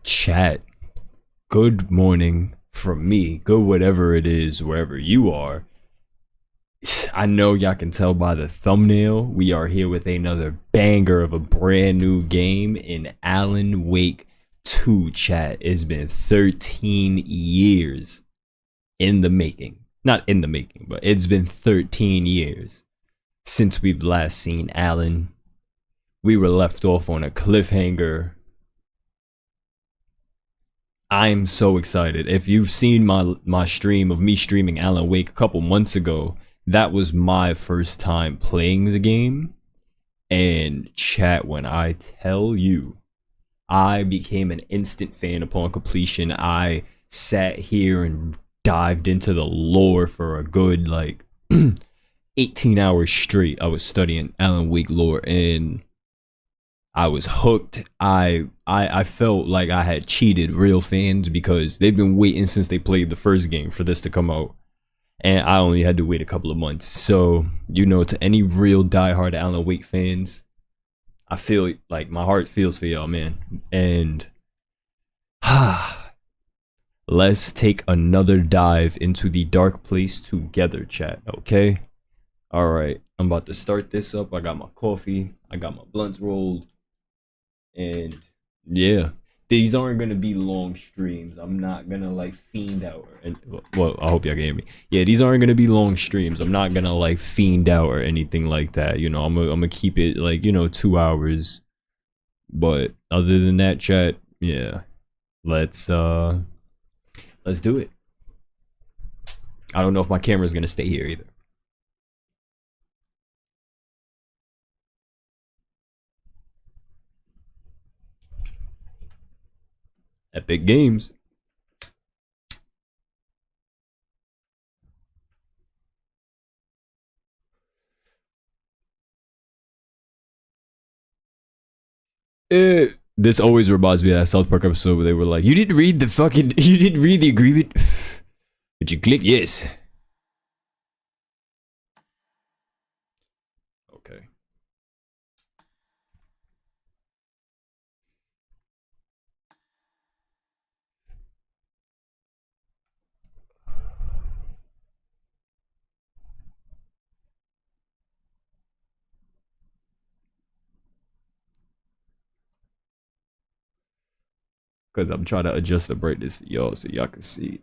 Chat, good morning from me. Good whatever it is, wherever you are. I know y'all can tell by the thumbnail, we are here with another banger of a brand new game in Alan Wake 2, chat. It's been 13 years in the making. Not in the making, but it's been 13 years since we've last seen Alan. We were left off on a cliffhanger. I'm so excited. If you've seen my stream of me streaming Alan Wake a couple months ago, that was my first time playing the game. And chat, when I tell you, I became an instant fan upon completion. I sat here and dived into the lore for a good 18 hours straight. I was studying Alan Wake lore and I was hooked. I felt like I had cheated real fans because they've been waiting since they played the first game for this to come out. And I only had to wait a couple of months. So, you know, to any real diehard Alan Wake fans, I feel like my heart feels for y'all, man. And let's take another dive into the dark place together, chat, okay? Alright, I'm about to start this up. I got my coffee, I got my blunts rolled. And yeah, these aren't gonna be long streams. I'm not gonna fiend out and well, I hope y'all can hear me. Yeah, these aren't gonna be long streams. I'm not gonna fiend out or anything like that. You know, I'm gonna keep it 2 hours. But other than that, chat, yeah, let's do it. I don't know if my camera's gonna stay here either. Epic Games. This always reminds me of that South Park episode where they were like, you didn't read the agreement? But you click yes. Okay. Because I'm trying to adjust the brightness for y'all so y'all can see.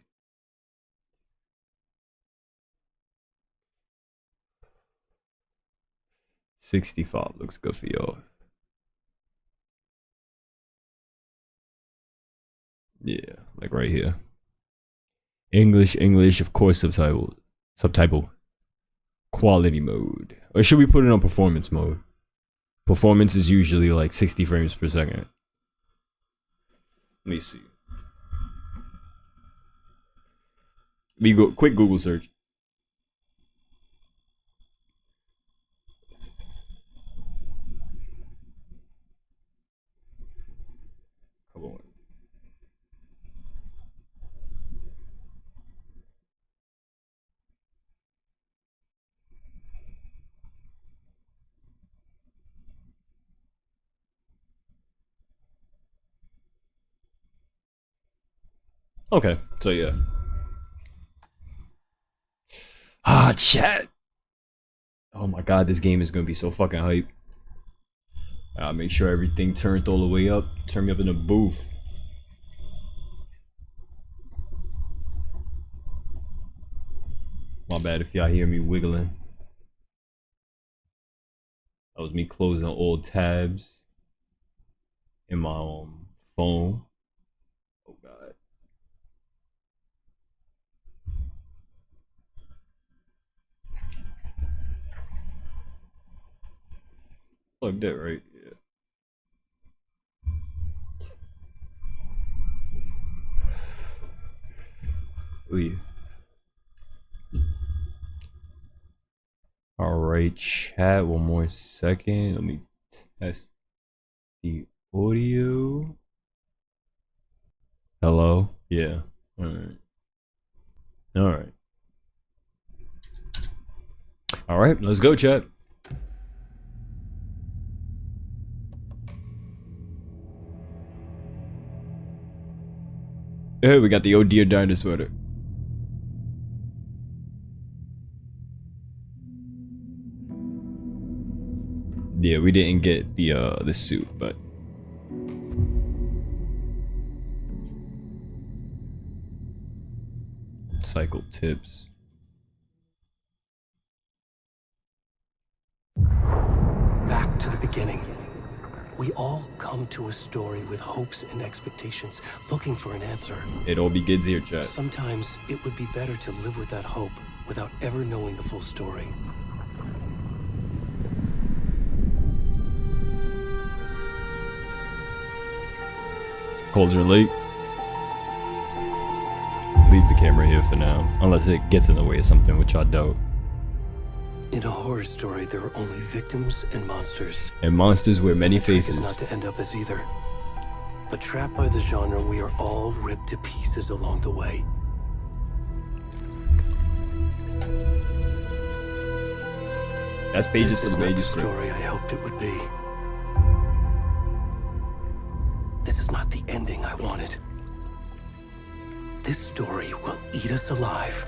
$65 looks good for y'all. Yeah, like right here. English, of course, subtitle. Quality mode. Or should we put it on performance mode? Performance is usually 60 frames per second. Let me see. We go quick Google search. Come on. Okay, so yeah. Chat. Oh my god, this game is gonna be so fucking hype. I'll make sure everything turned all the way up. Turn me up in the booth. My bad if y'all hear me wiggling. That was me closing all tabs in my phone. Oh god. Plugged it right. Yeah. Ooh. Alright, chat, one more second. Let me test the audio. Hello? Yeah. Alright. Alright. Alright, let's go, chat. Hey, we got the Oh Dear Diner sweater. Yeah, we didn't get the suit, but cycle tips. Back to the beginning. We all come to a story with hopes and expectations, looking for an answer. It all begins here, chat. Sometimes it would be better to live with that hope without ever knowing the full story. Cauldron Lake. Leave the camera here for now, unless it gets in the way of something, which I doubt. In a horror story, there are only victims and monsters. And monsters wear many The trick faces. is not to end up as either. But trapped by the genre, we are all ripped to pieces along the way. That's pages This for is the not the manuscript. story I hoped it would be. This is not the ending I wanted. This story will eat us alive.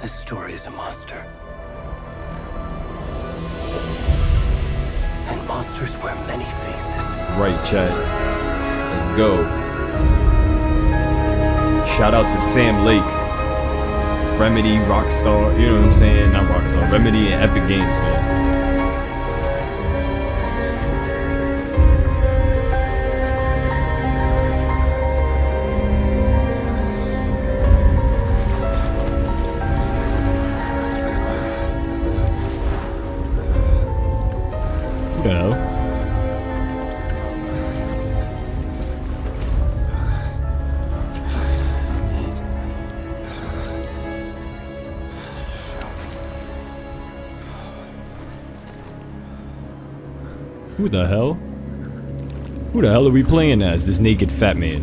This story is a monster. And monsters wear many faces. Right, chat. Let's go. Shout out to Sam Lake, Remedy, Rockstar. You know what I'm saying? Not Rockstar. Remedy and Epic Games, man. Who the hell? Who the hell? Who the hell are we playing as? This naked fat man.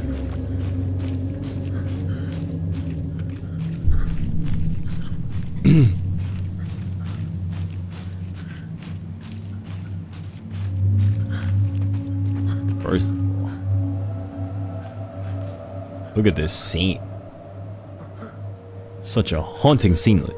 First, look at this scene. Such a haunting scenery.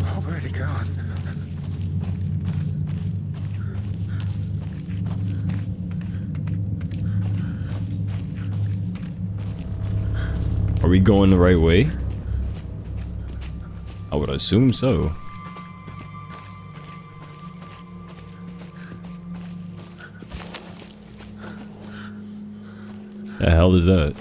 Already gone. Are we going the right way? I would assume so. The hell is that?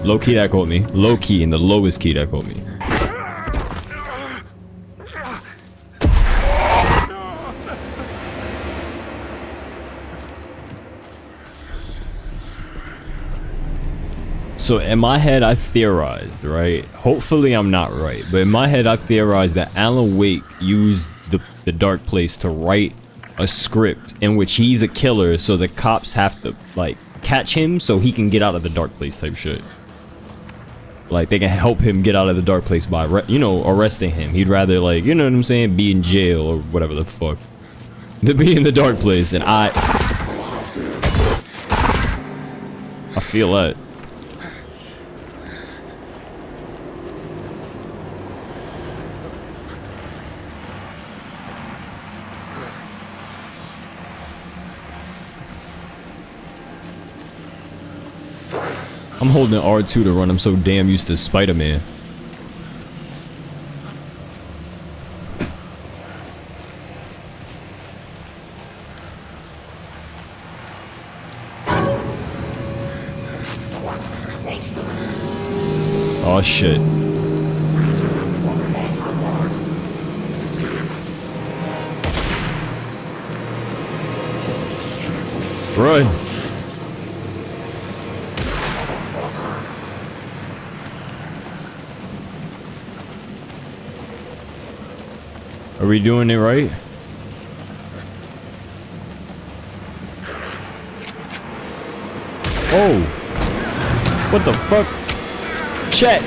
Low key that caught me. Low key in the lowest key that caught me. So in my head I theorized, right? Hopefully I'm not right, but in my head I theorized that Alan Wake used the Dark Place to write a script in which he's a killer, so the cops have to like catch him so he can get out of the Dark Place type shit. Like they can help him get out of the Dark Place by arresting him. He'd rather, like, you know what I'm saying, be in jail or whatever the fuck than be in the Dark Place. And I feel that. I'm holding R2 to run. I'm so damn used to Spider-Man. Oh shit. Run. Are we doing it right? Oh. What the fuck? Chet.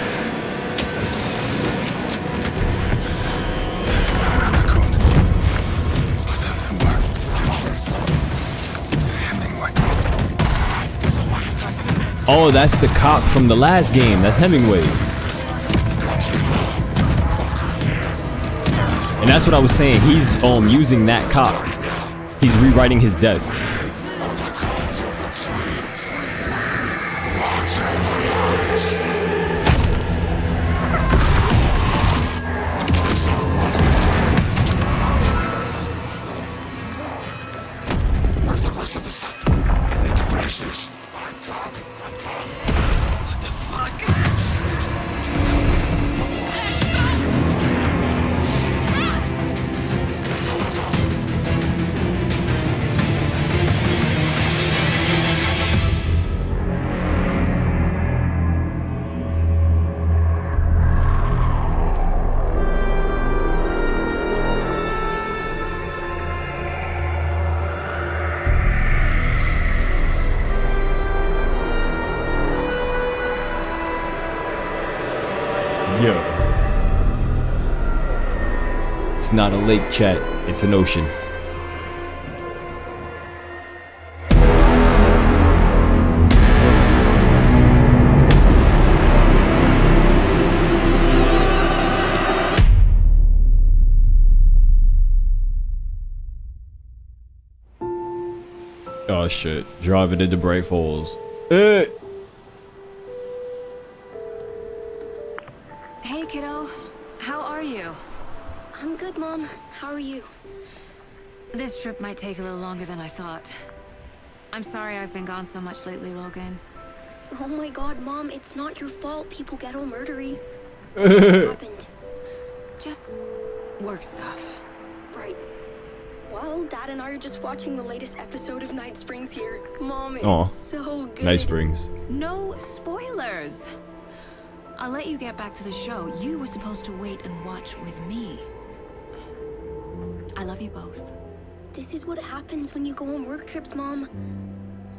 Oh, that's the cop from the last game. That's Hemingway. And that's what I was saying. He's using that cop. He's rewriting his death. Where's the rest of the stuff? I need to finish this. What the fuck? Yo. It's not a lake, chat. It's an ocean. Oh shit. Driving into Bright Falls. Hey, kiddo. How are you? I'm good, Mom. How are you? This trip might take a little longer than I thought. I'm sorry I've been gone so much lately, Logan. Oh my god, Mom, it's not your fault people get all murdery. What happened? Just work stuff. Right. Well, Dad and I are just watching the latest episode of Night Springs here. Mom, it's Aw. so good. Nice Springs. No spoilers. I'll let you get back to the show. You were supposed to wait and watch with me. I love you both. This is what happens when you go on work trips, Mom.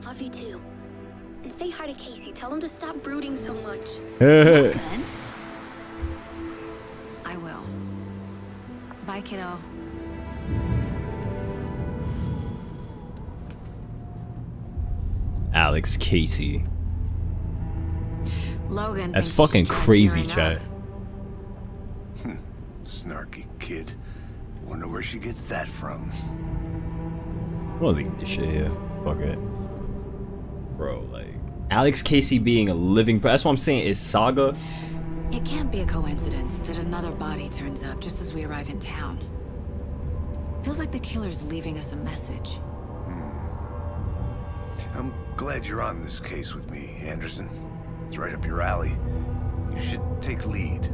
Love you too. And say hi to Casey. Tell him to stop brooding so much. Then I will. Bye, kiddo. Alex Casey. Logan. That's thinks fucking you should try crazy, cheering chat. up. Snarky kid. Wonder where she gets that from. We'll leave this shit here. Fuck it. Bro, like Alex Casey being a living that's what I'm saying is Saga. It can't be a coincidence that another body turns up just as we arrive in town. Feels like the killer's leaving us a message. I'm glad you're on this case with me, Anderson. It's right up your alley. You should take lead.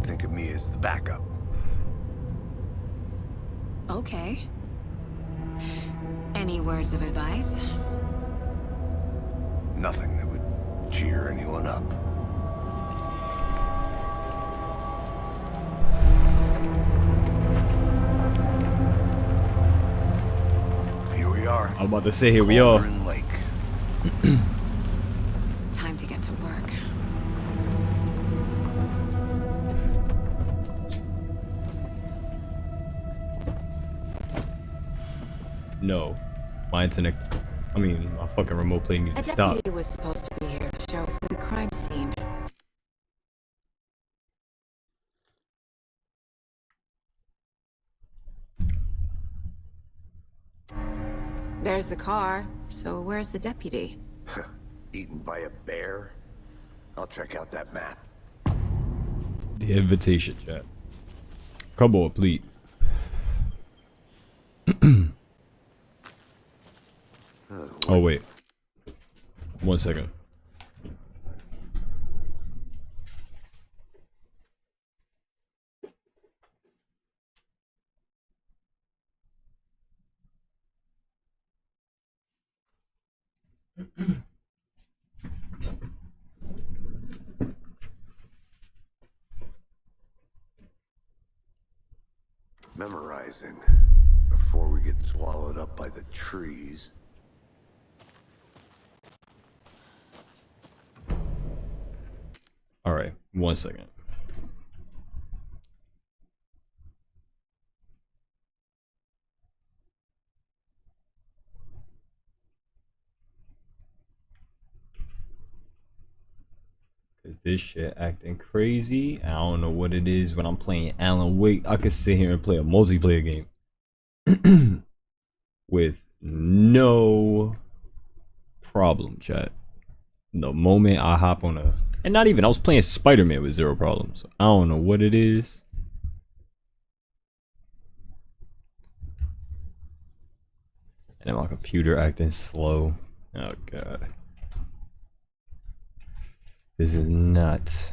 Think of me as the backup. Okay. Any words of advice? Nothing that would cheer anyone up. Here we are. I'm about to say here we are. Cauldron Lake. Time to get to work. No. My internet my fucking remote play needs A to stop. deputy was supposed to be here to show us the crime scene. There's the car, so where's the deputy? Eaten by a bear? I'll check out that map. The invitation, chat. Come on, please. Oh wait. 1 second. Memorizing before we get swallowed up by the trees. All right, 1 second. Cause this shit acting crazy. I don't know what it is when I'm playing Alan Wake. I could sit here and play a multiplayer game with no problem, chat. The moment I hop on a, and not even, I was playing Spider-Man with 0 problems. I don't know what it is. And then my computer acting slow. Oh god. This is nuts.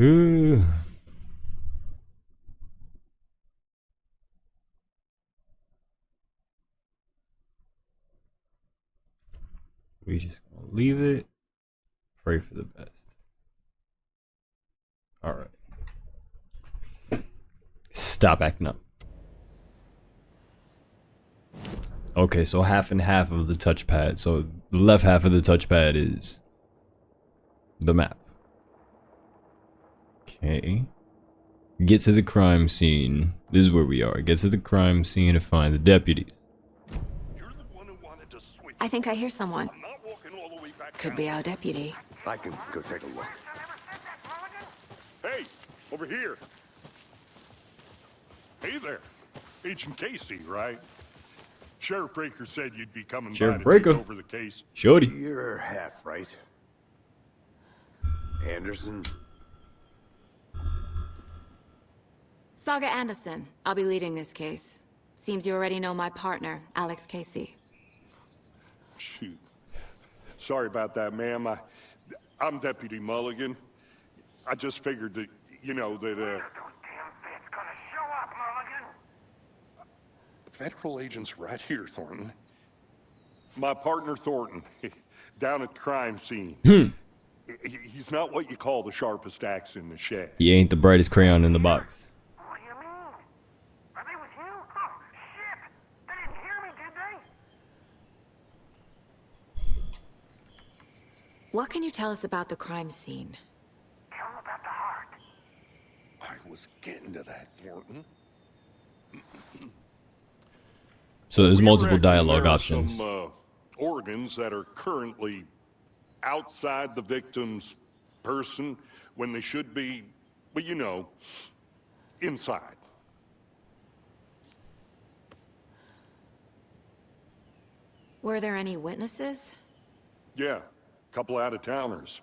Ooh. We just gonna leave it. Pray for the best. All right. Stop acting up. Okay, so half and half of the touchpad. So the left half of the touchpad is the map. Okay. Get to the crime scene. This is where we are. Get to the crime scene to find the deputies. You're the one who wanted to switch. I think I hear someone. I'm not walking all the way back Could down. be our deputy. I can go take a look. Hey, over here. Hey there. Agent Casey, right? Sheriff Breaker said you'd be coming Sheriff by to Breaker. take over the case. Shorty. You're half right. Anderson? Saga Anderson. I'll be leading this case. Seems you already know my partner, Alex Casey. Shoot. Sorry about that, ma'am. I'm Deputy Mulligan. I just figured that, you know, that, Federal agents right here, Thornton. My partner, Thornton, down at the crime scene. He's not what you call the sharpest axe in the shed. He ain't the brightest crayon in the box. What do you mean? Are they with you? Oh, shit! They didn't hear me, did they? What can you tell us about the crime scene? Tell them about the heart. I was getting to that, Thornton. So there's We multiple reckon dialogue there are options. Some organs that are currently outside the victim's person when they should be, but you know, inside. Were there any witnesses? Yeah, a couple out-of-towners.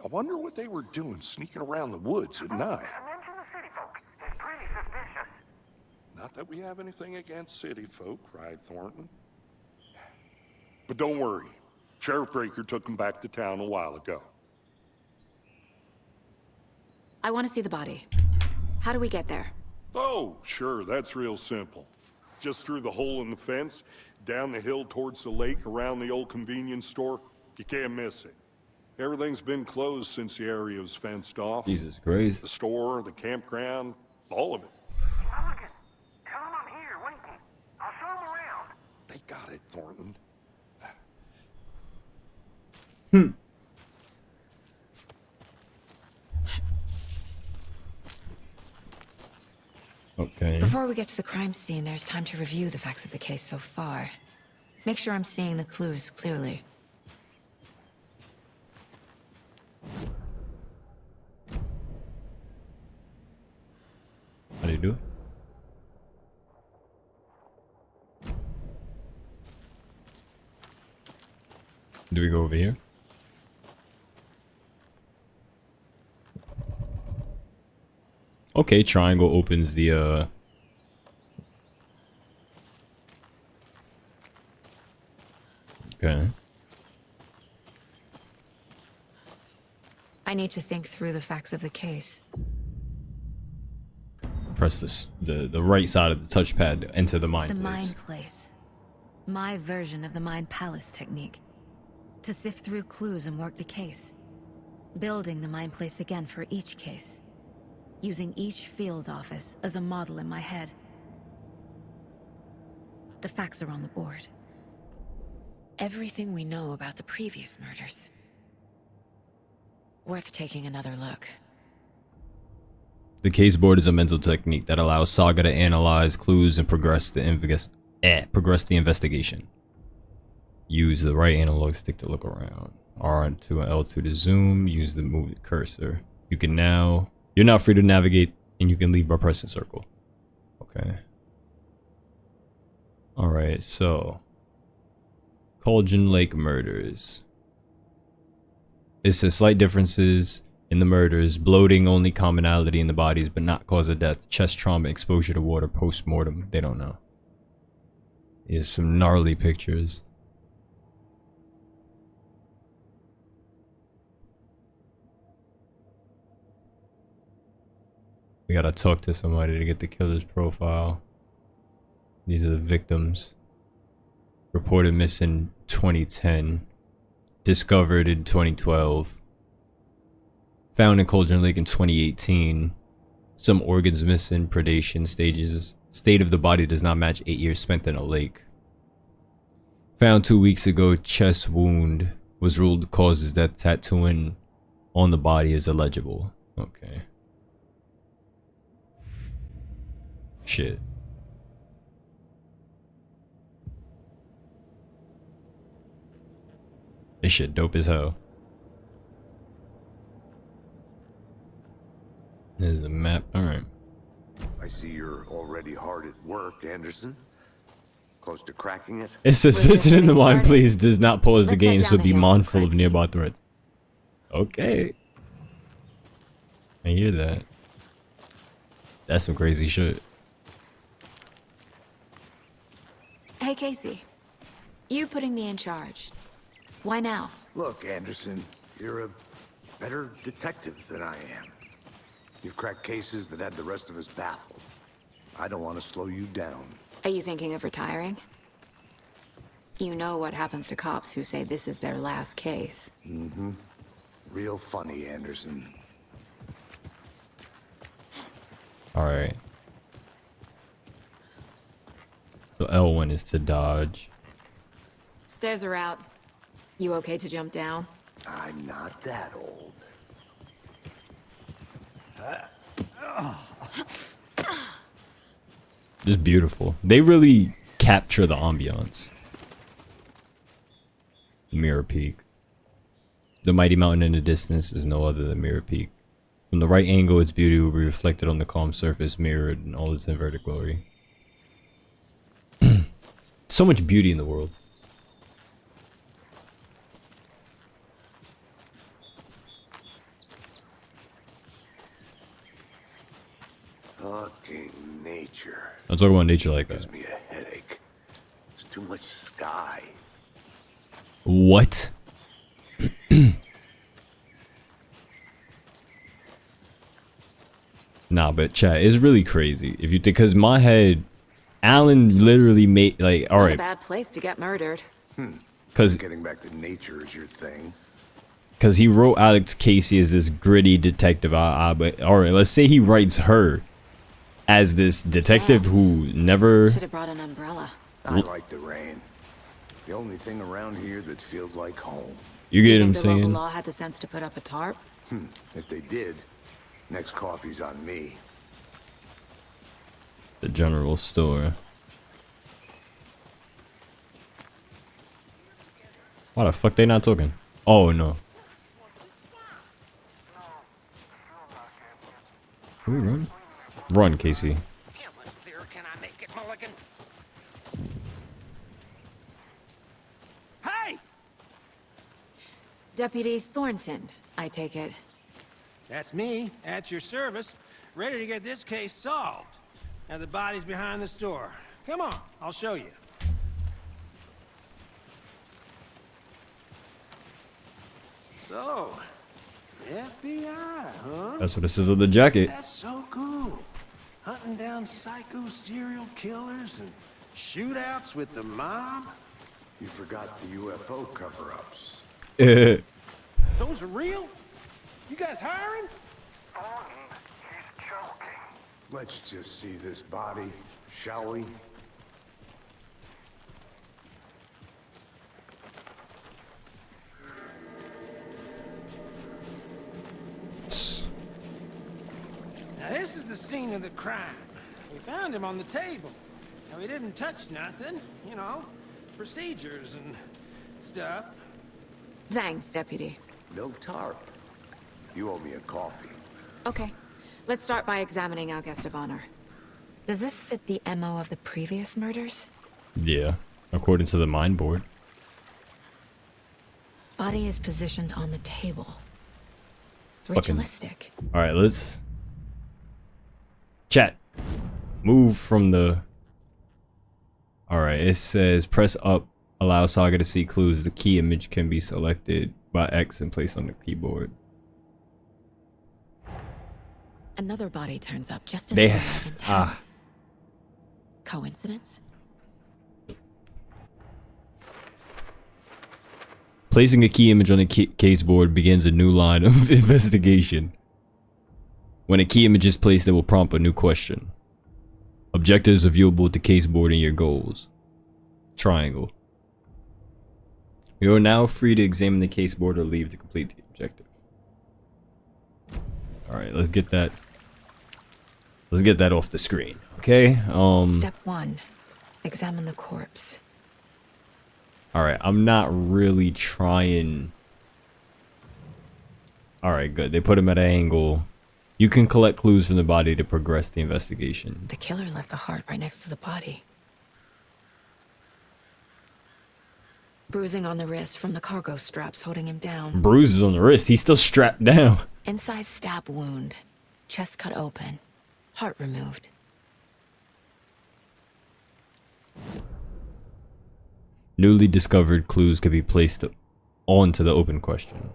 I wonder what they were doing sneaking around the woods at night. Mention the city folk. It's pretty suspicious. Not that we have anything against city folk, right, Thornton? But don't worry. Sheriff Breaker took them back to town a while ago. I want to see the body. How do we get there? Oh, sure, that's real simple. Just through the hole in the fence, down the hill towards the lake, around the old convenience store. You can't miss it. Everything's been closed since the area was fenced off. Jesus Christ. The store, the campground, all of it. Mulligan, tell them I'm here waiting. I'll show them around. They got it, Thornton. Okay. Before we get to the crime scene, there's time to review the facts of the case so far. Make sure I'm seeing the clues clearly. How do you do it? Do we go over here? Okay, triangle opens the Okay. I need to think through the facts of the case. Press the right side of the touchpad to enter the mind The place. Mind Place. My version of the Mind Palace technique. To sift through clues and work the case. Building the Mind Place again for each case. Using each field office as a model in my head. The facts are on the board. Everything we know about the previous murders. Worth taking another look. The case board is a mental technique that allows Saga to analyze clues and progress the investigation. Use the right analog stick to look around. R2 and L2 to zoom. Use the move cursor. You're now free to navigate, and you can leave by pressing circle. Okay. Alright, so Cauldron Lake murders. It says slight differences in the murders, bloating, only commonality in the bodies, but not cause of death. Chest trauma, exposure to water, post-mortem. They don't know. Here's some gnarly pictures. We gotta talk to somebody to get the killer's profile. These are the victims. Reported missing 2010. Discovered in 2012. Found in Cauldron Lake in 2018. Some organs missing, predation stages. State of the body does not match 8 years spent in a lake. Found 2 weeks ago, chest wound was ruled causes death. Tattooing on the body is illegible. Okay. Shit. This shit dope as hell. There's the map. Alright. I see you're already hard at work, Anderson. Close to cracking it. It says We're just visit in the getting mind, started. please does not pause the Let's game, head so down be the hill for mindful of crime nearby scene. threats. Okay. I hear that. That's some crazy shit. Hey, Casey. You putting me in charge. Why now? Look, Anderson, you're a better detective than I am. You've cracked cases that had the rest of us baffled. I don't want to slow you down. Are you thinking of retiring? You know what happens to cops who say this is their last case. Real funny, Anderson. Alright. So L1 is to dodge. Stairs are out. You okay to jump down? I'm not that old. Just beautiful. They really capture the ambiance. Mirror Peak. The mighty mountain in the distance is no other than Mirror Peak. From the right angle, its beauty will be reflected on the calm surface, mirrored in all its inverted glory. So much beauty in the world. Fucking nature. Don't talk about nature like that. Gives me a headache. There's too much sky. What? Nah, but chat, it's really crazy if you think, because my head, Alan literally made like, all Not a right, bad place to get murdered. because Getting back to nature is your thing. he wrote Alex Casey as this gritty detective. But all right, let's say he writes her as this detective Damn. who never. Should have brought an umbrella. I like the rain. The only thing around here that feels like home. You get Think him the local saying? law had the sense to put up a tarp? If they did, next coffee's on me. The general store. Why the fuck they not talking? Oh no. Can we run? Run, Casey. Can I make it, Mulligan? Hey! Deputy Thornton, I take it. That's me, at your service, ready to get this case solved. Now the body's behind the store. Come on, I'll show you. So, FBI, huh? That's what it says on the jacket. That's so cool. Hunting down psycho serial killers and shootouts with the mob. You forgot the UFO cover-ups. Those are real? You guys hiring? Thornton, he's joking. Let's just see this body, shall we? Now this is the scene of the crime. We found him on the table. Now he didn't touch nothing, you know, procedures and stuff. Thanks, Deputy. No tarp. You owe me a coffee. Okay, let's start by examining our guest of honor. Does this fit the MO of the previous murders? Yeah, according to the mind board. Body is positioned on the table. Fucking- Ritualistic. All right, let's chat. Move from the. All right, it says press up, allow Saga to see clues. The key image can be selected by X and placed on the keyboard. Another body turns up just as They we arrive in town. ah. Coincidence? Placing a key image on the case board begins a new line of investigation. When a key image is placed, it will prompt a new question. Objectives are viewable with the case board and your goals. Triangle. You are now free to examine the case board or leave to complete the objective. Alright, let's get that. Let's get that off the screen. Okay? Step 1. Examine the corpse. Alright, I'm not really trying. Alright, good. They put him at an angle. You can collect clues from the body to progress the investigation. The killer left the heart right next to the body. Bruising on the wrist from the cargo straps holding him down. Bruises on the wrist. He's still strapped down. Inside stab wound. Chest cut open. Heart removed. Newly discovered clues could be placed onto the open question.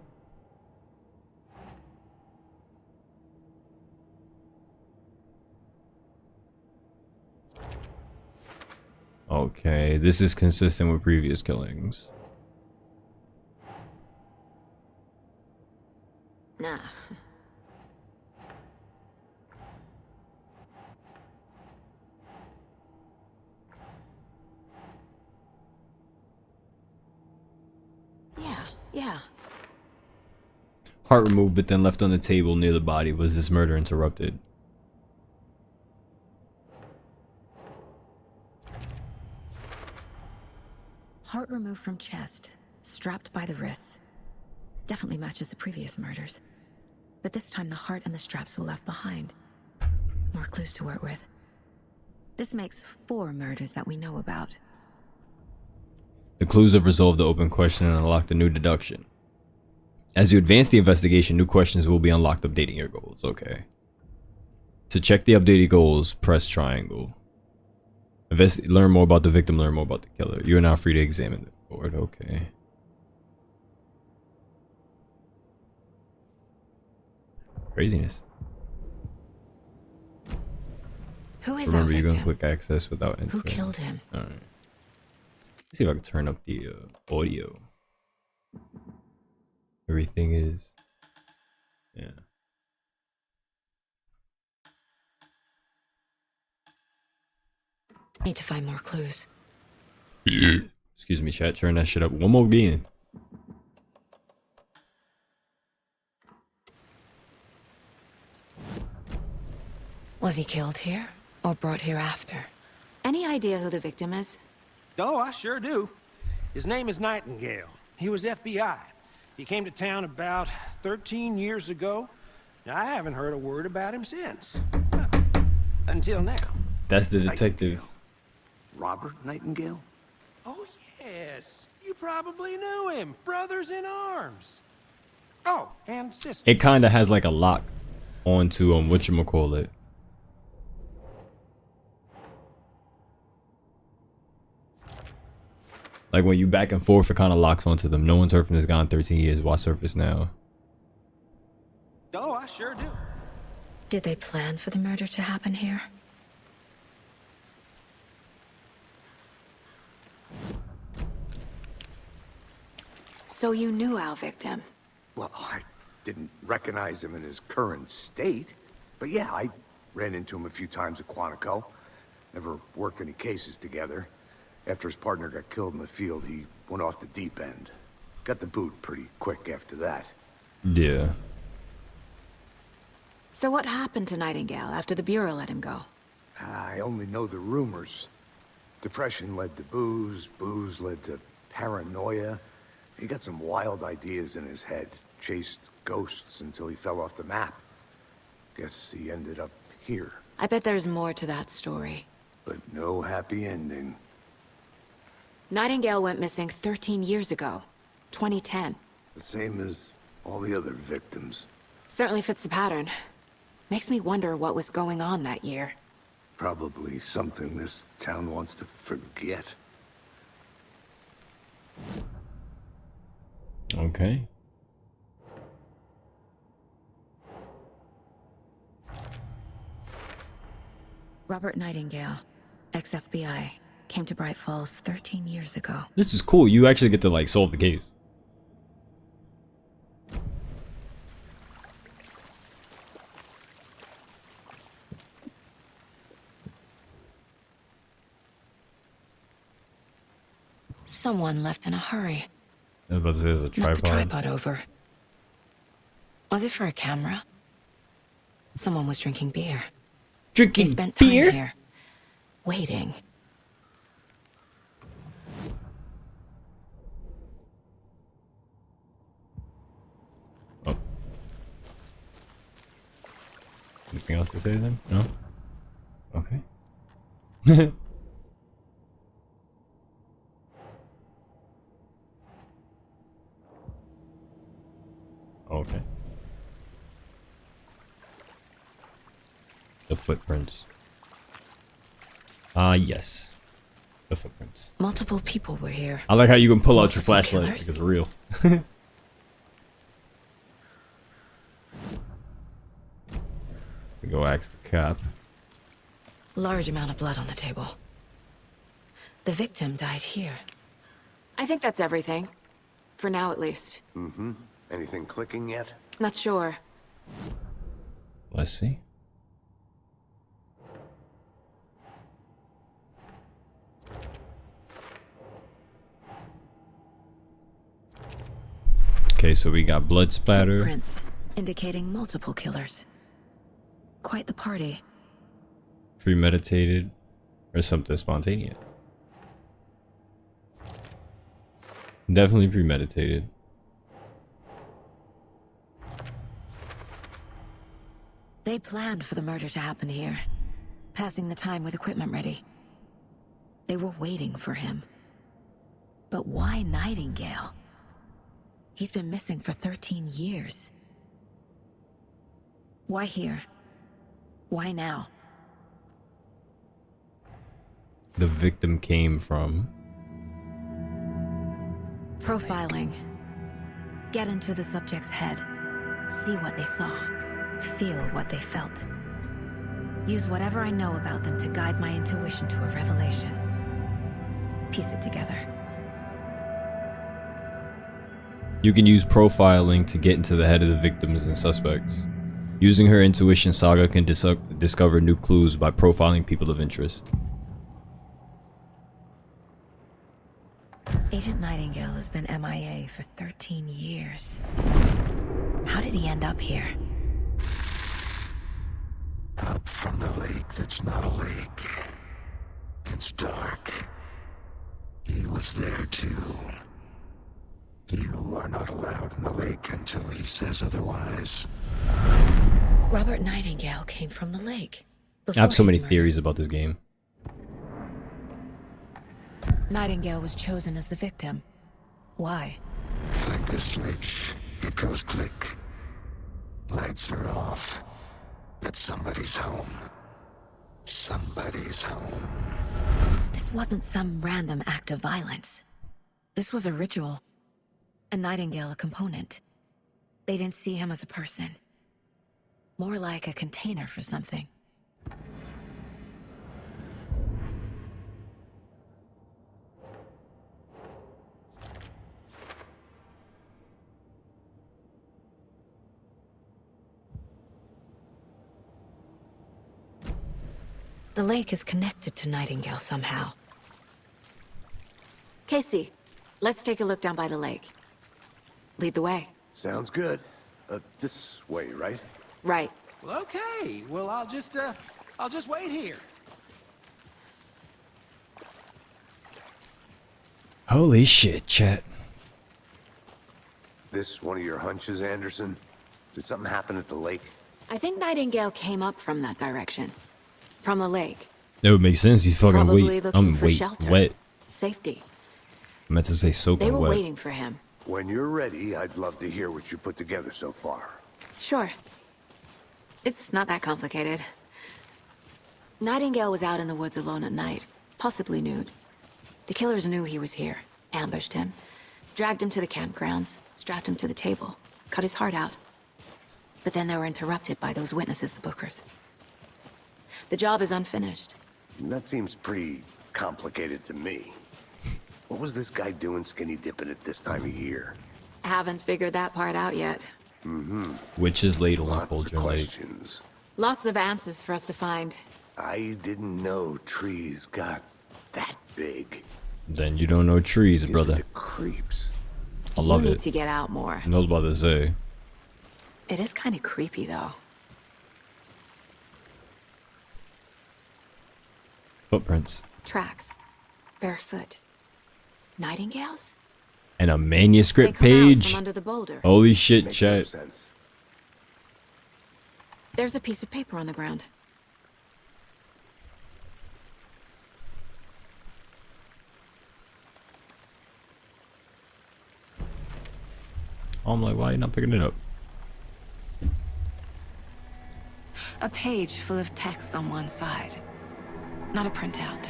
Okay, this is consistent with previous killings. Nah. Yeah. Heart removed but then left on the table near the body. Was this murder interrupted? Heart removed from chest, strapped by the wrists. Definitely matches the previous murders. But this time the heart and the straps were left behind. More clues to work with. This makes 4 murders that we know about. The clues have resolved the open question and unlocked a new deduction. As you advance the investigation, new questions will be unlocked, updating your goals. Okay. To check the updated goals, press triangle. Learn more about the victim, learn more about the killer. You are now free to examine the board. Okay. Craziness. Who is Remember, our you're victim? gonna click access without entering. Who killed him? Alright. Let's see if I can turn up the audio. Everything is. Yeah. Need to find more clues. Excuse me, chat. Turn that shit up one more again. Was he killed here or brought here after? Any idea who the victim is? Oh, I sure do. His name is Nightingale. He was FBI. He came to town about 13 years ago. I haven't heard a word about him since. Well, until now. That's the detective. Robert Nightingale? Oh, yes. You probably knew him. Brothers in arms. Oh, and sister. It kind of has like a lock onto whatchamacallit. Like when you back and forth, it kind of locks onto them. No one's heard from this guy in 13 years. Why surface now? Oh, I sure do. Did they plan for the murder to happen here? So you knew our victim? Well, I didn't recognize him in his current state. But yeah, I ran into him a few times at Quantico. Never worked any cases together. After his partner got killed in the field, he went off the deep end. Got the boot pretty quick after that. Yeah. So what happened to Nightingale after the Bureau let him go? I only know the rumors. Depression led to booze, booze led to paranoia. He got some wild ideas in his head, chased ghosts until he fell off the map. Guess he ended up here, I bet there's more to that story. but no happy ending. Nightingale went missing 13 years ago. 2010. The same as all the other victims. Certainly fits the pattern. Makes me wonder what was going on that year. Probably something this town wants to forget. Okay. Robert Nightingale, ex-FBI, came to Bright Falls 13 years ago. This is cool. You actually get to like solve the case. Someone left in a hurry. I was about to say it's a Knocked the tripod. tripod over. Was it for a camera? Someone was drinking beer. They Drinking spent time beer? here, waiting. Oh. Anything else to say then? No? Okay. Okay. The footprints. Ah, yes. The footprints. Multiple people were here. I like how you can pull out your Multiple flashlight. killers? Like it's real. We go ask the cop. Large amount of blood on the table. The victim died here. I think that's everything. For now, at least. Mm-hmm. Anything clicking yet? Not sure. Let's see. Okay, so we got blood splatter. Prints indicating multiple killers. Quite the party. Premeditated or something spontaneous. Definitely premeditated. They planned for the murder to happen here, passing the time with equipment ready. They were waiting for him. But why Nightingale? He's been missing for 13 years. Why here? Why now? The victim came from. Profiling. Get into the subject's head. See what they saw. Feel what they felt. Use whatever I know about them to guide my intuition to a revelation. Piece it together. You can use profiling to get into the head of the victims and suspects. Using her intuition, Saga can discover new clues by profiling people of interest. Agent Nightingale has been MIA for 13 years. How did he end up here? Up from the lake that's not a lake. It's dark. He was there too. You are not allowed in the lake until he says otherwise. Robert Nightingale came from the lake. I have so before many his murder. theories about this game. Nightingale was chosen as the victim. Why? Flick the switch. It goes click. Lights are off. But somebody's home. Somebody's home. This wasn't some random act of violence. This was a ritual. And Nightingale a component. They didn't see him as a person. More like a container for something. The lake is connected to Nightingale somehow. Casey, let's take a look down by the lake. Lead the way. Sounds good. This way, right? Right. Well, okay. Well, I'll just wait here. Holy shit, chat. This one of your hunches, Anderson? Did something happen at the lake? I think Nightingale came up from that direction. From the lake. That would make sense. He's fucking Probably wet. looking for shelter. Wet. Safety. I meant to say soaking They were wet. waiting for him. When you're ready, I'd love to hear what you put together so far. Sure. It's not that complicated. Nightingale was out in the woods alone at night, possibly nude. The killers knew he was here, ambushed him, dragged him to the campgrounds, strapped him to the table, cut his heart out. But then they were interrupted by those witnesses, the Bookers. The job is unfinished. That seems pretty complicated to me. What was this guy doing skinny dipping at this time of year? Haven't figured that part out yet. Witch's ladle on Lots of Bulger Lake. questions. Lots of answers for us to find. I didn't know trees got that big. Then you don't know trees, Gives me brother. the creeps. I love You need it. to get out more. I was about to say. It is kind of creepy, though. Footprints. Tracks. Barefoot. Nightingales? And a They manuscript come out page. from under the boulder. Holy shit, Makes no chat. sense. There's a piece of paper on the ground. I'm like, why are you not picking it up? A page full of text on one side. Not a printout.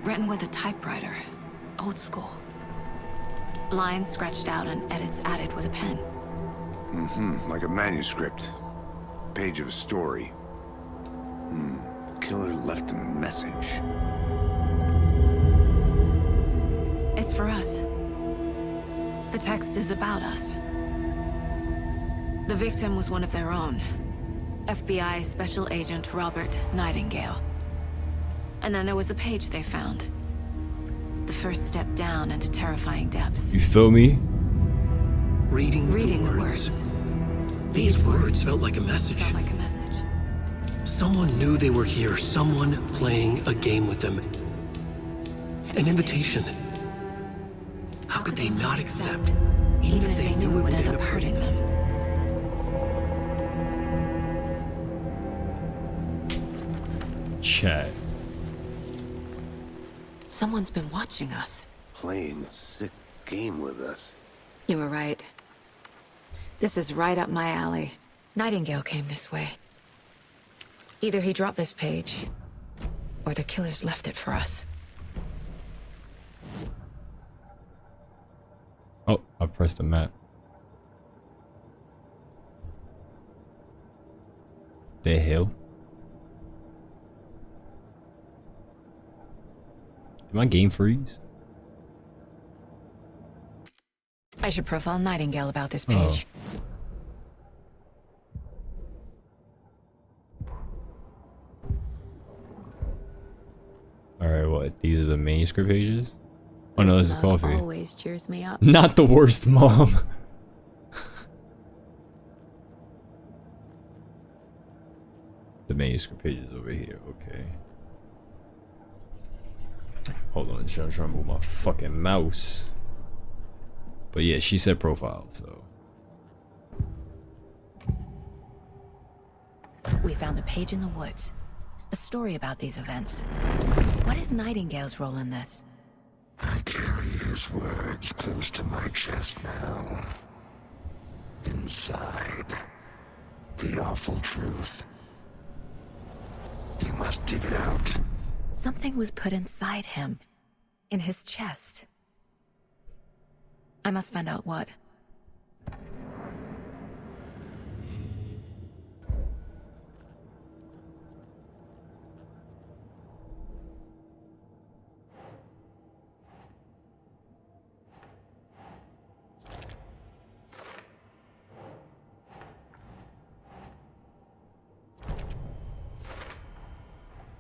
Written with a typewriter. Old school. Lines scratched out and edits added with a pen. Like a manuscript. Page of a story. The killer left a message. It's for us. The text is about us. The victim was one of their own. FBI Special Agent Robert Nightingale. And then there was the page they found. The first step down into terrifying depths. You feel me? Reading Reading the words. These words felt like a message. Felt like a message. Someone knew they were here. Someone playing a game with them. An invitation. How could they not accept? Even if they knew it would end up hurting them. Chat. Someone's been watching us. Playing a sick game with us. You were right. This is right up my alley. Nightingale came this way. Either he dropped this page, or the killers left it for us. Oh, I pressed the map. The hell? Did my game freeze? I should profile Nightingale about this page. Alright, what? These are the manuscript pages? Oh no, this is smell coffee. Always cheers me up. Not the worst, mom. The manuscript pages over here, okay. Hold on, I'm trying to move my fucking mouse. But yeah, she said profile, so. We found a page in the woods. A story about these events. What is Nightingale's role in this? I carry his words close to my chest now. Inside, the awful truth. You must dig it out. Something was put inside him. In his chest. I must find out what.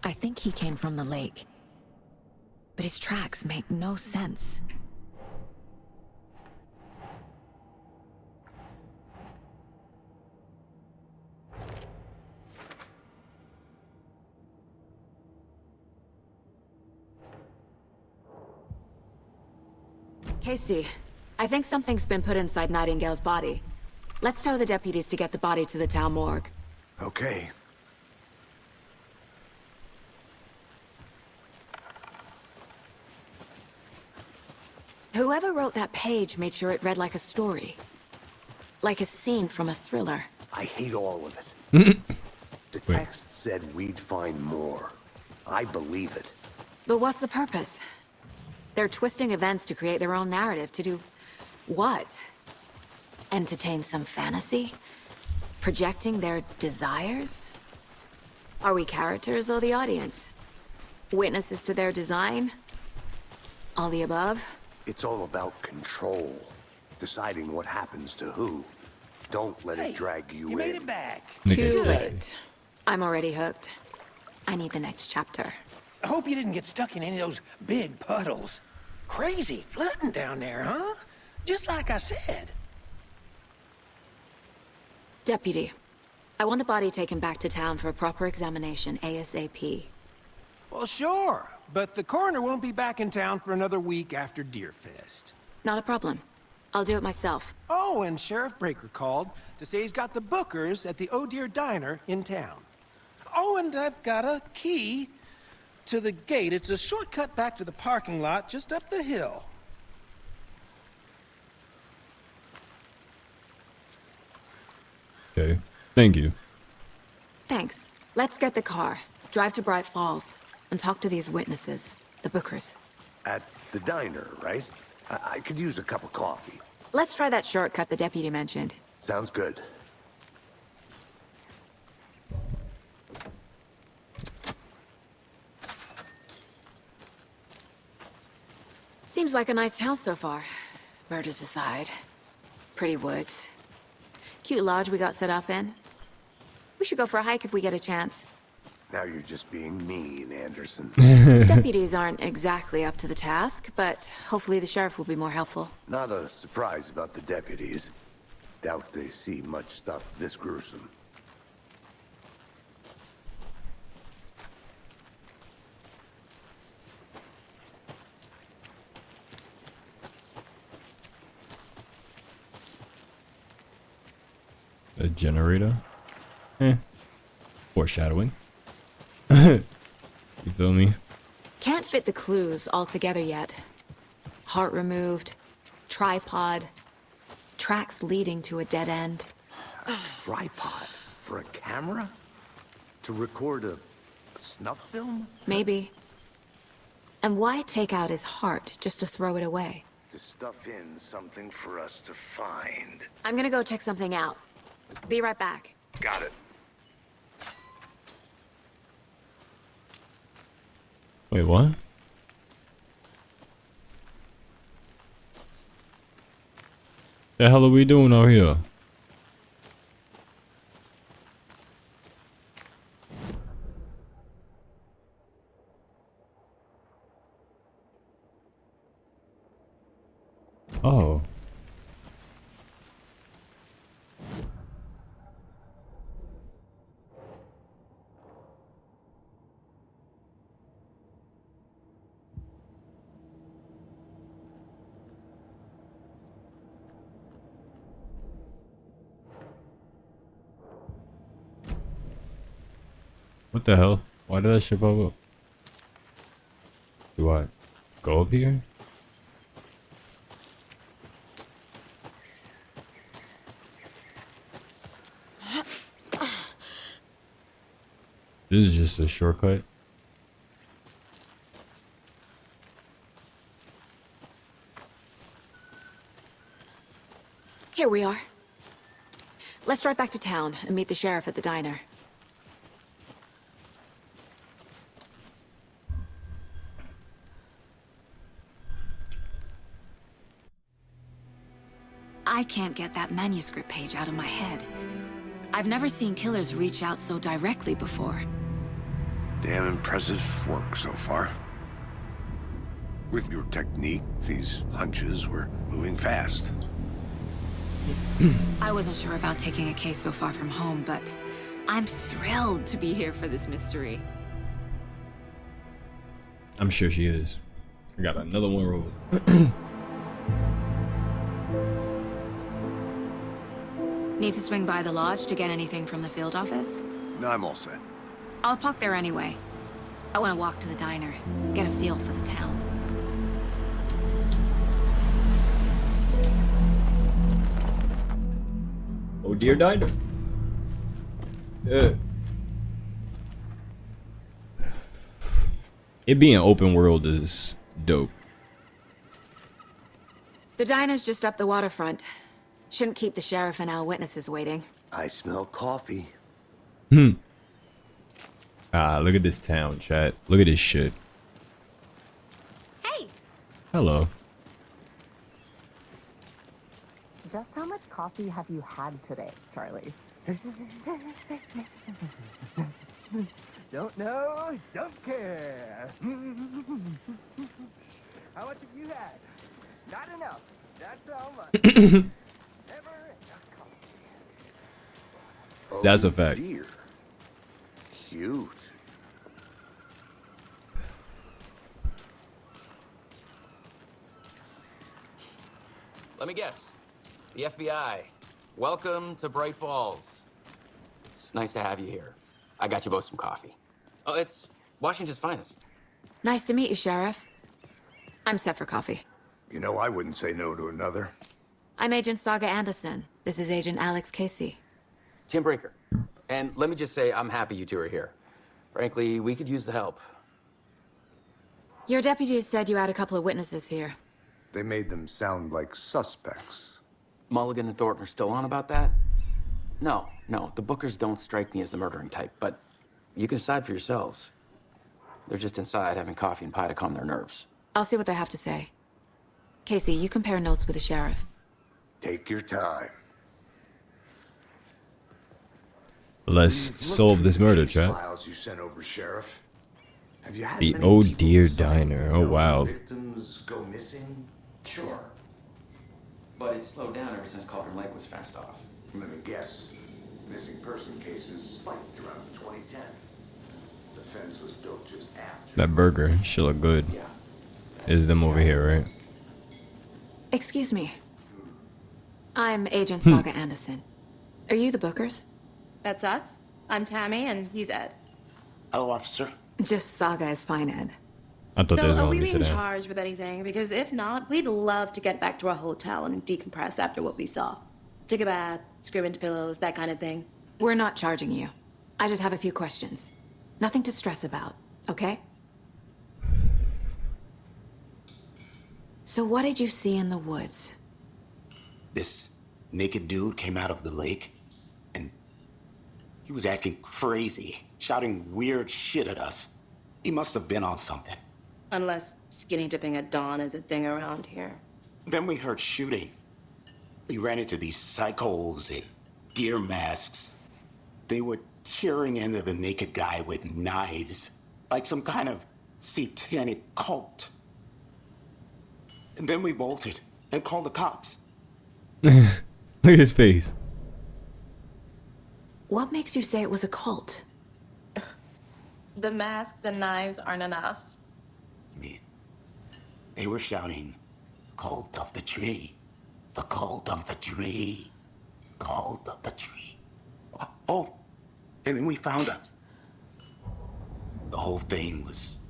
I think he came from the lake. But his tracks make no sense. Casey, I think something's been put inside Nightingale's body. Let's tell the deputies to get the body to the town morgue. Okay. Whoever wrote that page made sure it read like a story. Like a scene from a thriller. I hate all of it. The text said we'd find more. I believe it. But what's the purpose? They're twisting events to create their own narrative to do... what? Entertain some fantasy? Projecting their desires? Are we characters or the audience? Witnesses to their design? All the above? It's all about control. Deciding what happens to who. Don't let it drag you in. You made it back. Too late. I'm already hooked. I need the next chapter. I hope you didn't get stuck in any of those big puddles. Crazy flooding down there, huh? Just like I said. Deputy, I want the body taken back to town for a proper examination ASAP. Well, sure. But the coroner won't be back in town for another week after Deerfest. Not a problem. I'll do it myself. Oh, and Sheriff Breaker called to say he's got the Bookers at the Oh Deer Diner in town. Oh, and I've got a key to the gate. It's a shortcut back to the parking lot just up the hill. Okay. Thank you. Thanks. Let's get the car, drive to Bright Falls, and talk to these witnesses, the Bookers. At the diner, right? I could use a cup of coffee. Let's try that shortcut the deputy mentioned. Sounds good. Seems like a nice town so far. Murders aside. Pretty woods. Cute lodge we got set up in. We should go for a hike if we get a chance. Now you're just being mean, Anderson. Deputies aren't exactly up to the task, but hopefully the sheriff will be more helpful. Not a surprise about the deputies. Doubt they see much stuff this gruesome. A generator? Foreshadowing. You feel me? Can't fit the clues all together yet. Heart removed, tripod, tracks leading to a dead end. A tripod? For a camera? To record a snuff film? Maybe. And why take out his heart just to throw it away? To stuff in something for us to find. I'm gonna go check something out. Be right back. Got it. Wait, what? The hell are we doing out here? Oh. What the hell? Why did that ship pop up? Do I go up here? This is just a shortcut. Here we are. Let's drive back to town and meet the sheriff at the diner. I can't get that manuscript page out of my head. I've never seen killers reach out so directly before. Damn impressive work so far. With your technique, these hunches were moving fast. I wasn't sure about taking a case so far from home, but I'm thrilled to be here for this mystery. I'm sure she is. I got another one roll. Need to swing by the lodge to get anything from the field office? No, I'm all set. I'll park there anyway. I want to walk to the diner, get a feel for the town. Oh dear diner. It being open world is dope. The diner's just up the waterfront. Shouldn't keep the sheriff and our witnesses waiting. I smell coffee. Ah, look at this town, chat. Look at this shit. Hey! Hello. Just how much coffee have you had today, Charlie? Don't know, don't care. How much have you had? Not enough. That's how much. Never enough coffee. That's a fact. Dear. Cute. Let me guess. The FBI. Welcome to Bright Falls. It's nice to have you here. I got you both some coffee. Oh, it's Washington's finest. Nice to meet you, Sheriff. I'm set for coffee. You know, I wouldn't say no to another. I'm Agent Saga Anderson. This is Agent Alex Casey. Tim Breaker. And let me just say, I'm happy you two are here. Frankly, we could use the help. Your deputies said you had a couple of witnesses here. They made them sound like suspects. Mulligan and Thornton are still on about that? No, the Bookers don't strike me as the murdering type, but you can decide for yourselves. They're just inside having coffee and pie to calm their nerves. I'll see what they have to say. Casey, you compare notes with the sheriff. Take your time. Let's We've solve looked this through the murder, case chat. Files you sent over, Sheriff. Have you had The many Oh people Dear besides Diner. Oh known wow. Victims go missing? Sure. But it's slowed down ever since Cauldron Lake was fenced off. Let me guess. Missing person cases spiked around 2010. The fence was built just after. That burger should look good. Yeah. Is them over here, right? Excuse me. I'm Agent Saga Anderson. Are you the Bookers? That's us. I'm Tammy, and he's Ed. Hello, officer. Just Saga is fine, Ed. I thought So they was are gonna we let me sit being down. charged with anything? Because if not, we'd love to get back to our hotel and decompress after what we saw. Take a bath, scream into pillows, that kind of thing. We're not charging you. I just have a few questions. Nothing to stress about, okay? So what did you see in the woods? This naked dude came out of the lake, and he was acting crazy, shouting weird shit at us. He must have been on something. Unless skinny dipping at dawn is a thing around here. Then we heard shooting. We ran into these psychos in gear masks. They were tearing into the naked guy with knives, like some kind of satanic cult. And then we bolted and called the cops. Look at his face. What makes you say it was a cult? The masks and knives aren't enough. They were shouting, "Cult of the tree, the cult of the tree, cult of the tree." Oh, and then we found it. The whole thing was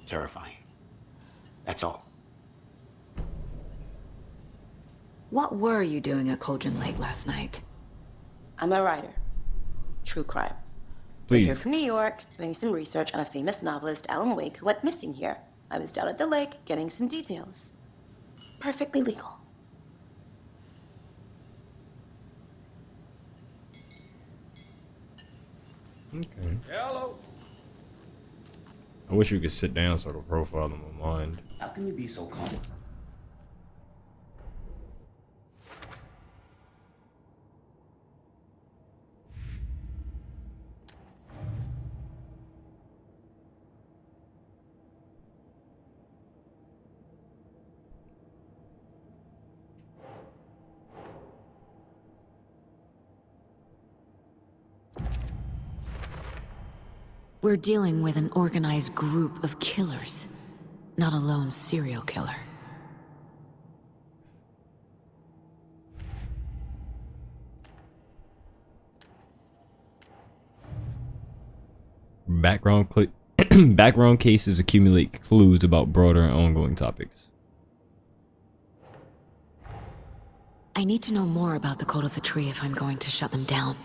terrifying. That's all. What were you doing at Cauldron Lake last night? I'm a writer. True crime. Please. I'm here from New York, doing some research on a famous novelist, Alan Wake, who went missing here. I was down at the lake, getting some details. Perfectly legal. Okay. Hello. I wish we could sit down so I could profile them on mind. How can you be so calm? We're dealing with an organized group of killers, not a lone serial killer. Background cases accumulate clues about broader and ongoing topics. I need to know more about the Cult of the Tree if I'm going to shut them down.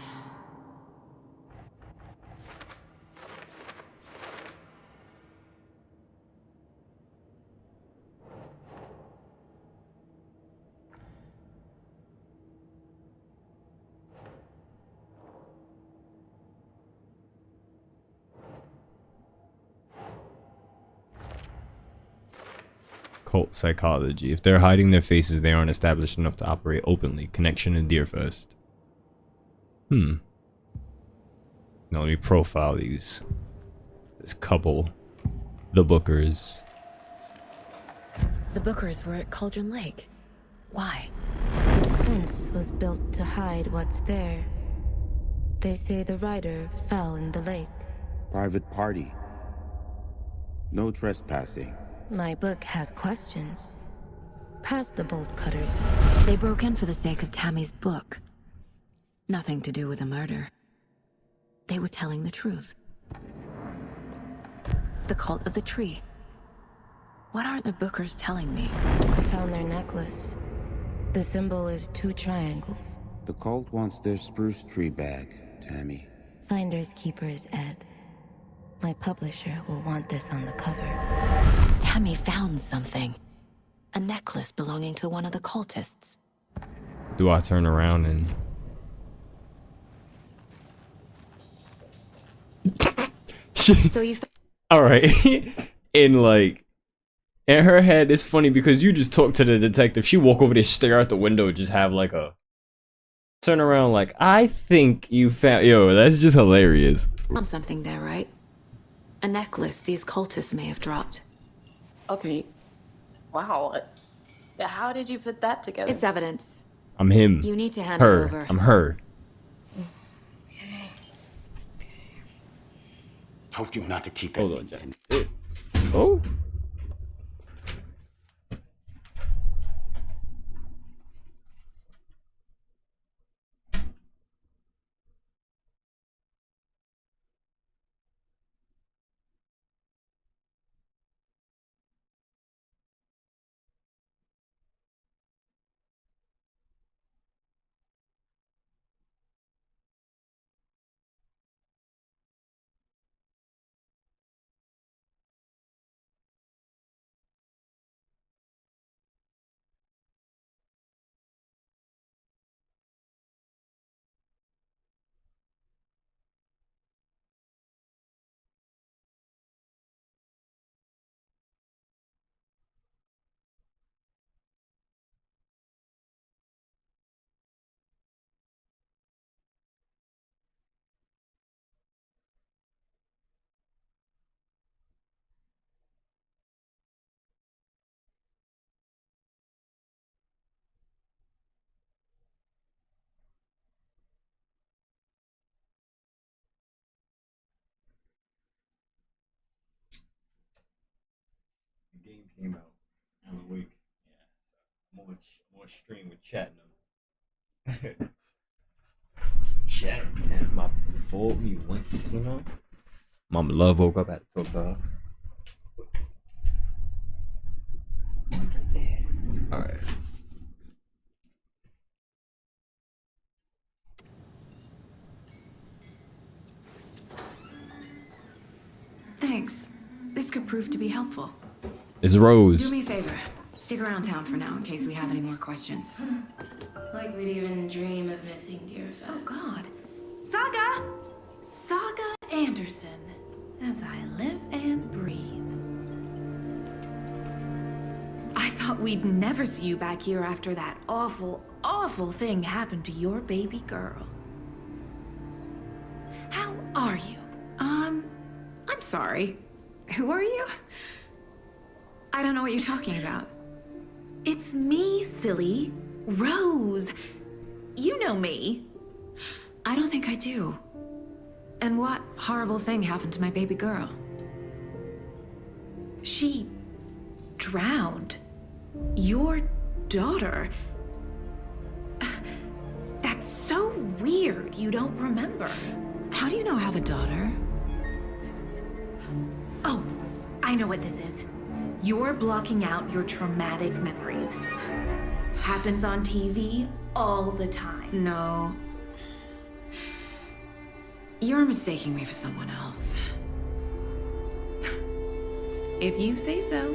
Cult psychology. If they're hiding their faces, they aren't established enough to operate openly. Connection and Deerfest. Now let me profile this couple. The Bookers. The Bookers were at Cauldron Lake. Why? The fence was built to hide what's there. They say the rider fell in the lake. Private party. No trespassing. My book has questions. Past the bolt cutters. They broke in for the sake of Tammy's book. Nothing to do with a murder. They were telling the truth. The Cult of the Tree. What are the Bookers telling me? I found their necklace. The symbol is 2 triangles. The cult wants their spruce tree back, Tammy. Finders keepers, Ed. My publisher will want this on the cover. Tammy found something. A necklace belonging to one of the cultists. Do I turn around and... So you... Alright. In like... In her head, it's funny because you just talk to the detective. She walk over there, stare out the window, just have like a... Turn around like, I think you found... Yo, that's just hilarious. Found something there, right? A necklace these cultists may have dropped. Okay. Wow. How did you put that together? It's evidence. I'm him. You need to hand her. it over. I'm her. Told you not to keep Hold on, Jack. Oh. Game came out. Alan Wake. Yeah, so I'm on stream with chatting them. Chat. My fault me once, you know. Mama Love woke up, I had to talk to her. Alright. Thanks. This could prove to be helpful. It's Rose. Do me a favor. Stick around town for now in case we have any more questions. Like we'd even dream of missing Deerfest. Oh God. Saga! Saga Anderson. As I live and breathe. I thought we'd never see you back here after that awful, awful thing happened to your baby girl. How are you? I'm sorry. Who are you? I don't know what you're talking about. It's me, silly. Rose. You know me. I don't think I do. And what horrible thing happened to my baby girl? She drowned. Your daughter. That's so weird you don't remember. How do you know I have a daughter? Oh, I know what this is. You're blocking out your traumatic memories. Happens on TV all the time. No. You're mistaking me for someone else. If you say so.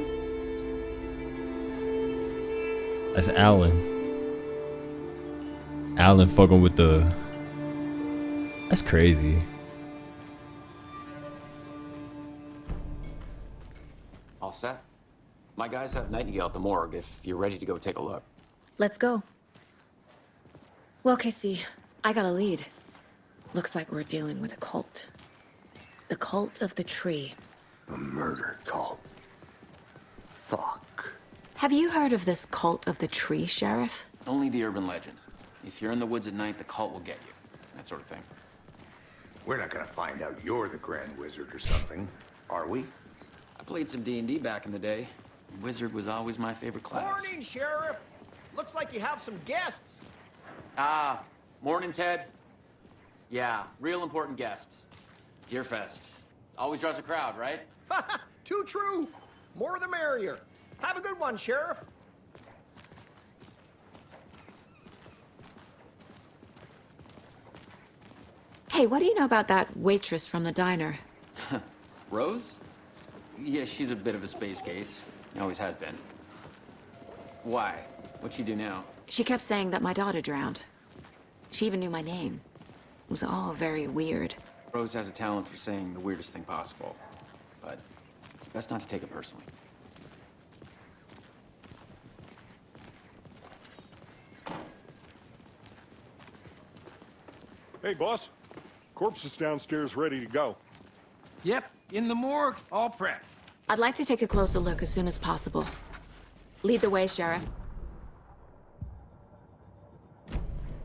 That's Alan. Alan fucking with the... That's crazy. All set? My guys have Nightingale at the morgue if you're ready to go take a look. Let's go. Well, Casey, I got a lead. Looks like we're dealing with a cult. The cult of the tree. A murder cult. Fuck. Have you heard of this cult of the tree, Sheriff? Only the urban legend. If you're in the woods at night, the cult will get you. That sort of thing. We're not gonna find out you're the Grand Wizard or something, are we? I played some D&D back in the day. Wizard was always my favorite class. Morning, Sheriff. Looks like you have some guests. Ah, morning, Ted. Yeah, real important guests. Deerfest. Always draws a crowd, right? Too true. More the merrier. Have a good one, Sheriff. Hey, what do you know about that waitress from the diner? Rose? Yeah, she's a bit of a space case. Always has been. Why? What'd she do now? She kept saying that my daughter drowned. She even knew my name. It was all very weird. Rose has a talent for saying the weirdest thing possible. But it's best not to take it personally. Hey, boss. Corpse is downstairs ready to go. Yep, in the morgue, all prepped. I'd like to take a closer look as soon as possible. Lead the way, Sheriff.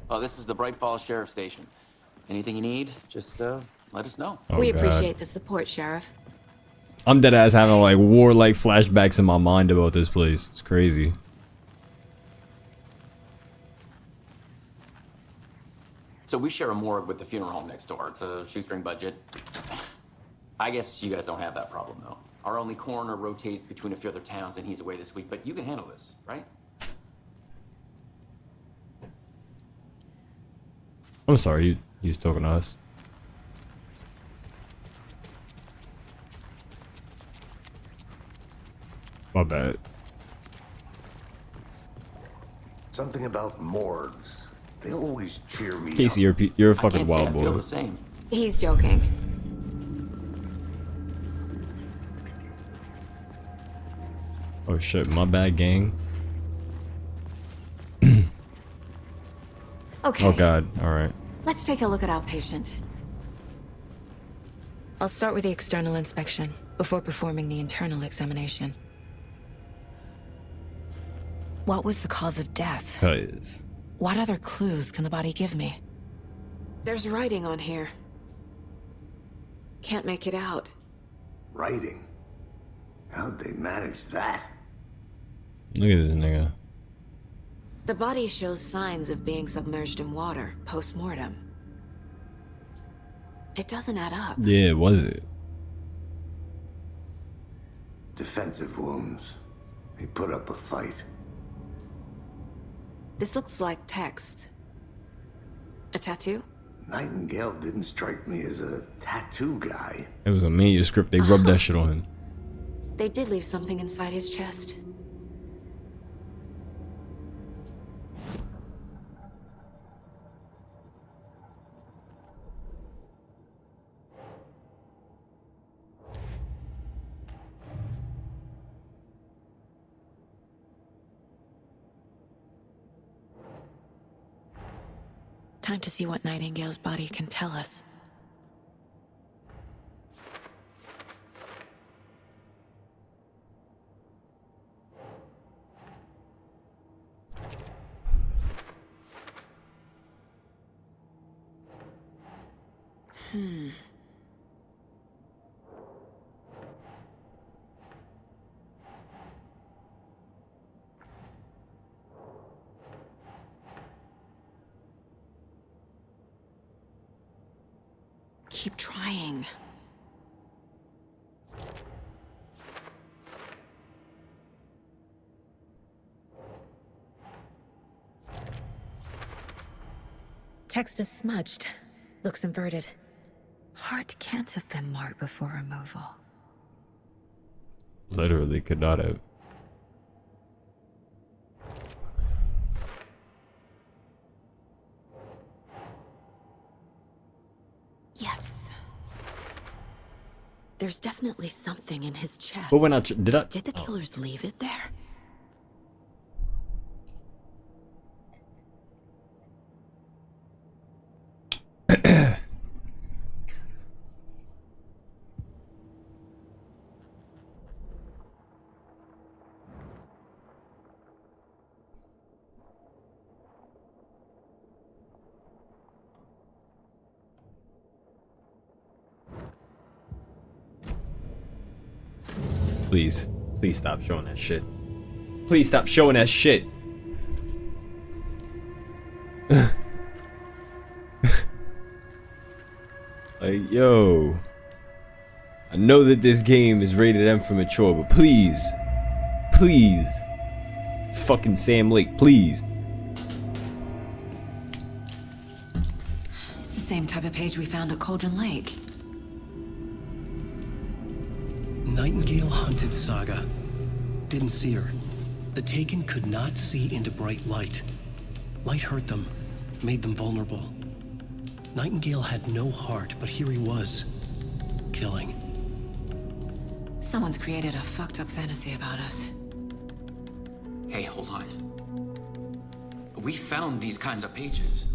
Oh, this is the Bright Falls Sheriff Station. Anything you need, just let us know. Oh, we God. appreciate the support, Sheriff. I'm dead ass having like warlike flashbacks in my mind about this place. It's crazy. So we share a morgue with the funeral home next door. It's a shoestring budget. I guess you guys don't have that problem, though. Our only coroner rotates between a few other towns, and he's away this week, but you can handle this, right? I'm sorry, he's talking to us. My bad. Something about morgues. They always cheer me Casey, up. you're a fucking I can't say wild I boy. feel the same. He's joking. Oh shit, my bad, gang. Okay. Oh god, alright. Let's take a look at our patient. I'll start with the external inspection before performing the internal examination. What was the cause of death? Cause What other clues can the body give me? There's writing on here. Can't make it out. Writing? How'd they manage that? look at this nigga. The body shows signs of being submerged in water post-mortem. It doesn't add up. Yeah, was it? Defensive wounds. He put up a fight. This looks like text. A tattoo? Nightingale didn't strike me as a tattoo guy. It was a manuscript. They rubbed that shit on him. They did leave something inside his chest. Time to see what Nightingale's body can tell us. keep trying. Text is smudged. Looks inverted. Heart can't have been marked before removal. Literally could not have. Yes. There's definitely something in his chest. But when I did the killers leave it there? Please, please stop showing that shit. Please stop showing that shit. Like, yo, I know that this game is rated M for mature, but please, please, fucking Sam Lake, please. It's the same type of page we found at Cauldron Lake. Nightingale hunted Saga. Didn't see her. The Taken could not see into bright light. Light hurt them, made them vulnerable. Nightingale had no heart, but here he was, killing. Someone's created a fucked up fantasy about us. Hey, hold on. We found these kinds of pages.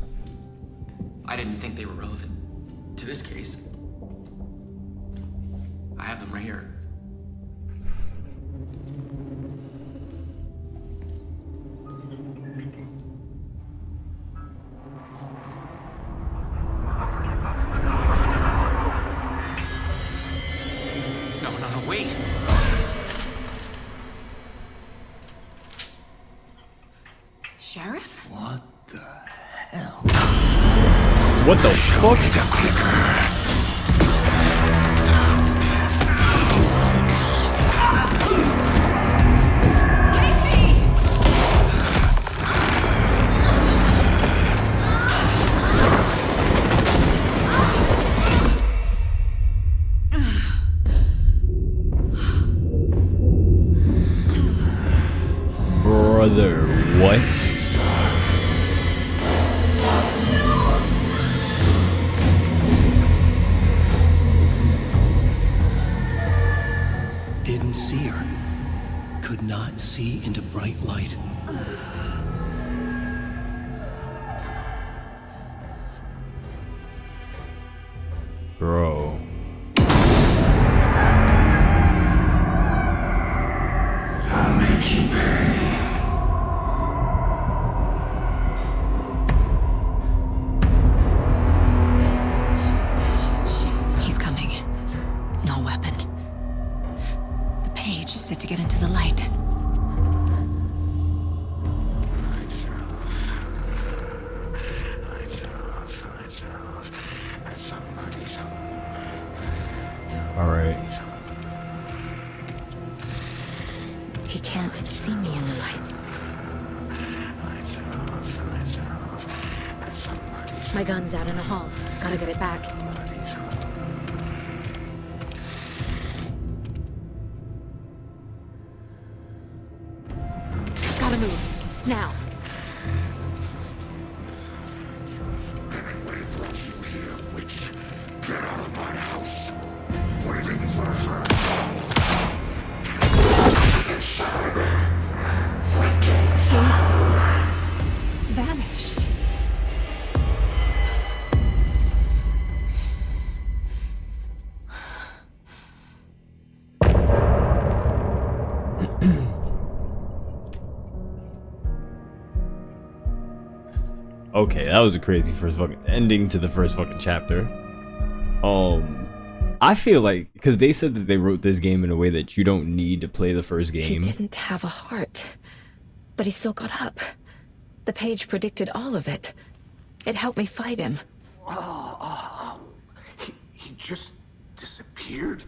I didn't think they were relevant to this case. I have them right here. No, wait. Sheriff? What the hell? What the fuck? Brother, what? Didn't see her. Could not see into bright light. Bro. I'll make you pay. He's coming. No weapon. The page set to get into the light. All right. He can't see me in the light. My gun's out in the hall. Gotta get it back. Gotta move. Now. Anyway brought you here, witch. Get out of my house. Waiting for her. Vanished. Okay, that was a crazy first fucking ending to the first fucking chapter. I feel like, because they said that they wrote this game in a way that you don't need to play the first game. He didn't have a heart, but he still got up. The page predicted all of it. It helped me fight him. just disappeared?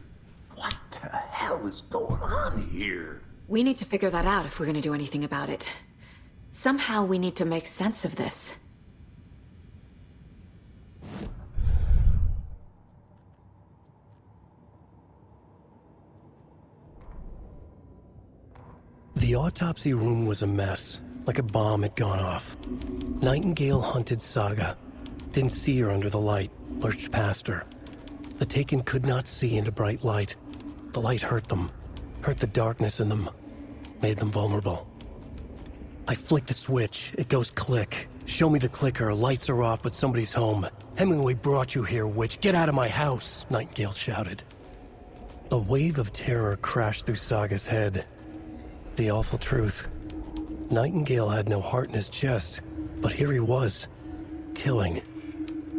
What the hell is going on here? We need to figure that out if we're gonna do anything about it. Somehow we need to make sense of this. The autopsy room was a mess, like a bomb had gone off. Nightingale hunted Saga. Didn't see her under the light, lurched past her. The Taken could not see into bright light. The light hurt them, hurt the darkness in them, made them vulnerable. I flick the switch, it goes click. Show me the clicker, lights are off, but somebody's home. Hemingway brought you here, witch. Get out of my house, Nightingale shouted. A wave of terror crashed through Saga's head. The awful truth. Nightingale had no heart in his chest, but here he was, killing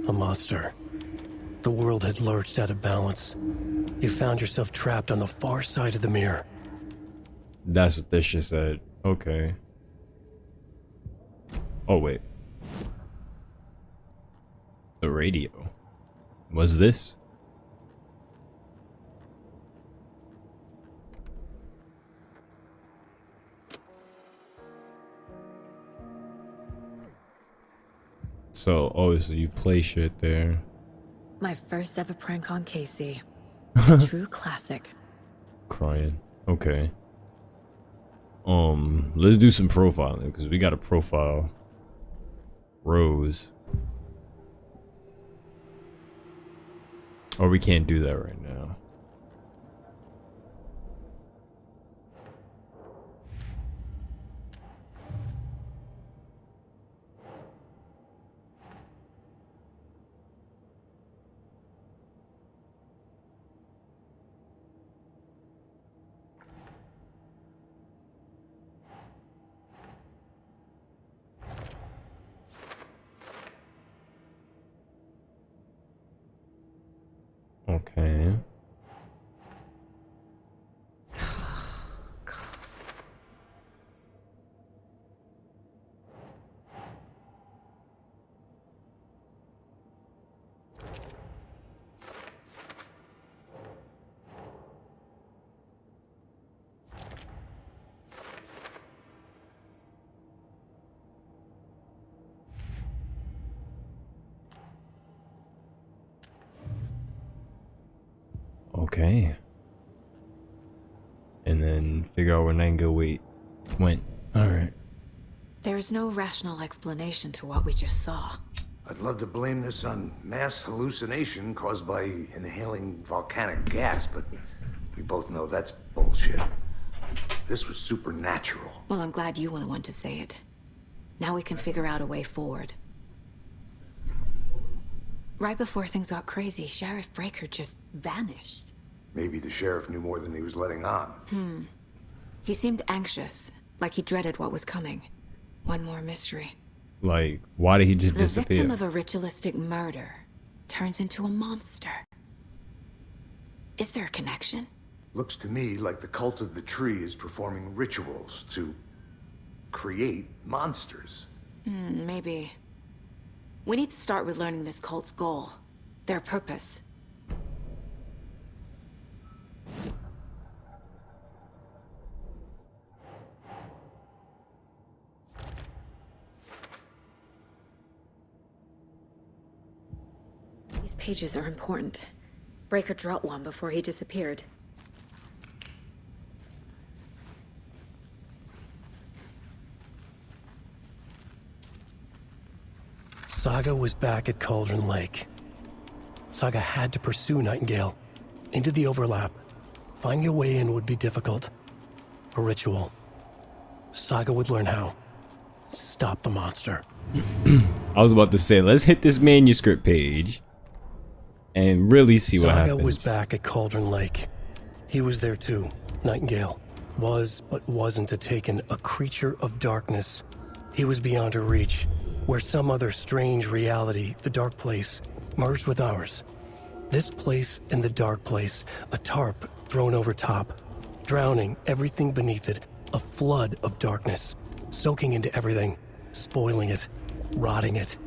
a monster. The world had lurched out of balance. You found yourself trapped on the far side of the mirror. That's what this shit said. Okay. Oh, wait. The radio. Was this? So, oh, so you play shit there. My first ever prank on Casey. True classic. Crying. Okay. Let's do some profiling because we got to profile Rose. Or we can't do that right now. Okay. Okay. And then figure out where Nightingale went. Alright. There's no rational explanation to what we just saw. I'd love to blame this on mass hallucination caused by inhaling volcanic gas, but we both know that's bullshit. This was supernatural. Well, I'm glad you were the one to say it. Now we can figure out a way forward. Right before things got crazy, Sheriff Breaker just vanished. Maybe the sheriff knew more than he was letting on. He seemed anxious, like he dreaded what was coming. One more mystery. Like, why did he just disappear? The victim of a ritualistic murder turns into a monster. Is there a connection? Looks to me like the cult of the tree is performing rituals to create monsters. Maybe. We need to start with learning this cult's goal. Their purpose. These pages are important. Breaker dropped one before he disappeared. Saga was back at Cauldron Lake. Saga had to pursue Nightingale. Into the overlap. Finding a way in would be difficult. A ritual. Saga would learn how. Stop the monster. I was about to say, let's hit this manuscript page and really see what happens. Saga was back at Cauldron Lake. He was there too. Nightingale. Was, but wasn't a Taken, a creature of darkness. He was beyond her reach. Where some other strange reality, the dark place, merged with ours. This place and the dark place, a tarp thrown over top, drowning everything beneath it, a flood of darkness, soaking into everything, spoiling it, rotting it.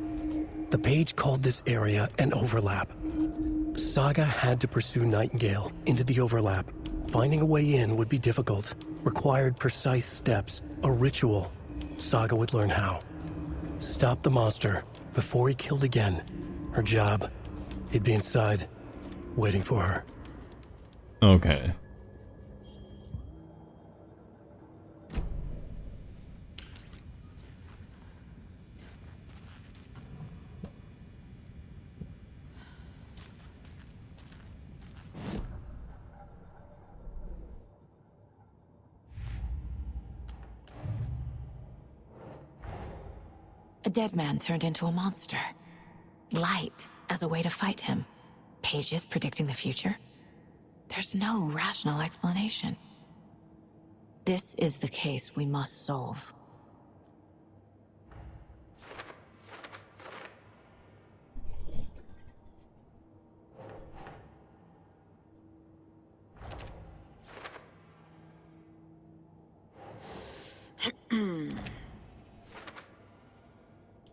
The page called this area an overlap. Saga had to pursue Nightingale into the overlap. Finding a way in would be difficult, required precise steps, a ritual. Saga would learn how. Stop the monster before he killed again. Her job. He'd be inside, waiting for her. Okay. A dead man turned into a monster. Light as a way to fight him. Pages predicting the future. There's no rational explanation. This is the case we must solve.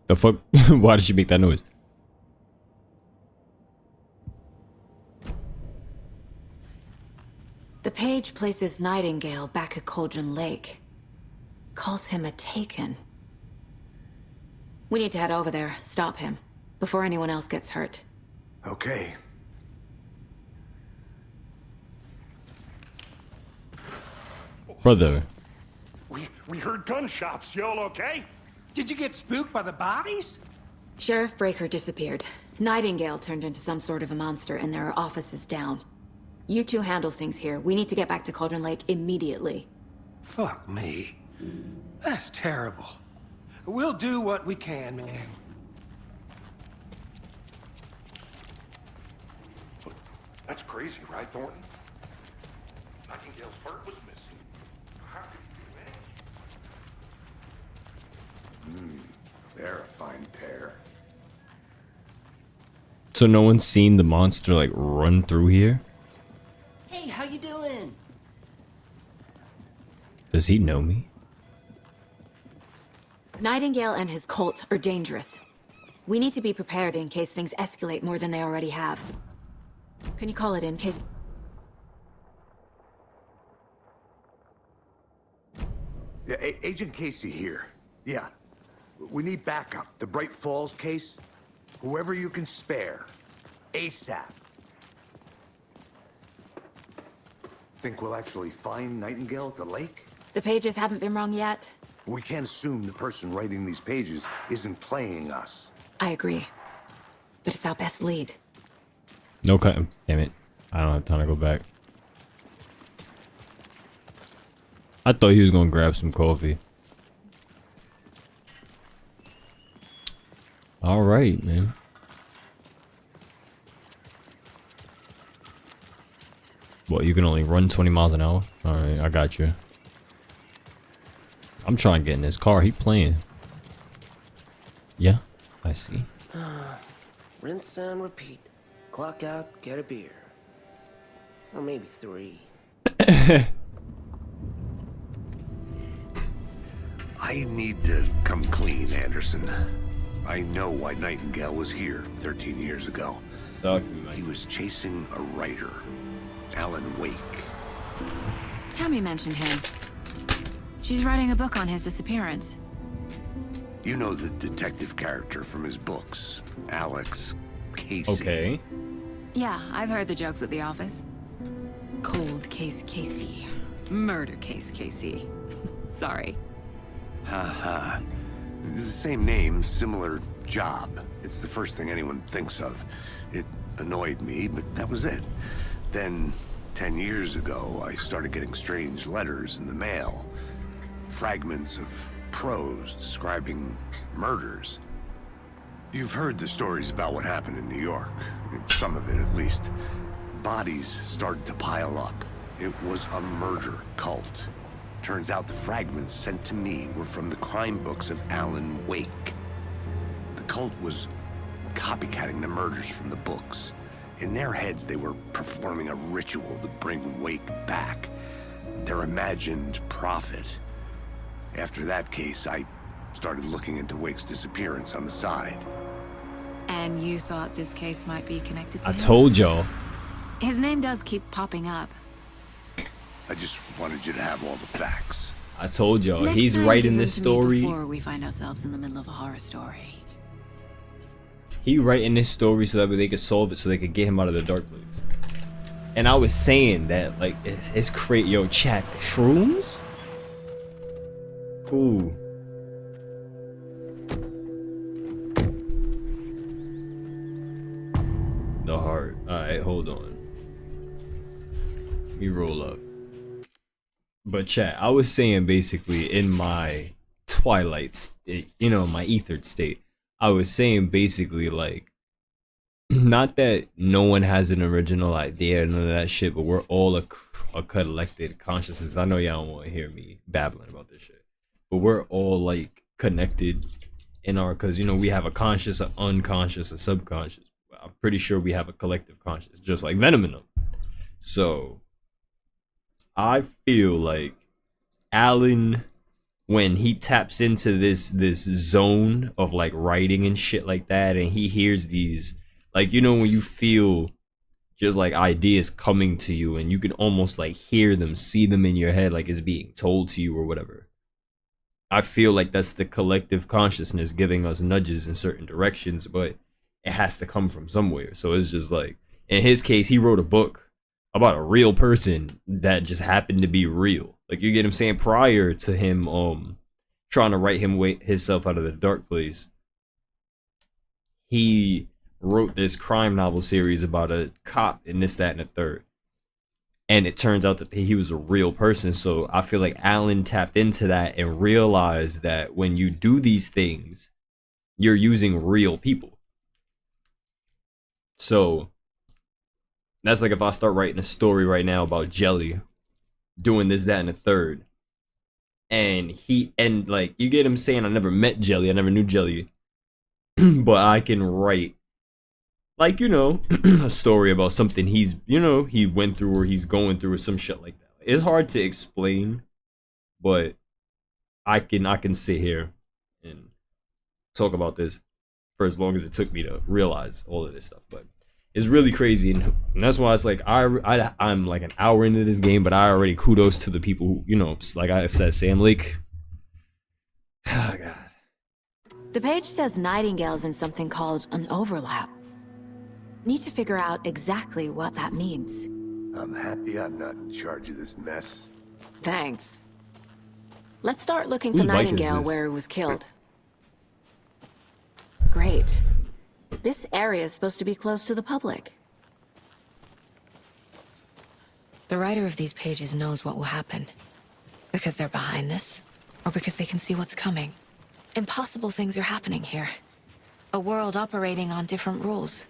The fuck? Why did she make that noise? The page places Nightingale back at Cauldron Lake. Calls him a Taken. We need to head over there, stop him, before anyone else gets hurt. Okay. Brother. We heard gunshots. Y'all okay? Did you get spooked by the bodies? Sheriff Breaker disappeared. Nightingale turned into some sort of a monster, and there are offices down. You two handle things here. We need to get back to Cauldron Lake immediately. Fuck me. That's terrible. We'll do what we can, man. That's crazy, right, Thornton? Nightingale's heart was missing. How could he do anything? They're a fine pair. So no one's seen the monster like run through here? Hey, how you doing? Does he know me? Nightingale and his cult are dangerous. We need to be prepared in case things escalate more than they already have. Can you call it in, kid? Yeah, Agent Casey here. Yeah. We need backup. The Bright Falls case. Whoever you can spare. ASAP. Think we'll actually find Nightingale at the lake? The pages haven't been wrong yet. We can't assume the person writing these pages isn't playing us. I agree. But it's our best lead. No cutting. Damn it. I don't have time to go back. I thought he was gonna grab some coffee. Alright, man. What, you can only run 20 miles an hour? Alright, I got you. I'm trying to get in this car. He playing. Yeah, I see. Rinse and repeat. Clock out, get a beer. Or maybe 3. I need to come clean, Anderson. I know why Nightingale was here 13 years ago. He was chasing a writer, Alan Wake. Tammy mentioned him. She's writing a book on his disappearance. You know the detective character from his books, Alex Casey. Okay. Yeah, I've heard the jokes at the office. Cold case Casey. Murder case Casey. Sorry. Haha. The same name, similar job. It's the first thing anyone thinks of. It annoyed me, but that was it. Then, 10 years ago, I started getting strange letters in the mail. Fragments of prose describing murders. You've heard the stories about what happened in New York. Some of it, at least. Bodies started to pile up. It was a murder cult. Turns out the fragments sent to me were from the crime books of Alan Wake. The cult was copycatting the murders from the books. In their heads, they were performing a ritual to bring Wake back. Their imagined prophet. After that case, I started looking into Wake's disappearance on the side. And you thought this case might be connected to I him? told y'all. His name does keep popping up. I just wanted you to have all the facts. I told y'all. Next He's time, writing give this them to me story. before we find ourselves in the middle of a horror story. He writing this story so that way they could solve it, so they could get him out of the dark place. And I was saying that, like, it's great. Yo, chat, shrooms? Ooh. The heart. Alright, hold on. Let me roll up. But chat, I was saying basically in my twilight state, you know, my ethered state, I was saying basically like, not that no one has an original idea, none of that shit, but we're all a collected consciousness. I know y'all don't want to hear me babbling about this shit, but we're all like connected in our, because you know we have a conscious, an unconscious, a subconscious. I'm pretty sure we have a collective conscious, just like Venom and them. So I feel like Alan, when he taps into this zone of like writing and shit like that, and he hears these, like, you know, when you feel just like ideas coming to you and you can almost like hear them, see them in your head, like it's being told to you or whatever. I feel like that's the collective consciousness giving us nudges in certain directions, but it has to come from somewhere. So it's just like, in his case, he wrote a book about a real person that just happened to be real. Like, you get him saying, prior to him trying to write himself out of the dark place, he wrote this crime novel series about a cop and this, that, and the third. And it turns out that he was a real person. So I feel like Alan tapped into that and realized that when you do these things, you're using real people. So that's like if I start writing a story right now about Jelly doing this, that, and the third. And like, you get him saying, I never met Jelly, I never knew Jelly. But I can write, like, you know, a story about something he's, you know, he went through or he's going through or some shit like that. It's hard to explain, but I can sit here and talk about this for as long as it took me to realize all of this stuff. But it's really crazy, and that's why it's like I'm like an hour into this game, but I already kudos to the people who, you know, like I said, Sam Lake. Oh god. The page says Nightingale's in something called an overlap. Need to figure out exactly what that means. I'm happy I'm not in charge of this mess. Thanks. Let's start looking for Whose bike is Nightingale this? where he was killed. Great. This area is supposed to be closed to the public. The writer of these pages knows what will happen. Because they're behind this, or because they can see what's coming. Impossible things are happening here. A world operating on different rules.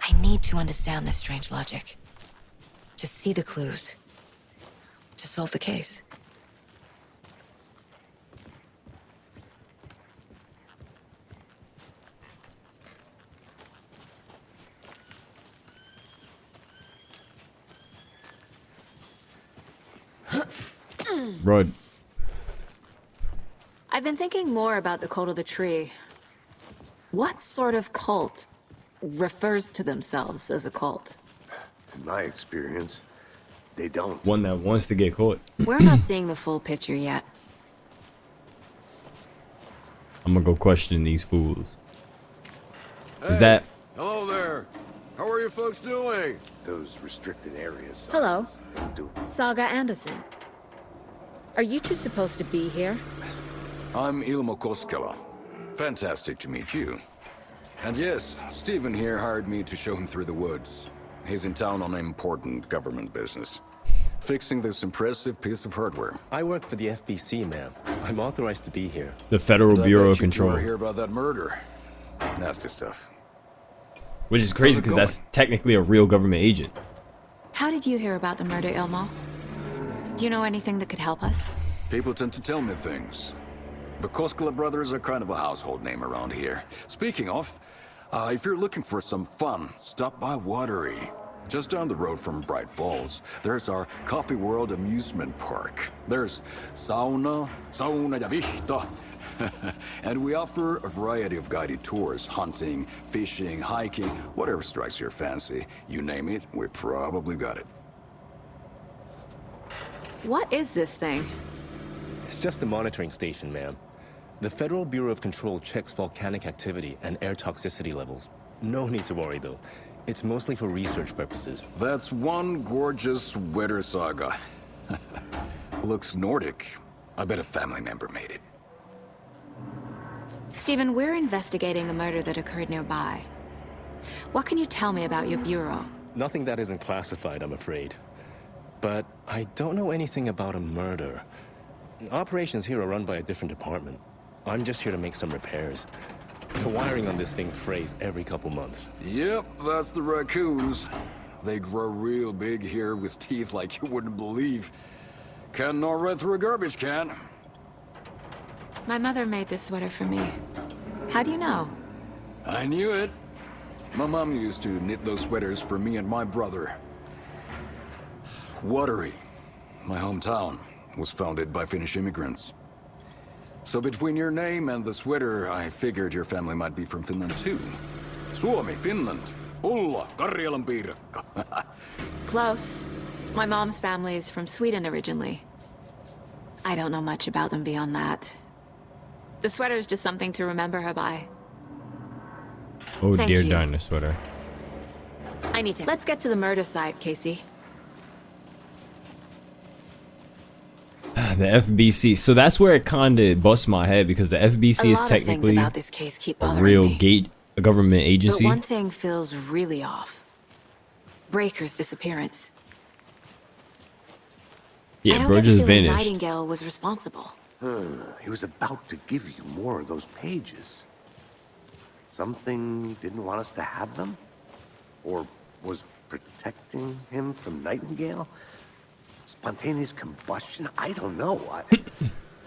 I need to understand this strange logic. To see the clues. To solve the case. Run. I've been thinking more about the cult of the tree. What sort of cult refers to themselves as a cult? In my experience, they don't. One that wants to get caught. We're not seeing the full picture yet. I'm gonna go question these fools. Is Hey, that hello there. How are you folks doing? Those restricted areas. Hello. Don't do. Saga Anderson. Are you two supposed to be here? I'm Ilmo Koskela. Fantastic to meet you. And yes, Stephen here hired me to show him through the woods. He's in town on important government business. Fixing this impressive piece of hardware. I work for the FBC, ma'am. I'm authorized to be here. the Federal And I Bureau bet of you two Control? are here about that murder. Nasty stuff. Which is crazy How's it because going? that's technically a real government agent. How did you hear about the murder, Ilmo? Do you know anything that could help us? People tend to tell me things. The Koskela brothers are kind of a household name around here. Speaking of, if you're looking for some fun, stop by Watery. Just down the road from Bright Falls, there's our Coffee World amusement park. There's sauna ya vihta, And we offer a variety of guided tours, hunting, fishing, hiking, whatever strikes your fancy. You name it, we probably got it. What is this thing? It's just a monitoring station, ma'am. The Federal Bureau of Control checks volcanic activity and air toxicity levels. No need to worry, though. It's mostly for research purposes. That's one gorgeous weather saga. Looks Nordic. I bet a family member made it. Stephen, we're investigating a murder that occurred nearby. What can you tell me about your bureau? Nothing that isn't classified, I'm afraid. But I don't know anything about a murder. Operations here are run by a different department. I'm just here to make some repairs. The wiring on this thing frays every couple months. Yep, that's the raccoons. They grow real big here with teeth like you wouldn't believe. Can gnaw right through a garbage can. My mother made this sweater for me. How do you know? I knew it. My mom used to knit those sweaters for me and my brother. Watery, my hometown, was founded by Finnish immigrants. So between your name and the sweater, I figured your family might be from Finland too. Suomi, Finland. Pulla, Karjalan piirakka. Close. My mom's family is from Sweden originally. I don't know much about them beyond that. The sweater is just something to remember her by. Oh Thank dear, you. darn sweater. I need to. Let's get to the murder site, Casey. The FBC. So that's where it kinda busts my head, because the FBC is technically about this case keep a bothering real me. a government agency. But one thing feels really off. Breaker's disappearance. I Yeah, don't bro get the just feeling vanished. Nightingale was responsible. He was about to give you more of those pages. Something didn't want us to have them? Or was protecting him from Nightingale? Spontaneous combustion? I don't know.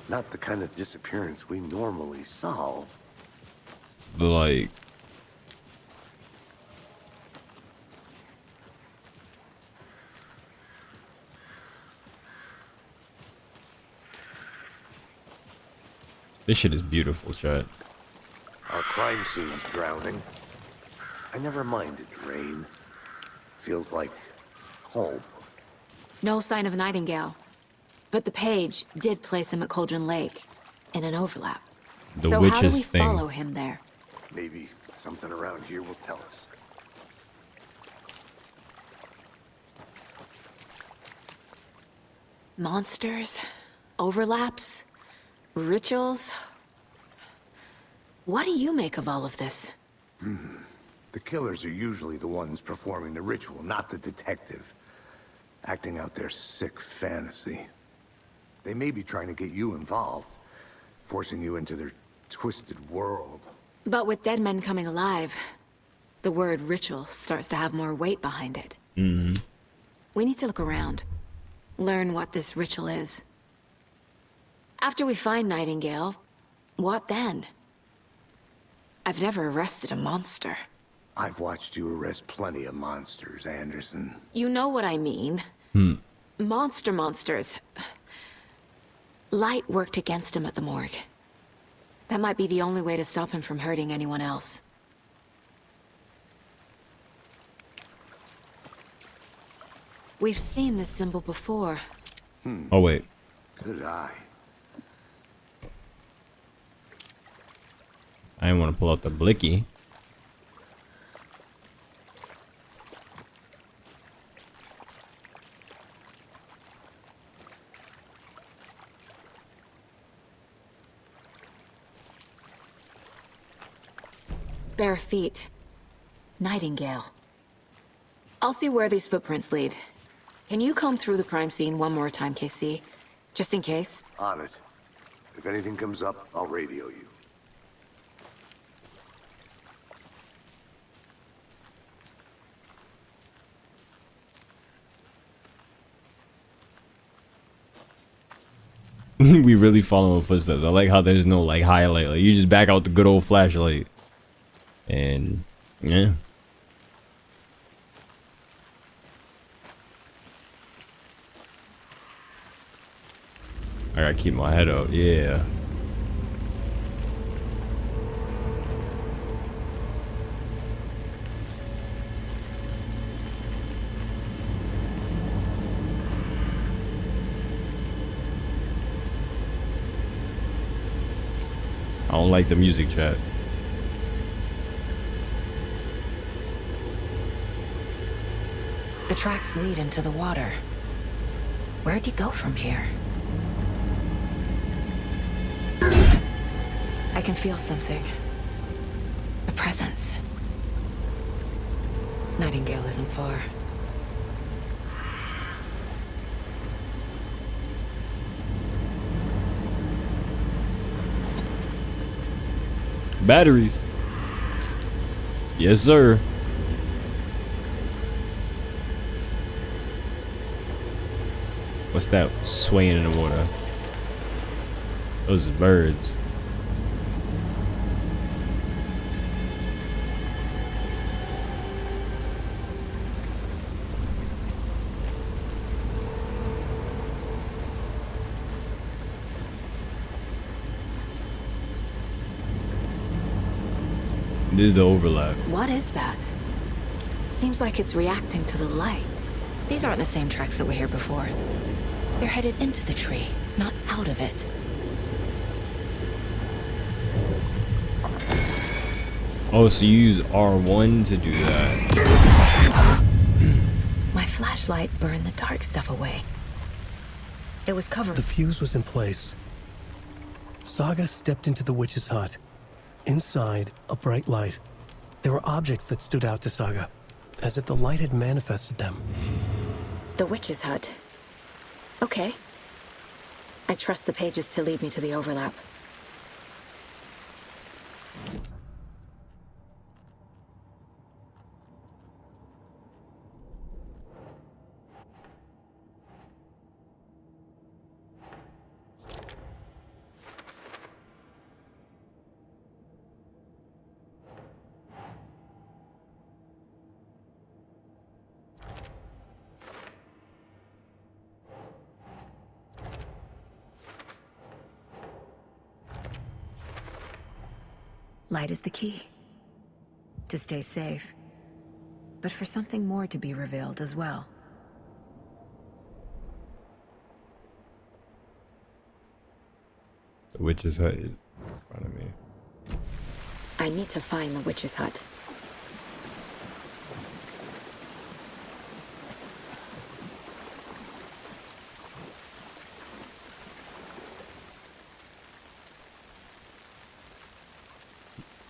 Not the kind of disappearance we normally solve. Like, this shit is beautiful, chat. Our crime scene's drowning. I never minded rain. Feels like home. No sign of Nightingale. But the page did place him at Cauldron Lake, in an overlap. The so how do witches we thing. follow him there? Maybe something around here will tell us. Monsters? Overlaps? Rituals? What do you make of all of this? The killers are usually the ones performing the ritual, not the detective. Acting out their sick fantasy. They may be trying to get you involved, forcing you into their twisted world. But with dead men coming alive, the word ritual starts to have more weight behind it. Mm-hmm. We need to look around. Learn what this ritual is. After we find Nightingale, what then? I've never arrested a monster. I've watched you arrest plenty of monsters, Anderson. You know what I mean. Monsters. Light worked against him at the morgue. That might be the only way to stop him from hurting anyone else. We've seen this symbol before. Oh wait. Good eye. I didn't want to pull out the blicky. Bare feet. Nightingale. I'll see where these footprints lead. Can you comb through the crime scene one more time, KC? Just in case? On it. If anything comes up, I'll radio you. We really following footsteps. I like how there's no like highlight. Like you just back out the good old flashlight. And yeah. I gotta keep my head up, yeah. don't like the music, chat. The tracks lead into the water. Where'd he go from here? I can feel something. A presence. Nightingale isn't far. Batteries. Yes, sir. What's that swaying in the water? Those are birds. This is the overlap. What is that? Seems like it's reacting to the light. These aren't the same tracks that were here before. They're headed into the tree, not out of it. Oh, so you use R1 to do that. My flashlight burned the dark stuff away. It was covered. The fuse was in place. Saga stepped into the witch's hut. Inside, a bright light. There were objects that stood out to Saga, as if the light had manifested them. The witch's hut. Okay. I trust the pages to lead me to the overlap. Light is the key. To stay safe. But for something more to be revealed as well. The witch's hut is in front of me. I need to find the witch's hut.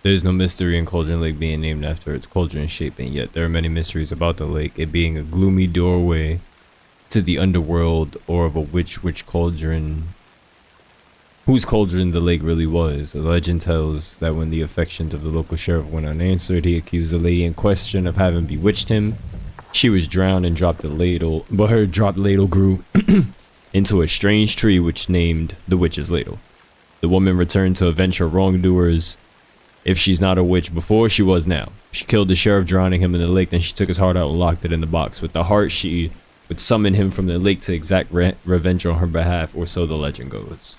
There's no mystery in Cauldron Lake being named after its cauldron shape, and yet there are many mysteries about the lake, it being a gloomy doorway to the underworld, or of a witch cauldron. Whose cauldron the lake really was. The legend tells that when the affections of the local sheriff went unanswered, he accused the lady in question of having bewitched him. She was drowned and dropped the ladle, but her dropped ladle grew into a strange tree which named the witch's ladle. The woman returned to avenge her wrongdoers. If she's not a witch before, she was now. She killed the sheriff, drowning him in the lake. Then she took his heart out and locked it in the box. With the heart, she would summon him from the lake to exact revenge on her behalf, or so the legend goes.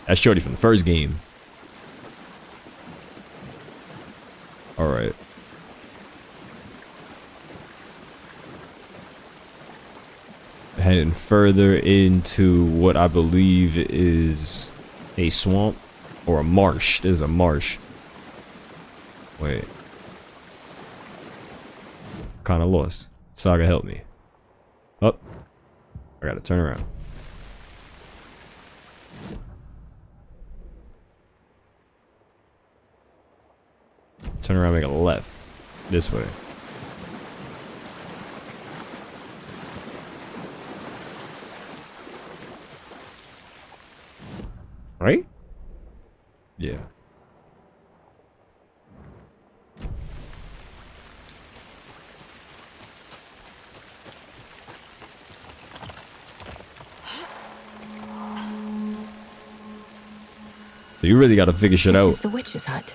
That's Shorty from the first game. Alright. Heading further into what I believe is a swamp. Or a marsh. There's a marsh. Wait. Kinda lost. Saga, help me. Up. I gotta turn around. Turn around, make a left. This way. Right? Yeah. So you really gotta figure shit out. This is the witch's hut.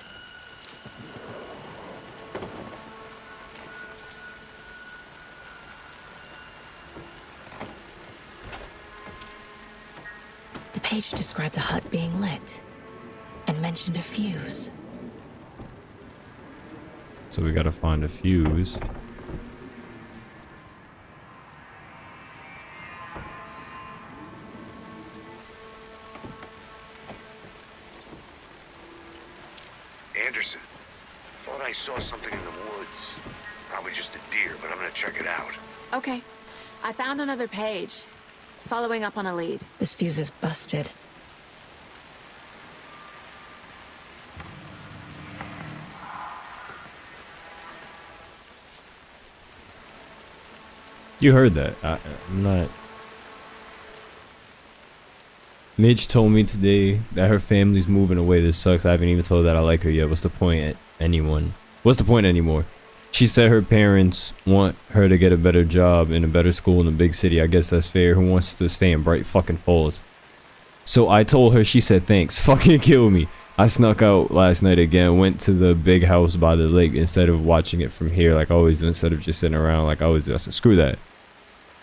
The page described the hut being lit. And mentioned a fuse. So we gotta find a fuse. saw something in the woods. Probably just a deer, but I'm gonna check it out. Okay. I found another page. Following up on a lead. This fuse is busted. You heard that. I'm not... Midge told me today that her family's moving away. This sucks. I haven't even told her that I like her yet. What's the point anyone? What's the point anymore? She said her parents want her to get a better job in a better school in a big city. I guess that's fair. Who wants to stay in Bright fucking Falls? So I told her, she said thanks. Fucking kill me. I snuck out last night again, went to the big house by the lake instead of watching it from here like I always do, instead of just sitting around like I always do. I said screw that.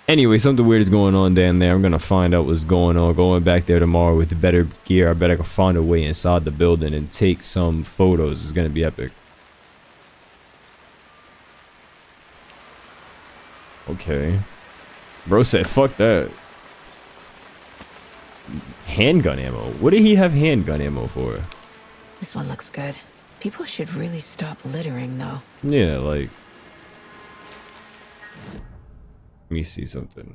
Anyway, something weird is going on down there. I'm gonna find out what's going on. Going back there tomorrow with the better gear. I bet I can find a way inside the building and take some photos. It's gonna be epic. Okay. Bro said fuck that. Handgun ammo. What did he have handgun ammo for? This one looks good. People should really stop littering, though. Yeah, like... Let me see something.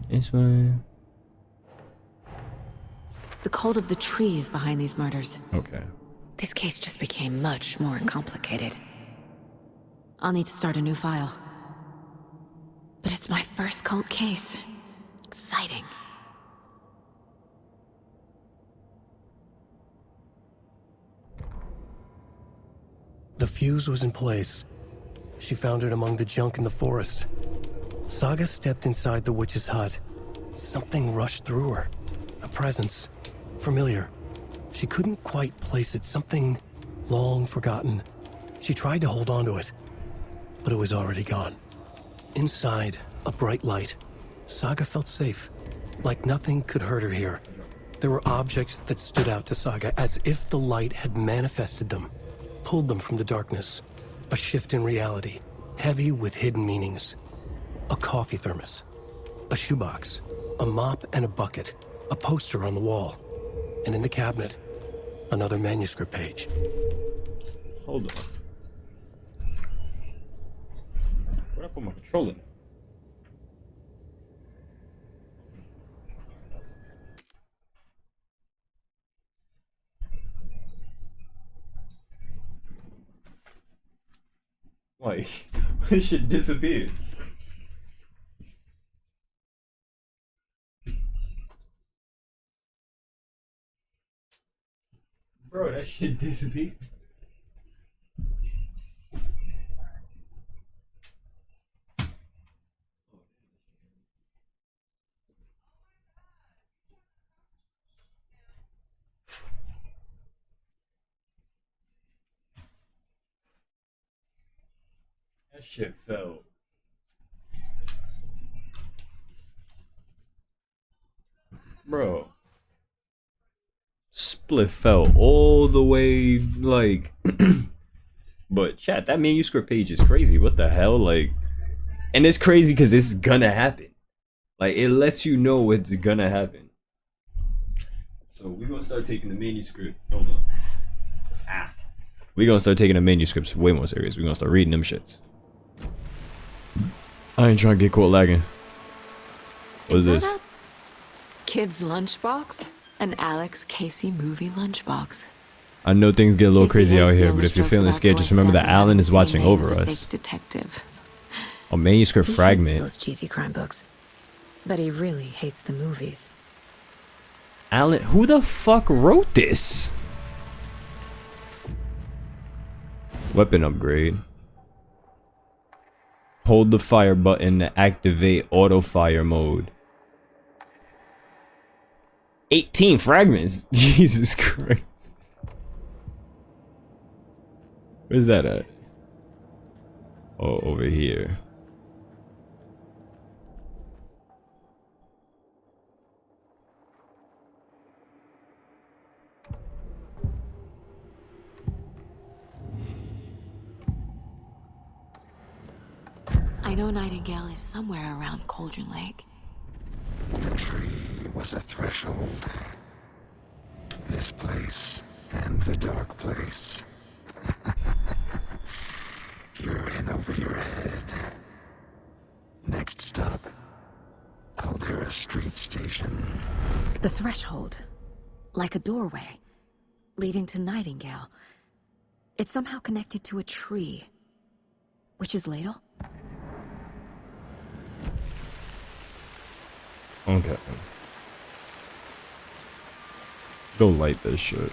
This one. The cult of the tree is behind these murders. Okay. This case just became much more complicated. I'll need to start a new file. But it's my first cult case. Exciting. The fuse was in place. She found it among the junk in the forest. Saga stepped inside the witch's hut. Something rushed through her. A presence. Familiar. She couldn't quite place it. Something long forgotten. She tried to hold on to it, but it was already gone. Inside, a bright light. Saga felt safe. Like nothing could hurt her here. There were objects that stood out to Saga as if the light had manifested them. Pulled them from the darkness. A shift in reality. Heavy with hidden meanings. A coffee thermos, a shoebox, a mop and a bucket, a poster on the wall, and in the cabinet, another manuscript page. Hold on. What I put my controller in? Like, this shit disappeared. Bro, that shit disappeared. That shit fell. Bro. Split fell all the way, like... But chat, that manuscript page is crazy. What the hell? Like... And it's crazy because it's gonna happen. Like, it lets you know what's gonna happen. So we're gonna start taking the manuscript. Hold on. We're gonna start taking the manuscripts way more serious. We're gonna start reading them shits. I ain't trying to get caught lagging. What's this? Kid's lunchbox? An Alex Casey movie lunchbox. I know things get a little Casey crazy has out the here, only but if you're jokes feeling about scared, just boys remember that stabbing Alan out is the same watching name over as a us. fake detective. A manuscript He hates fragment. those cheesy crime books, but he really hates the movies. Alan, who the fuck wrote this? Weapon upgrade. Hold the fire button to activate auto fire mode. 18 fragments. Jesus Christ. Where's that at? Oh, over here. know Nightingale is somewhere around Cauldron Lake. The tree was a threshold. This place and the dark place. You're in over your head. Next stop, Caldera Street Station. The threshold. Like a doorway. Leading to Nightingale. It's somehow connected to a tree. Witch's Ladle? Okay. Go light this shit.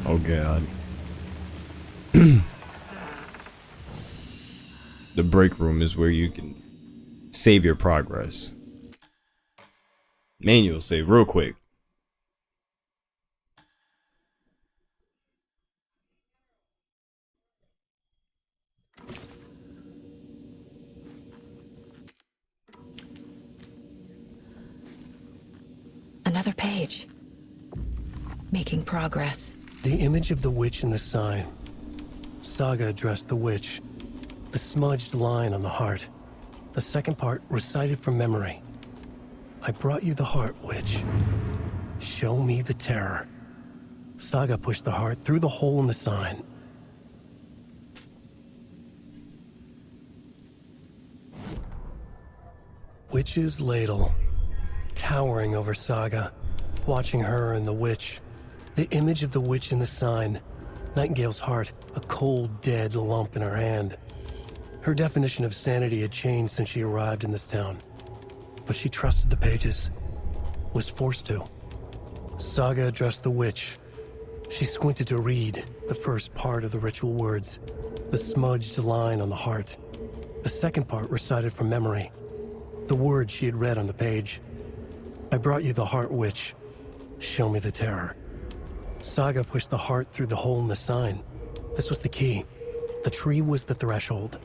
Oh god. The break room is where you can save your progress. Manual save real quick. Another page. Making progress. The image of the witch in the sign. Saga addressed the witch. The smudged line on the heart. The second part recited from memory. I brought you the heart, witch. Show me the terror. Saga pushed the heart through the hole in the sign. Witch's Ladle. Towering over Saga. Watching her and the witch. The image of the witch in the sign. Nightingale's heart, a cold, dead lump in her hand. Her definition of sanity had changed since she arrived in this town. But she trusted the pages. Was forced to. Saga addressed the witch. She squinted to read the first part of the ritual words. The smudged line on the heart. The second part recited from memory. The words she had read on the page. I brought you the heart, witch. Show me the terror. Saga pushed the heart through the hole in the sign. This was the key. The tree was the threshold.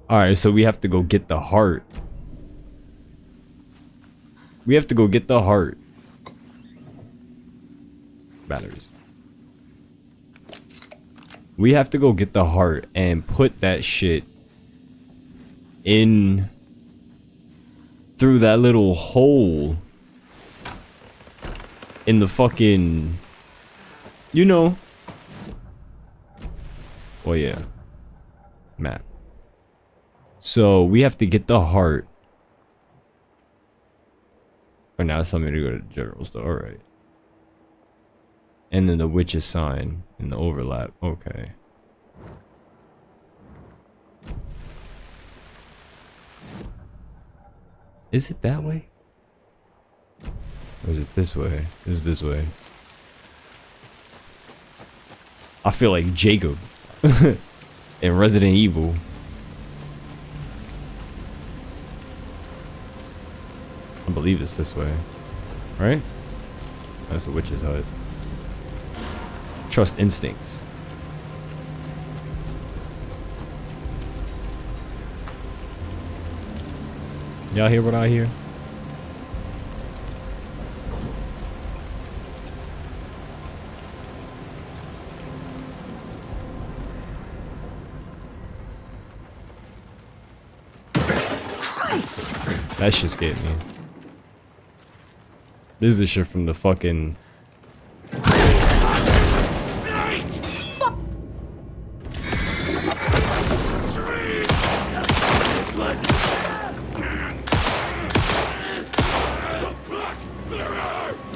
Alright, so we have to go get the heart. We have to go get the heart. Batteries. We have to go get the heart and put that shit in through that little hole in the fucking, you know. Oh yeah, map. So we have to get the heart. Oh, now it's telling me to go to the general store. All right. And then the witch's sign in the overlap. Okay. Is it that way? Or is it this way? Is this way? I feel like Jacob in Resident Evil. I believe it's this way. Right? That's the witch's hut. Trust instincts. Y'all hear what I hear? Christ! That shit scared me. This is the shit from the fucking...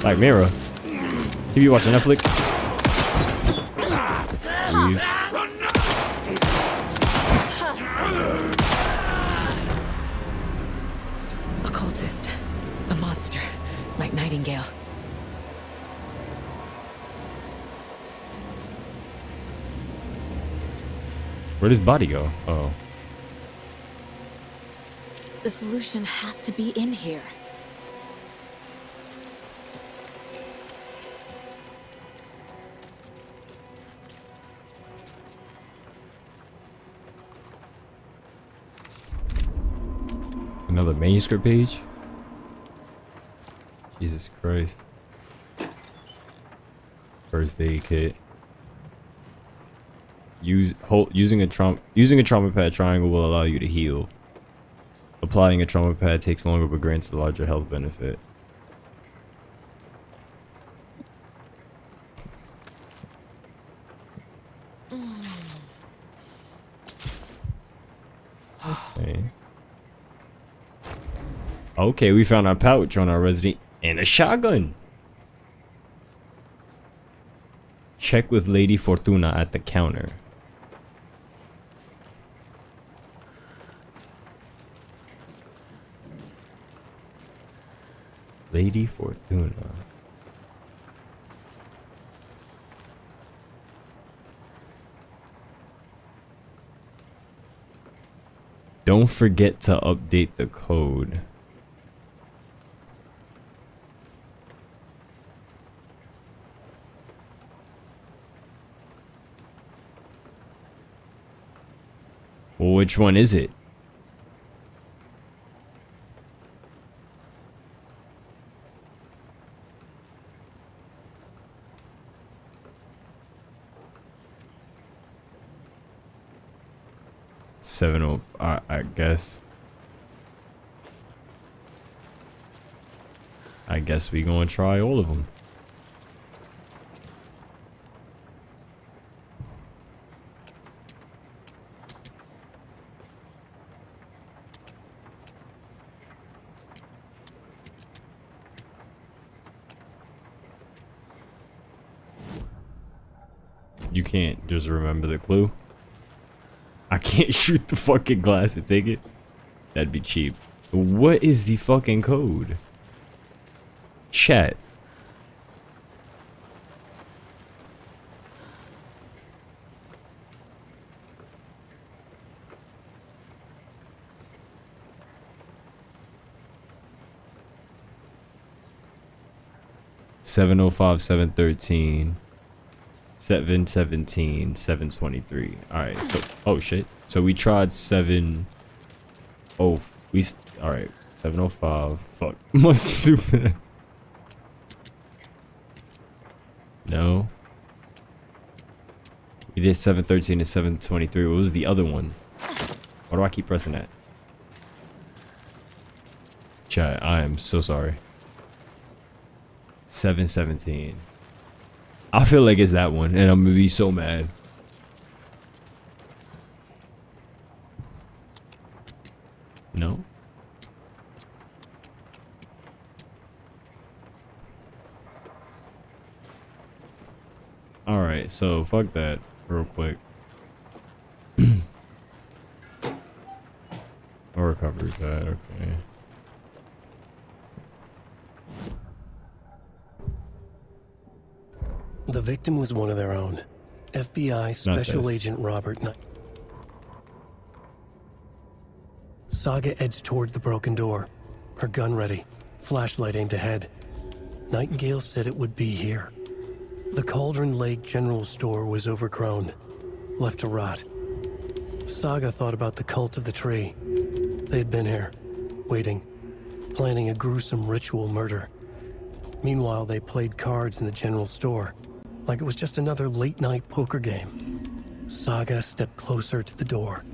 Like Mirror. TV watching Netflix. Leave. Occultist. A monster. Like Nightingale. Where'd his body go? Oh. The solution has to be in here. Another manuscript page? Jesus Christ. First aid kit. Using a trauma pad triangle will allow you to heal. Applying a trauma pad takes longer but grants a larger health benefit. Okay. Okay, we found our pouch on our resident and a shotgun. Check with Lady Fortuna at the counter. Lady Fortuna. Don't forget to update the code. Well, which one is it? I guess. I guess we gonna try all of them. You can't just remember the clue. I can't shoot the fucking glass and take it. That'd be cheap. What is the fucking code? Chat. $705, $713. 717, 723. Alright, so oh shit. So we tried 7. Oh, alright. 705. Fuck. I'm stupid. No. We did 713 and 723. What was the other one? Why do I keep pressing that? Chat, I am so sorry. 717. I feel like it's that one, and I'm gonna be so mad. No? Alright, so fuck that real quick. Or recovery pad, okay. The victim was one of their own. FBI Special Agent Robert Knight. Saga edged toward the broken door, her gun ready, flashlight aimed ahead. Nightingale said it would be here. The Cauldron Lake General Store was overgrown, left to rot. Saga thought about the cult of the tree. They had been here, waiting, planning a gruesome ritual murder. Meanwhile, they played cards in the general store, like it was just another late-night poker game. Saga stepped closer to the door.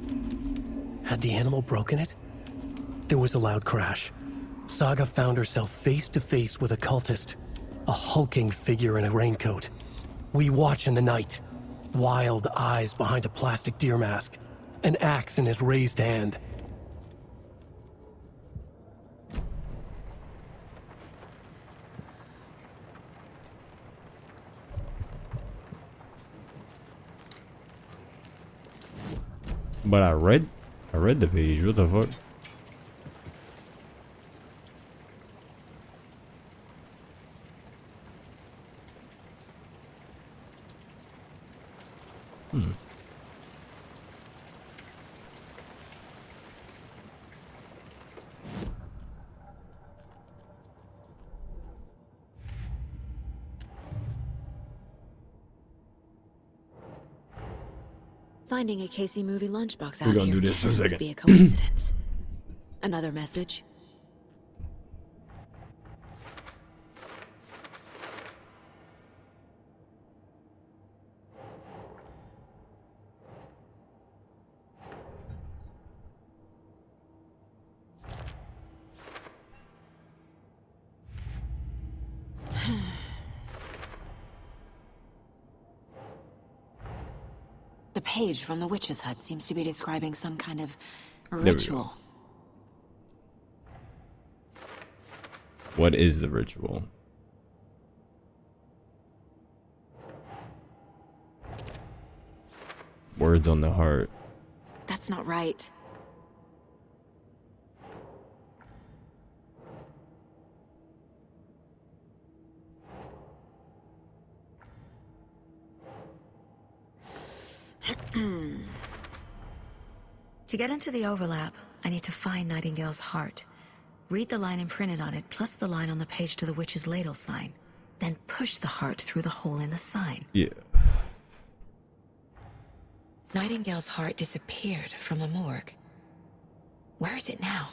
Had the animal broken it? There was a loud crash. Saga found herself face to face with a cultist, a hulking figure in a raincoat. We watch in the night, wild eyes behind a plastic deer mask, an axe in his raised hand. But I read the page. What the fuck? Finding a Casey movie lunchbox We're out gonna here do this for a can't second. be a coincidence. Another message. page from the witch's hut seems to be describing some kind of we go. ritual. What is the ritual? Words on the heart. That's not right. To get into the overlap, I need to find Nightingale's heart. Read the line imprinted on it, plus the line on the page to the witch's ladle sign. Then push the heart through the hole in the sign. Yeah. Nightingale's heart disappeared from the morgue. Where is it now?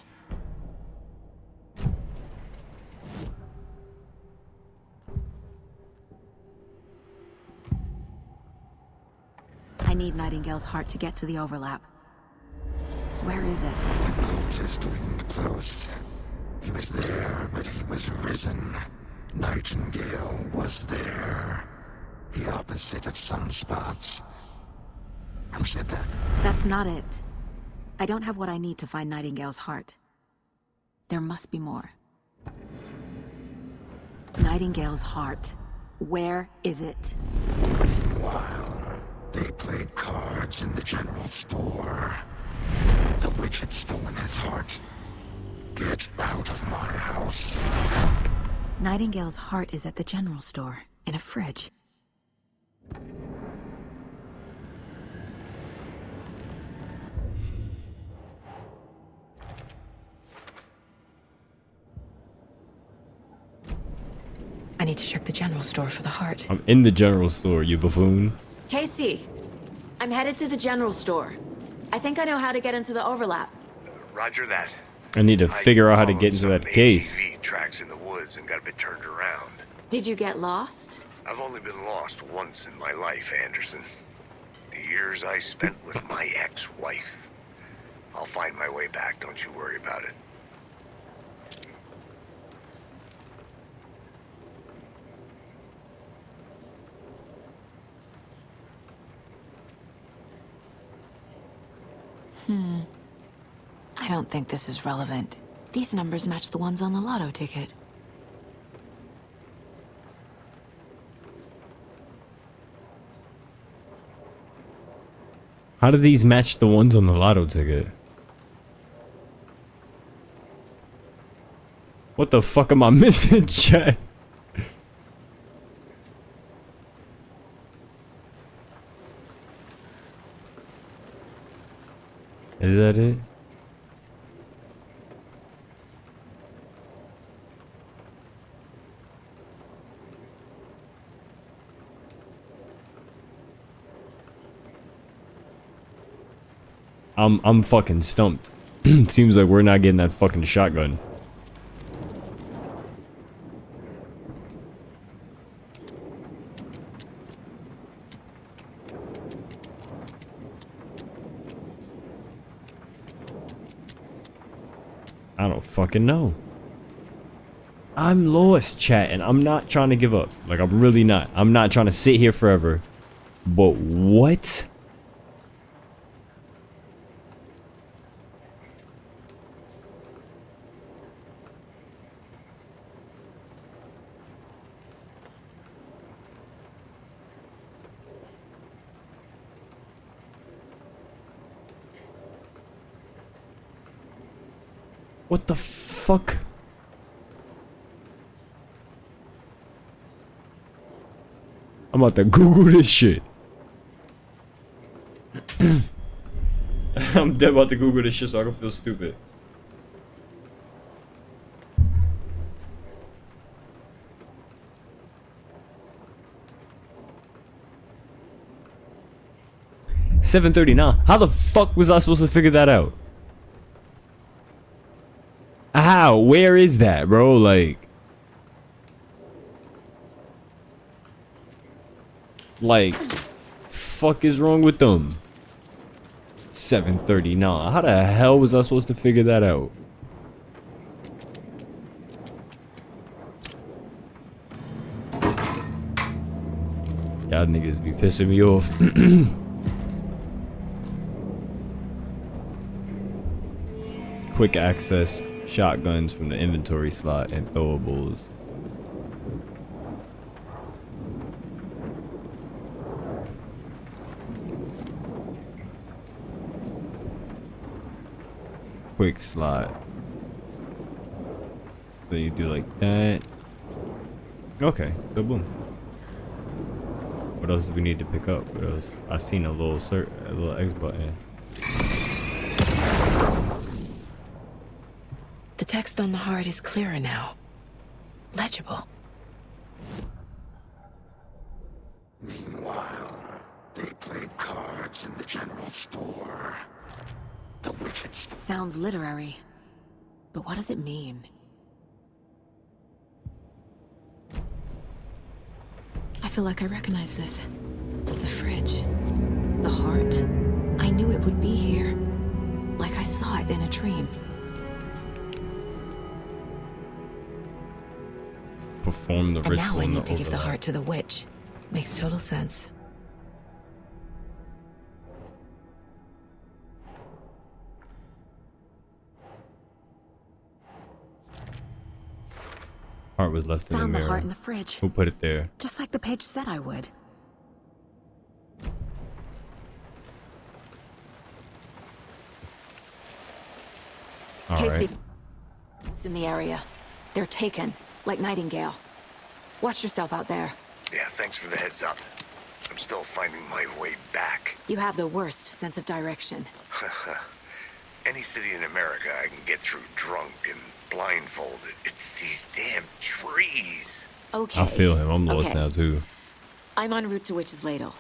I need Nightingale's heart to get to the overlap. Where is it? The cultist leaned close. He was there, but he was risen. Nightingale was there. The opposite of sunspots. Who said that? That's not it. I don't have what I need to find Nightingale's heart. There must be more. Nightingale's heart. Where is it? While they played cards in the general store, the witch had stolen his heart. Get out of my house. Nightingale's heart is at the general store, in a fridge. I need to check the general store for the heart. I'm in the general store, you buffoon. Casey, I'm headed to the general store. I think I know how to get into the overlap. Roger that. I need to figure out how to get into that case. ATV tracks in the woods and got a bit turned around. Did you get lost? I've only been lost once in my life, Anderson. The years I spent with my ex-wife. I'll find my way back, don't you worry about it. I don't think this is relevant. These numbers match the ones on the lotto ticket. How do these match the ones on the lotto ticket? What the fuck am I missing, chat? Is that it? I'm fucking stumped. Seems like we're not getting that fucking shotgun. I don't fucking know. I'm lost, chat, and I'm not trying to give up. Like, I'm really not. I'm not trying to sit here forever. But what? What the fuck? I'm about to Google this shit. I'm dead about to Google this shit so I can feel stupid. $7.39. How the fuck was I supposed to figure that out? How? Where is that, bro? Like, fuck is wrong with them? 7:39. How the hell was I supposed to figure that out? Y'all niggas be pissing me off. quick access shotguns from the inventory slot and throwables. Quick slot. So you do like that. Okay, so boom. What else do we need to pick up? What else? I seen a little X button. The text on the heart is clearer now. Legible. Meanwhile, they played cards in the general store. The witch had Sounds literary. But what does it mean? I feel like I recognize this. The fridge. The heart. I knew it would be here. Like I saw it in a dream. Perform the And ritual. now I in need to give the overlap. heart to the witch. Makes total sense. Heart was left in the Found the mirror. heart in the fridge. Who put it there? Just like the page said I would. All Casey, right. it's in the area. They're taken, like Nightingale. Watch yourself out there. Yeah, thanks for the heads up. I'm still finding my way back. You have the worst sense of direction. Any city in America I can get through drunk and blindfolded. It's these damn trees. Okay. I feel him. I'm lost Okay. now too. I'm en route to Witch's Ladle.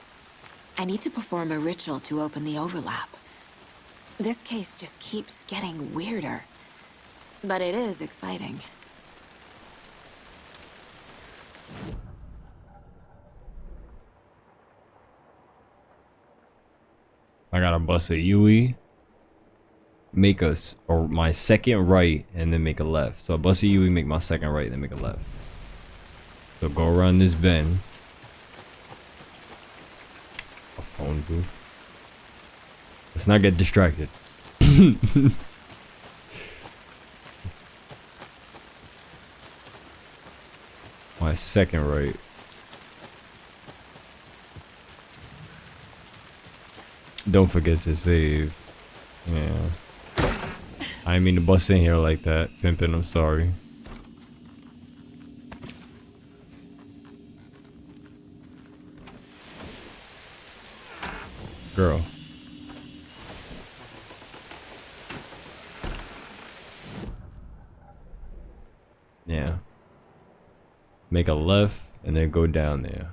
I need to perform a ritual to open the overlap. This case just keeps getting weirder. But it is exciting. I gotta bust a UE, make us or my second right, and then make a left. So I bust a UE, make my second right, then make a left. So go around this bend. A phone booth. Let's not get distracted. My second right. Don't forget to save. Yeah. I didn't mean to bust in here like that. Pimpin', I'm sorry. Girl. Yeah. Make a left and then go down there.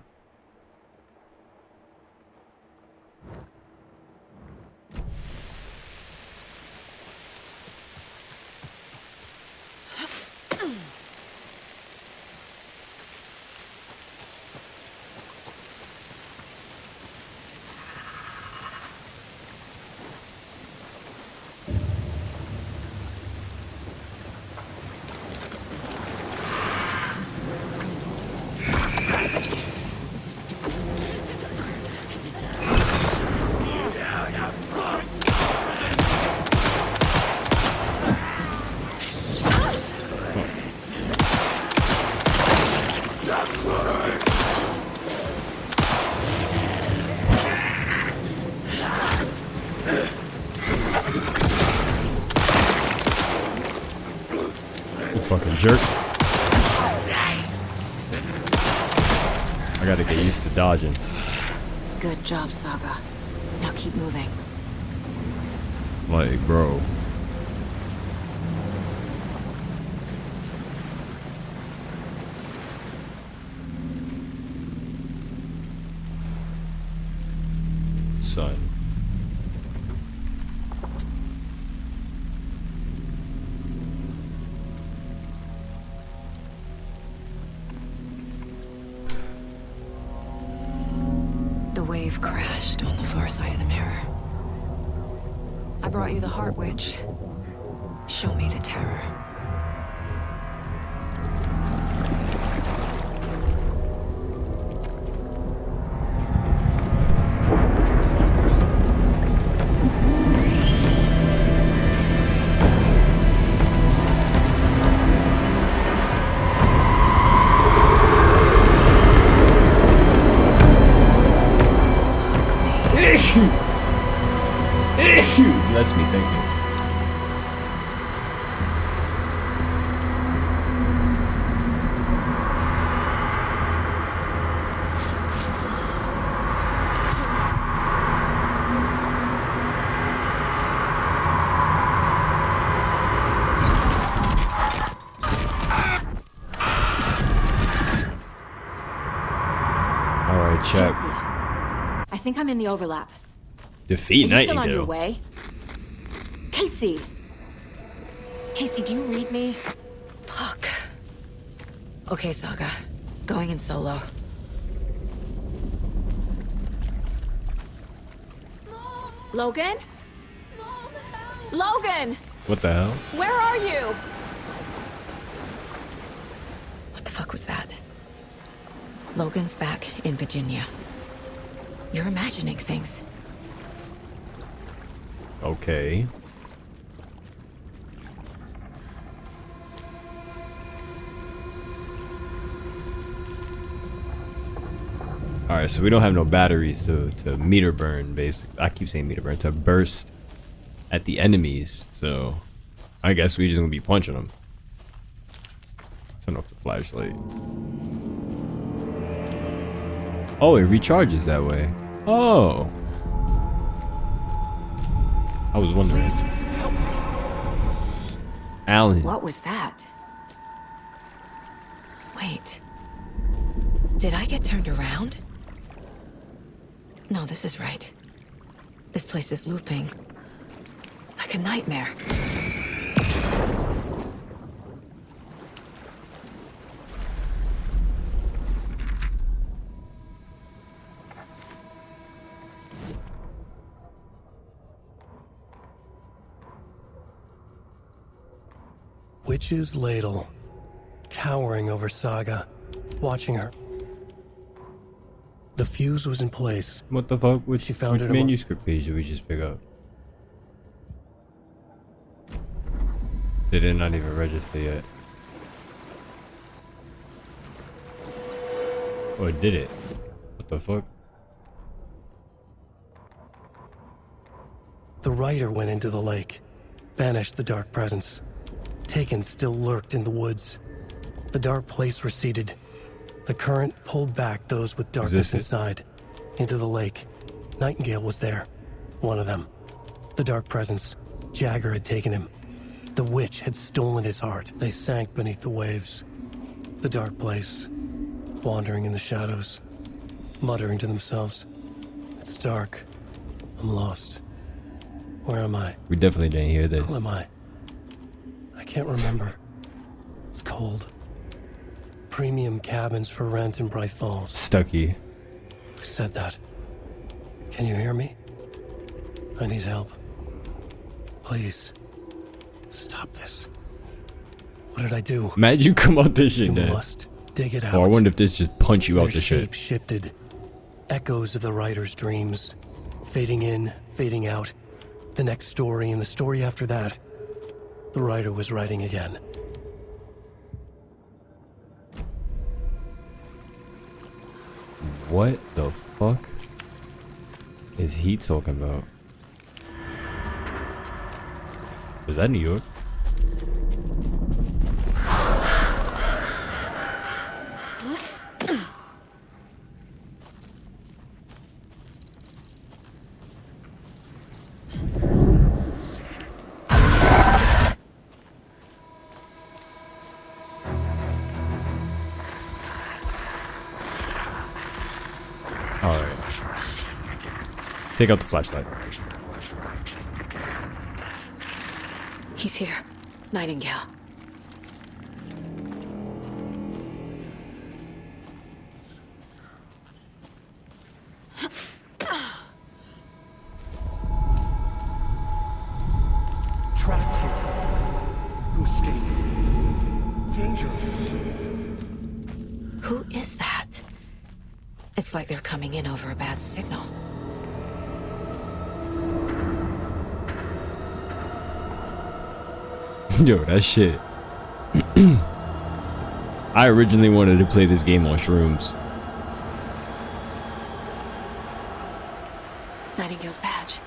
You fucking jerk. I gotta get used to dodging. Good job, Saga. Now keep moving. Like, bro. Son. The wave crashed on the far side of the mirror. I brought you the Heart Witch. Show me the terror. thank you. Alright, check. Casey, I think I'm in the overlap. Defeat Are you still on your Nightingale. way? Casey! Casey, do you read me? Fuck. Okay, Saga. Going in solo. Logan? Logan! What the hell? Where are you? What the fuck was that? Logan's back in Virginia. You're imagining things. Okay. Alright, so we don't have no batteries to meter burn, basically. I keep saying meter burn, to burst at the enemies, so I guess we just gonna be punching them. Turn off the flashlight. Oh, it recharges that way. Oh. I was wondering. Alan. What was that? Wait. Did I get turned around? No, this is right. This place is looping. Like a nightmare. Witch's ladle, towering over Saga, watching her. The fuse was in place. What the fuck? Which found it manuscript page did we just pick up? Did it not even register yet? Or did it? What the fuck? The writer went into the lake, banished the dark presence. Taken still lurked in the woods. The dark place receded. The current pulled back those with darkness inside, into the lake. Nightingale was there, one of them. The dark presence, Jagger had taken him. The witch had stolen his heart. They sank beneath the waves. The dark place, wandering in the shadows, muttering to themselves. It's dark. I'm lost. Where am I? We definitely didn't hear this. Who am I? I can't remember. It's cold. Premium cabins for rent in Bright Falls. Stucky. Who said that? Can you hear me? I need help. Please. Stop this. What did I do? Imagine you come out this shit You dead. must dig it out. Or I wonder if this just punch you out the Their shit. shape shifted. Echoes of the writer's dreams. Fading in, fading out. The next story and the story after that. The writer was writing again. What the fuck is he talking about? Is that New York? Alright. Take out the flashlight. He's here. Nightingale. Trapped here. To escape. Danger. Who is that? It's like they're coming in over a bad signal. Yo, that shit. I originally wanted to play this game on shrooms. Nightingale's badge.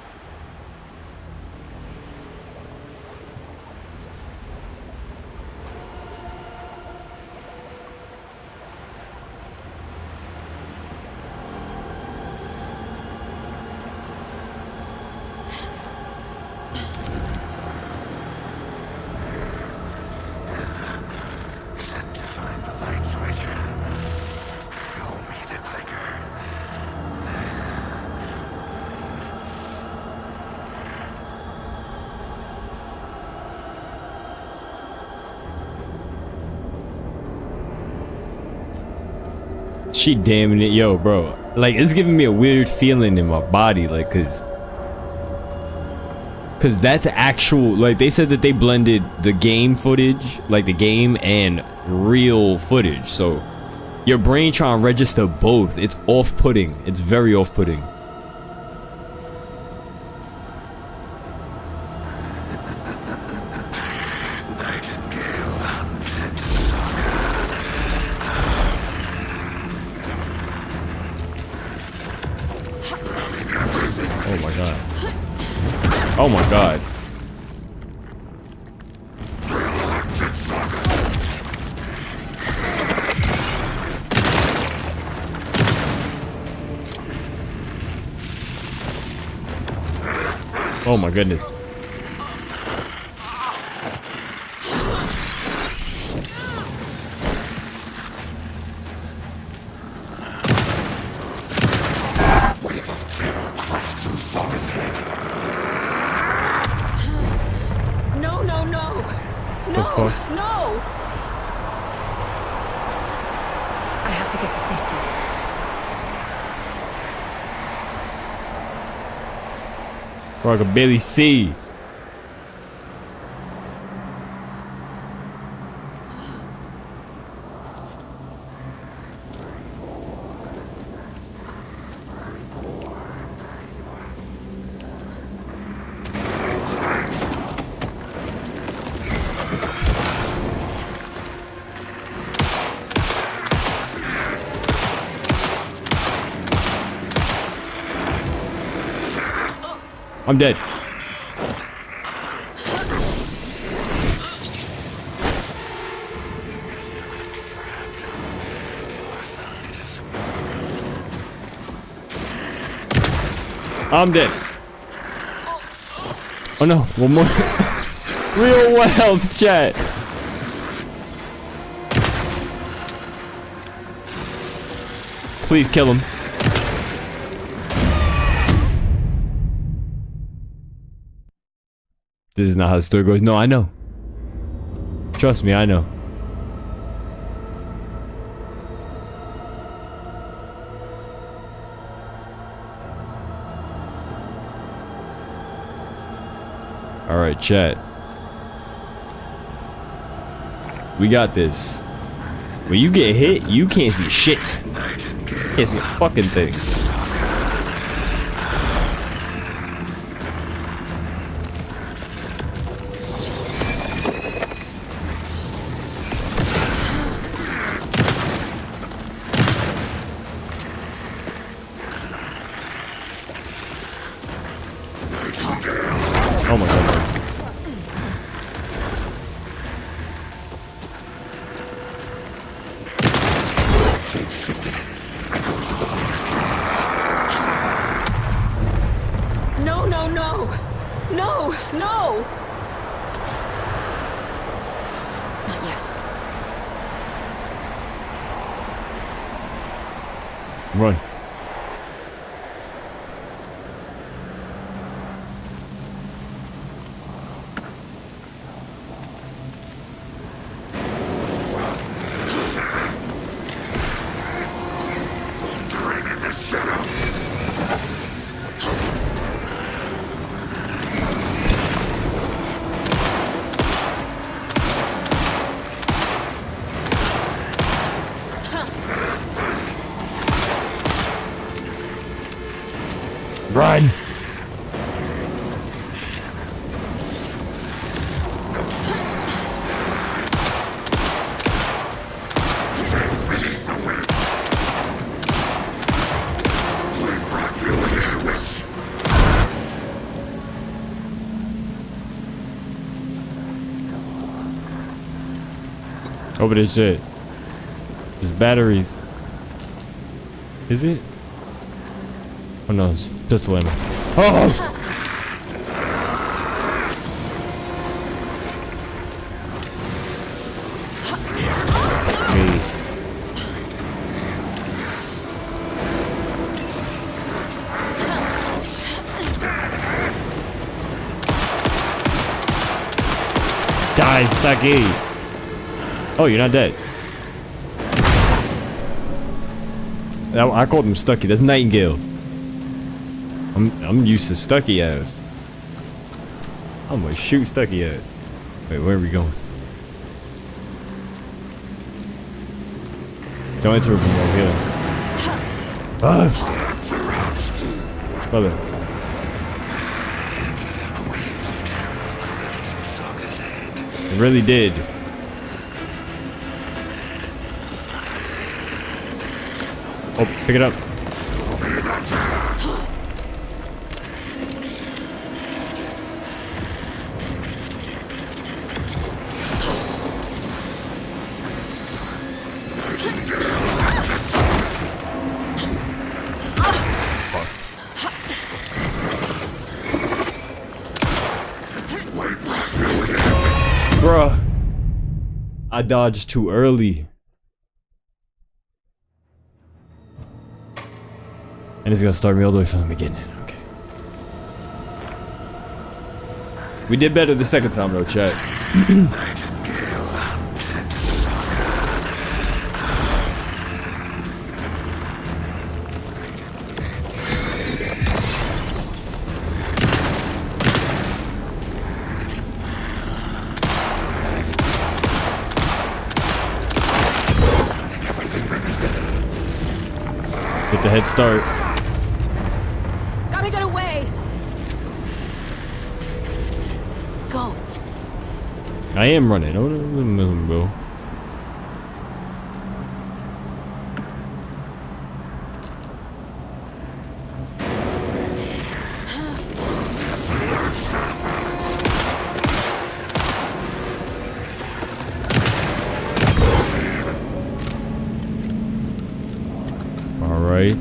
She damning it, yo, bro. Like, it's giving me a weird feeling in my body, like, cause that's actual. Like, they said that they blended the game footage, like the game and real footage. So your brain trying to register both. It's off-putting. It's very off-putting. Oh my god. Oh my goodness. Bro, I can barely see. I'm dead. I'm dead. Oh no, one more. Real wild, chat. Please kill him. This is not how the story goes. No, I know. Trust me, I know. Alright, chat. We got this. When you get hit, you can't see shit. Can't see a fucking thing. Oh my god. No, no, no! No, no! Not yet. Run. Run! Oh, but it's shit. There's batteries. Is it? Oh no, it's pistol ammo. Oh! Me. Die, Stucky! Oh, you're not dead. I called him Stucky. That's Nightingale. I'm used to Stucky ass. I'm gonna shoot Stucky ass. Wait, where are we going? Don't enter from over here. Ah! Brother. It really did. Oh, pick it up. Bruh. I dodged too early. And it's gonna start me all the way from the beginning. Okay. We did better the second time though, chat. Get the head start. Gotta get away. Go. I am running. Oh, bro. All right.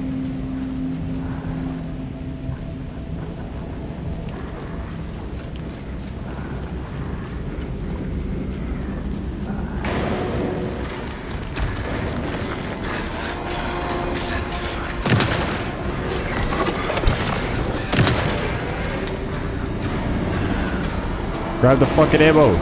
Grab the fucking ammo.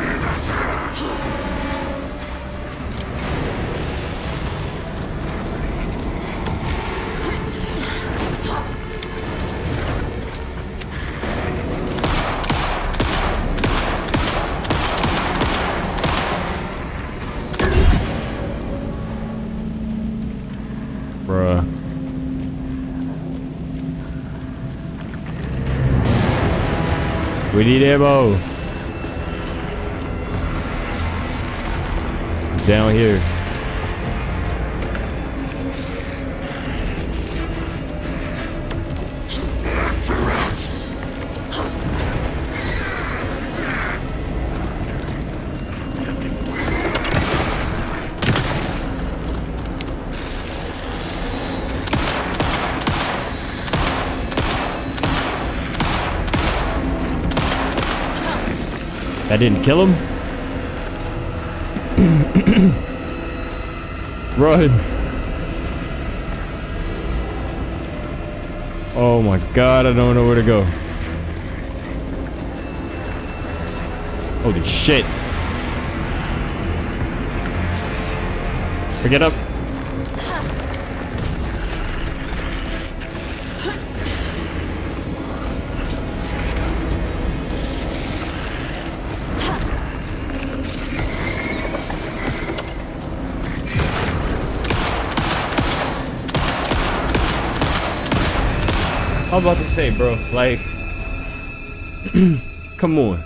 Bruh. We need ammo. Down here. That didn't kill him? Run. Oh my god, I don't know where to go. Holy shit. Pick it up. I'm about to say, bro, like, come on.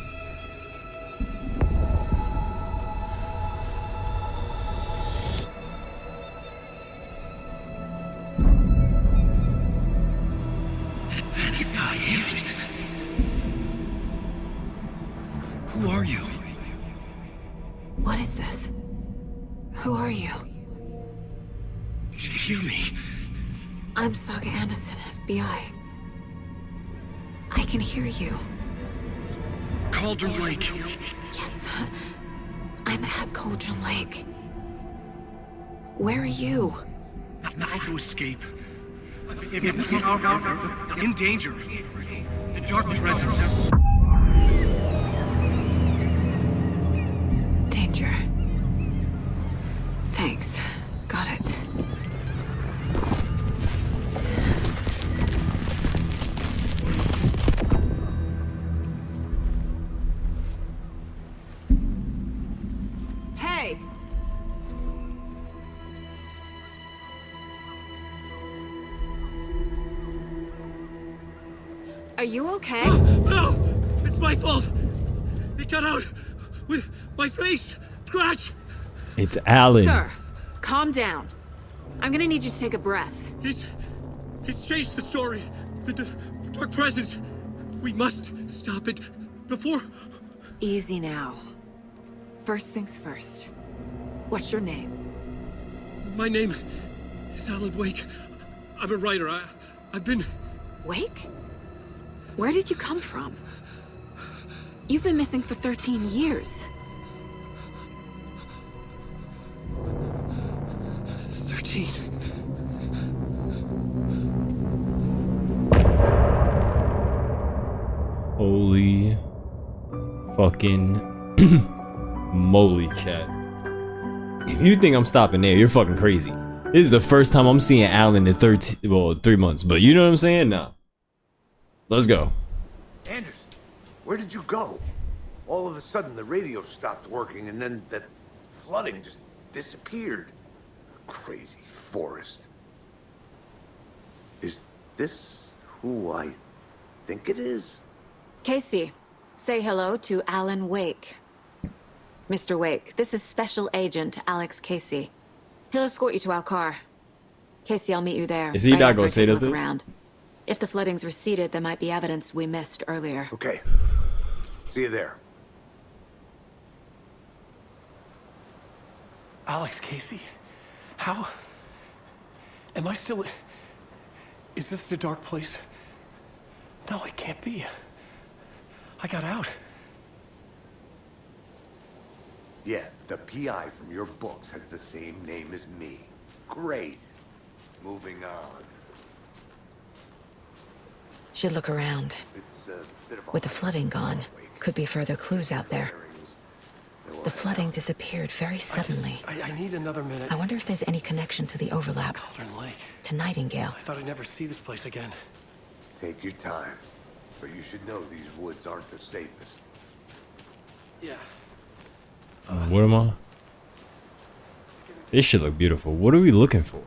Who are you? What is this? Who are you? Hear me. I'm Saga Anderson, FBI. I can hear you. Cauldron Lake. Yes, I'm at Cauldron Lake. Where are you? About to escape. In danger. The dark presence. Danger. Thanks. Got it. Are you okay? No! It's my fault! It got out with my face! Scratch! It's Alan. Sir, calm down. I'm gonna need you to take a breath. He's changed the story. The dark presence. We must stop it before... Easy now. First things first. What's your name? My name is Alan Wake. I'm a writer. I've been... Wake? Where did you come from? You've been missing for 13 years. 13. Holy fucking moly, chat. If you think I'm stopping there, you're fucking crazy. This is the first time I'm seeing Alan in 3 months, but you know what I'm saying? Nah. Let's go. Anderson, where did you go? All of a sudden the radio stopped working and then that flooding just disappeared. Crazy forest. Is this who I think it is? Casey, say hello to Alan Wake. Mr. Wake, this is Special Agent Alex Casey. He'll escort you to our car. Casey, I'll meet you there. Is he not gonna say nothing? Around. If the flooding's receded, there might be evidence we missed earlier. Okay. See you there. Alex Casey? How? Am I still... Is this the dark place? No, it can't be. I got out. Yeah, the PI from your books has the same name as me. Great. Moving on. Should look around. It's a bit of a... With the flooding gone, could be further clues out there. The flooding disappeared very suddenly. I need another minute. I wonder if there's any connection to the overlap. Cauldron Lake. To Nightingale. I thought I'd never see this place again. Take your time. But you should know these woods aren't the safest. Yeah. What am I? This should look beautiful. What are we looking for?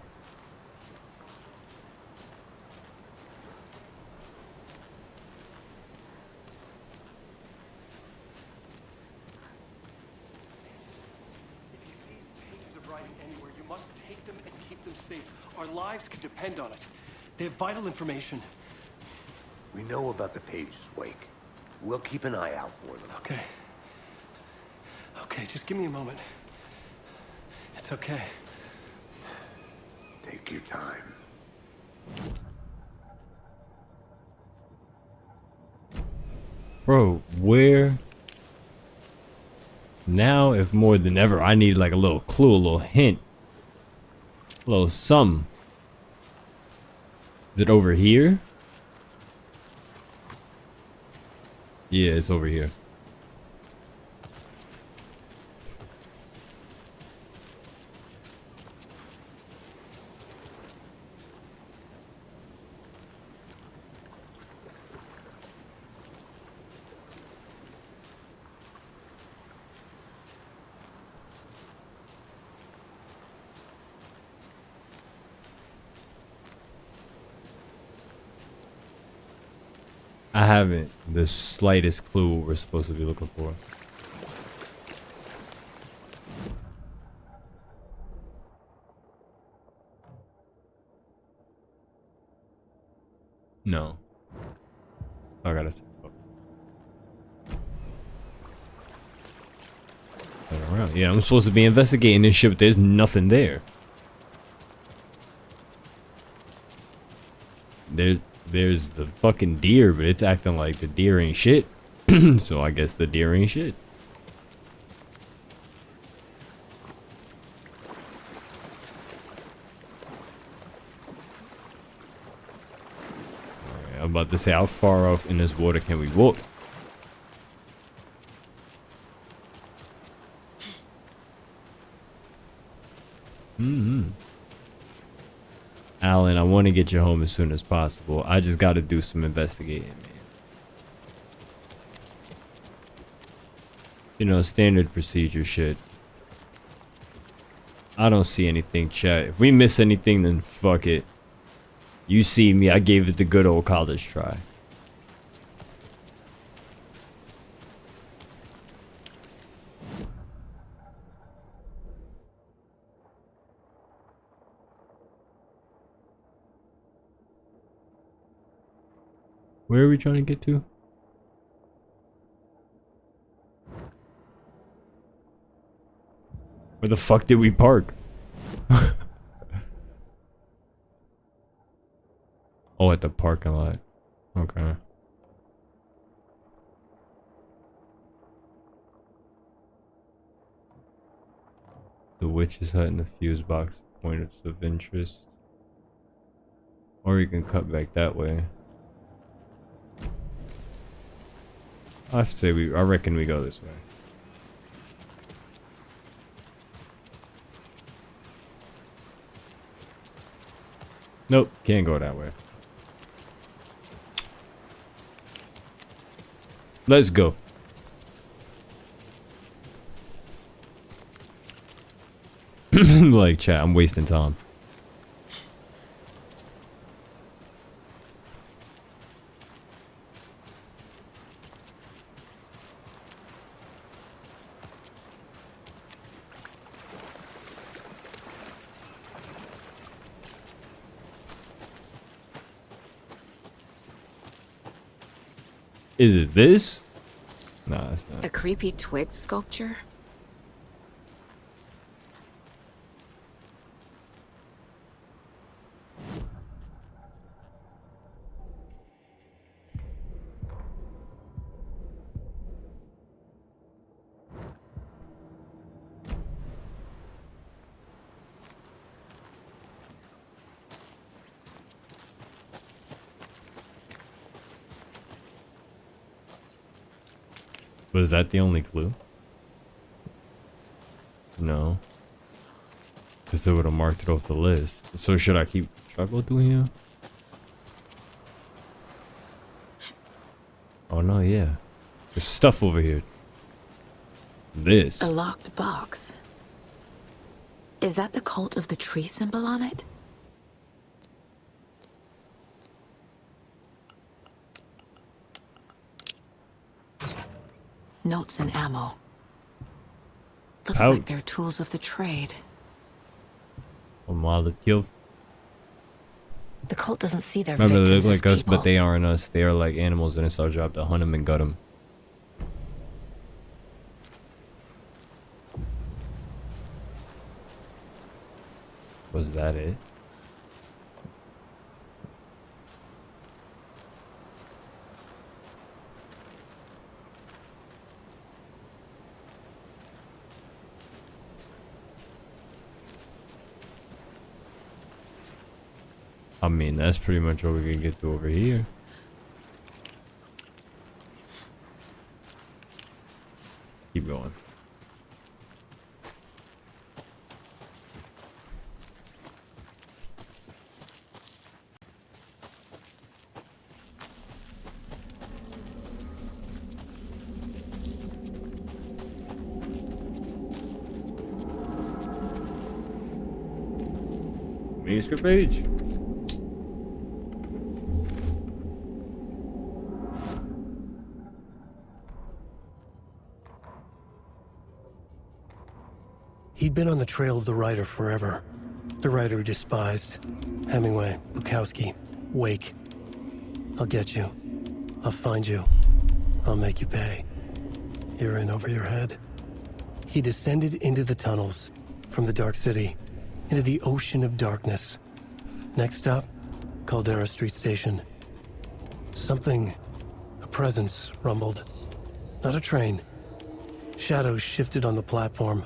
Our lives could depend on it. They have vital information. We know about the pages, Wake. We'll keep an eye out for them. Okay. Okay, just give me a moment. It's okay. Take your time. Bro, where? Now, if more than ever, I need like a little clue, a little hint. A little something. Is it over here? Yeah, it's over here. I haven't the slightest clue what we're supposed to be looking for. No. I gotta turn around. Yeah, I'm supposed to be investigating this shit, but there's nothing there. There's the fucking deer, but it's acting like the deer ain't shit. So I guess the deer ain't shit. Alright, I'm about to say, how far off in this water can we walk? Alan, I want to get you home as soon as possible. I just got to do some investigating, man. You know, standard procedure shit. I don't see anything, chat. If we miss anything, then fuck it. You see me, I gave it the good old college try. Where are we trying to get to? Where the fuck did we park? Oh, at the parking lot. Okay. The witch's hut and the fuse box points of interest. Or you can cut back that way. I say I reckon we go this way. Nope, can't go that way. Let's go. Like, chat, I'm wasting time. Is it this? Nah, it's not. A creepy twig sculpture? Was that the only clue? No. Because they would have marked it off the list. So should I go through here? Oh no, yeah. There's stuff over here. This. A locked box. Is that the cult of the tree symbol on it? Notes and ammo. Looks Ouch. like they're tools of the trade. A Molotov. The cult doesn't see their Remember, they victims look as like us, people. but they aren't us. They are like animals, and it's our job to hunt them and gut them. Was that it? I mean, that's pretty much all we can get to over here. Keep going. Manuscript page. He'd been on the trail of the writer forever. The writer he despised. Hemingway, Bukowski, Wake. I'll get you. I'll find you. I'll make you pay. You're in over your head. He descended into the tunnels, from the Dark City, into the ocean of darkness. Next stop, Caldera Street Station. Something, a presence, rumbled. Not a train. Shadows shifted on the platform.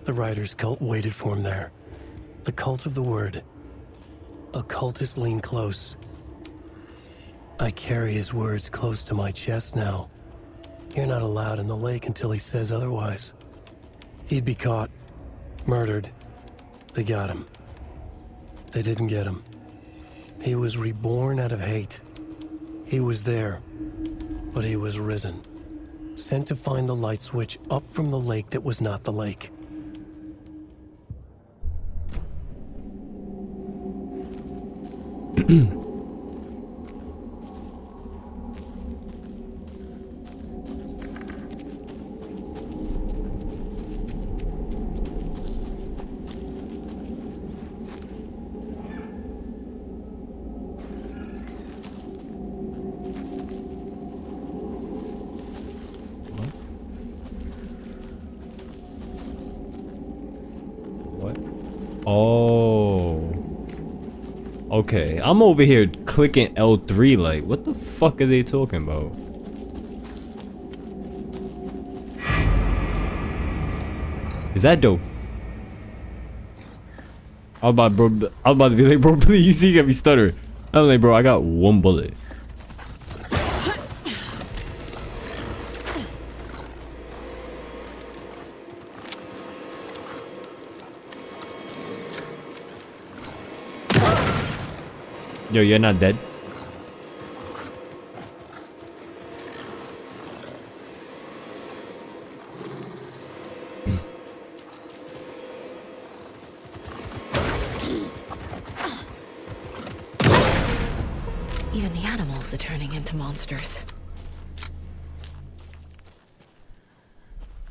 The writer's cult waited for him there. The cult of the word. A cultist leaned close. I carry his words close to my chest now. You're not allowed in the lake until he says otherwise. He'd be caught. Murdered. They got him. They didn't get him. He was reborn out of hate. He was there, but he was risen. Sent to find the light switch up from the lake that was not the lake. What? Oh. Okay, I'm over here clicking L3 like, what the fuck are they talking about? Is that dope? I was about to be like, bro, please, you got me stuttering. I'm like, bro, I got one bullet. Yo, you're not dead? Even the animals are turning into monsters.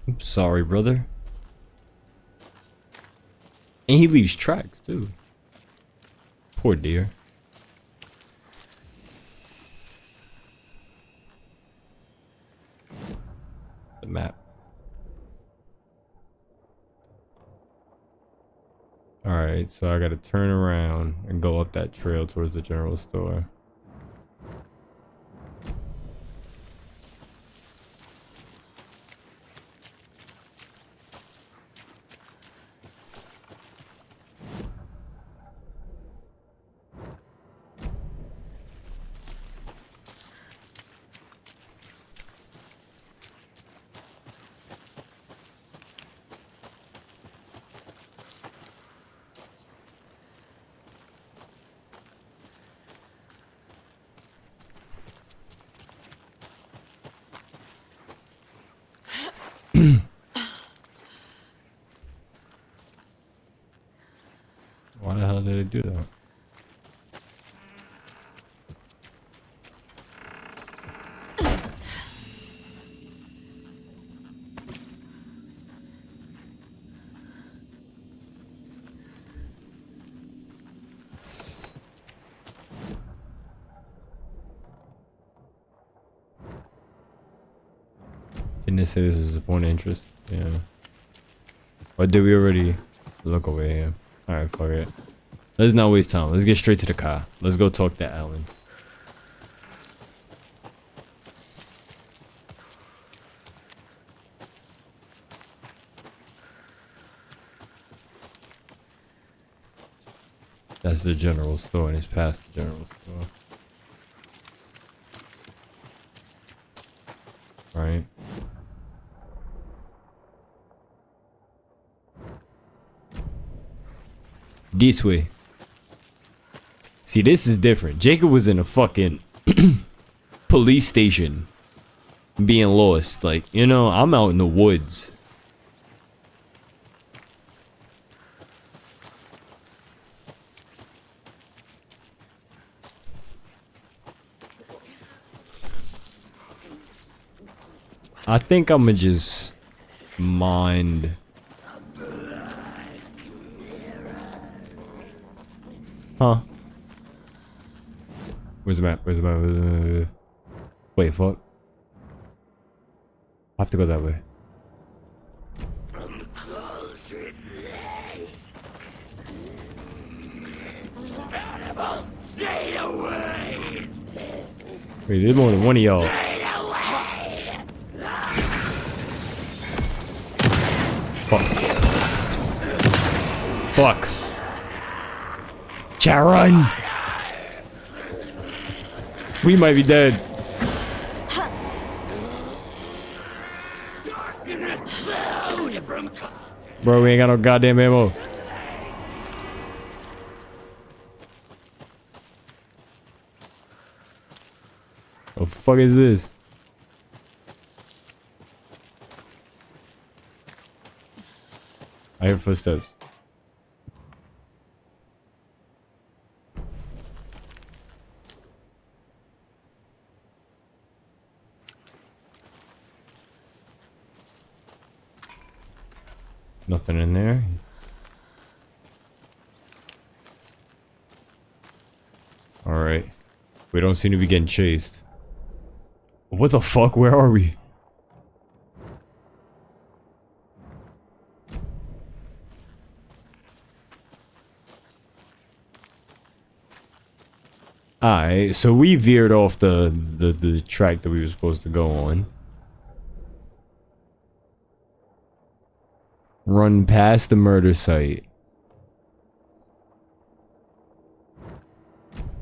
I'm sorry, brother. And he leaves tracks, too. Poor deer. The map. Alright, so I gotta turn around and go up that trail towards the general store. Why the hell did it do that? Didn't it say this is a point of interest? Yeah. Or did we already look over here? Alright, fuck it. Let's not waste time. Let's get straight to the car. Let's go talk to Alan. That's the general store, and it's past the general store. Right. This way. See, this is different. Jacob was in a fucking police station being lost. Like, you know, I'm out in the woods. I think I'ma just mind. Huh? Where's the map? Where's the map? Wait, fuck. I have to go that way. Wait, there's more than one of y'all. Fuck. Fuck. Chat, run! We might be dead. Bro, we ain't got no goddamn ammo. What the fuck is this? I hear footsteps. Nothing in there. Alright. We don't seem to be getting chased. What the fuck? Where are we? Alright, so we veered off the track that we were supposed to go on. Run past the murder site.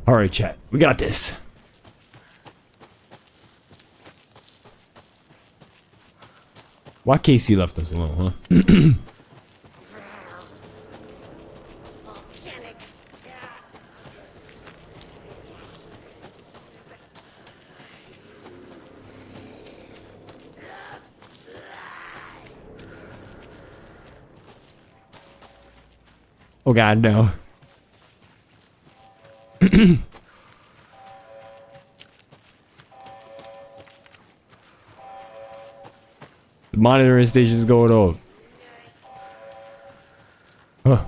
Alright, chat. We got this. Why Casey left us alone, huh? Oh god, no. The monitoring station's going off. Huh.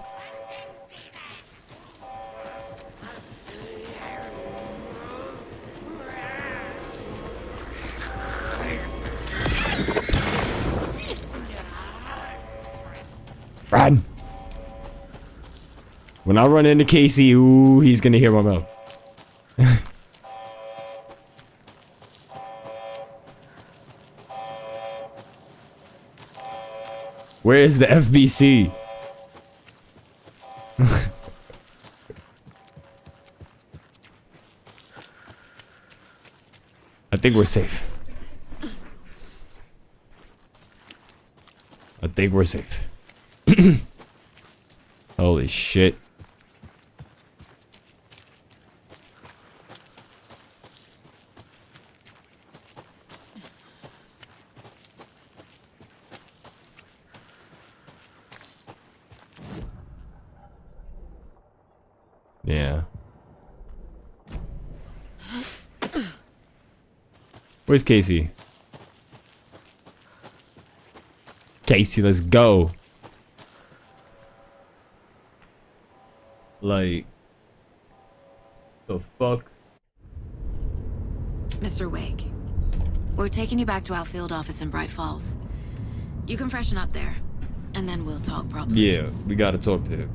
Run! When I run into Casey, ooh, he's gonna hear my mouth. Where is the FBC? I think we're safe. I think we're safe. Holy shit. Yeah. Where's Casey? Casey, let's go. Like, the fuck? Mr. Wake, we're taking you back to our field office in Bright Falls. You can freshen up there, and then we'll talk properly. Yeah, we gotta talk to him.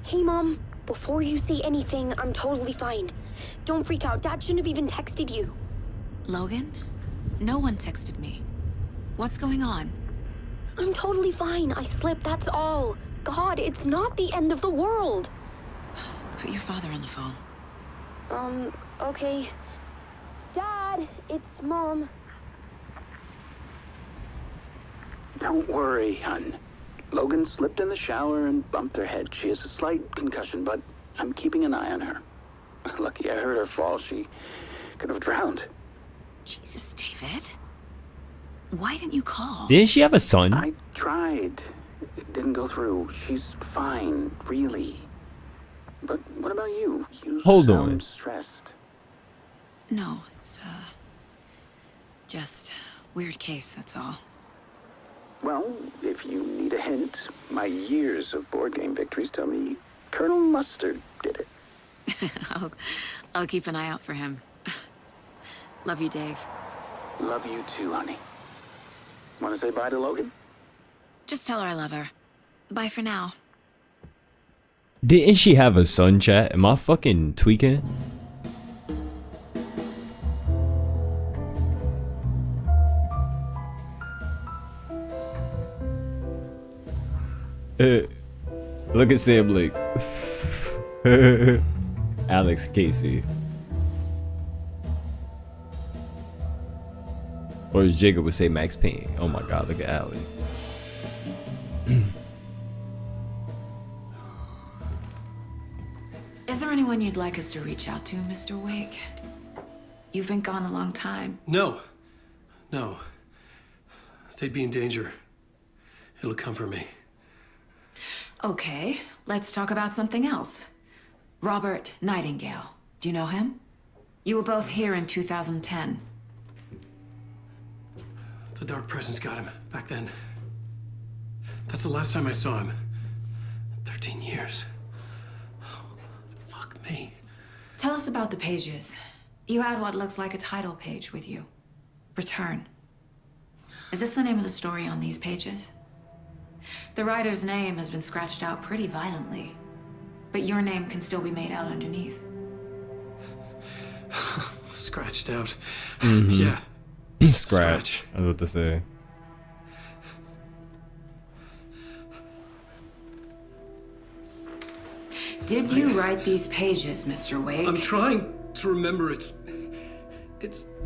Hey, Mom. Before you say anything, I'm totally fine. Don't freak out. Dad shouldn't have even texted you. Logan? No one texted me. What's going on? I'm totally fine. I slipped, that's all. God, it's not the end of the world. Put your father on the phone. Okay. Dad, it's Mom. Don't worry, hon. Logan slipped in the shower and bumped her head. She has a slight concussion, but I'm keeping an eye on her. Lucky I heard her fall. She could have drowned. Jesus, David. Why didn't you call? Didn't she have a son? I tried. It didn't go through. She's fine, really. But what about you? You Hold sound on. stressed. No, it's, just weird case, that's all. Well, if you need a hint, my years of board game victories tell me Colonel Mustard did it. I'll keep an eye out for him. Love you, Dave. Love you too, honey. Want to say bye to Logan? Just tell her I love her. Bye for now. Didn't she have a son, chat? Am I fucking tweaking? Look at Sam Blake. Alex Casey. Or as Jacob would say, Max Payne. Oh my god, look at Allie. Is there anyone you'd like us to reach out to, Mr. Wake? You've been gone a long time. No. They'd be in danger. It'll come for me. Okay, let's talk about something else. Robert Nightingale. Do you know him? You were both here in 2010. The Dark Presence got him back then. That's the last time I saw him. 13 years. Oh, fuck me. Tell us about the pages. You had what looks like a title page with you. Return. Is this the name of the story on these pages? The writer's name has been scratched out pretty violently, but your name can still be made out underneath. Scratched out. Mm-hmm. Yeah. Scratch. I was about to say. Did you write these pages, Mr. Wake? I'm trying to remember. It's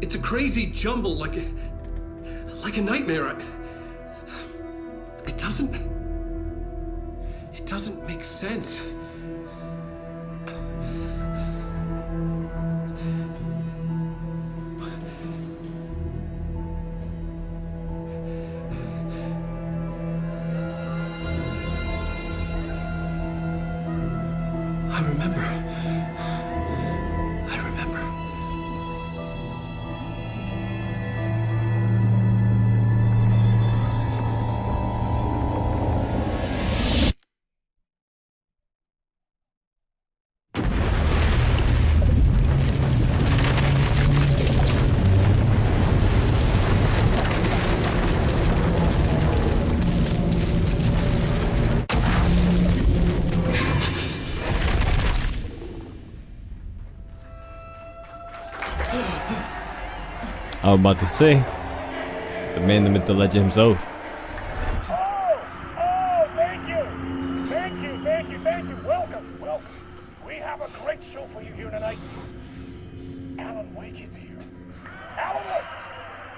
a crazy jumble, like a nightmare. It doesn't make sense. I remember. I was about to say, the man, the myth, the legend himself. Oh, thank you. Welcome. We have a great show for you here tonight. Alan Wake is here. Alan Wake,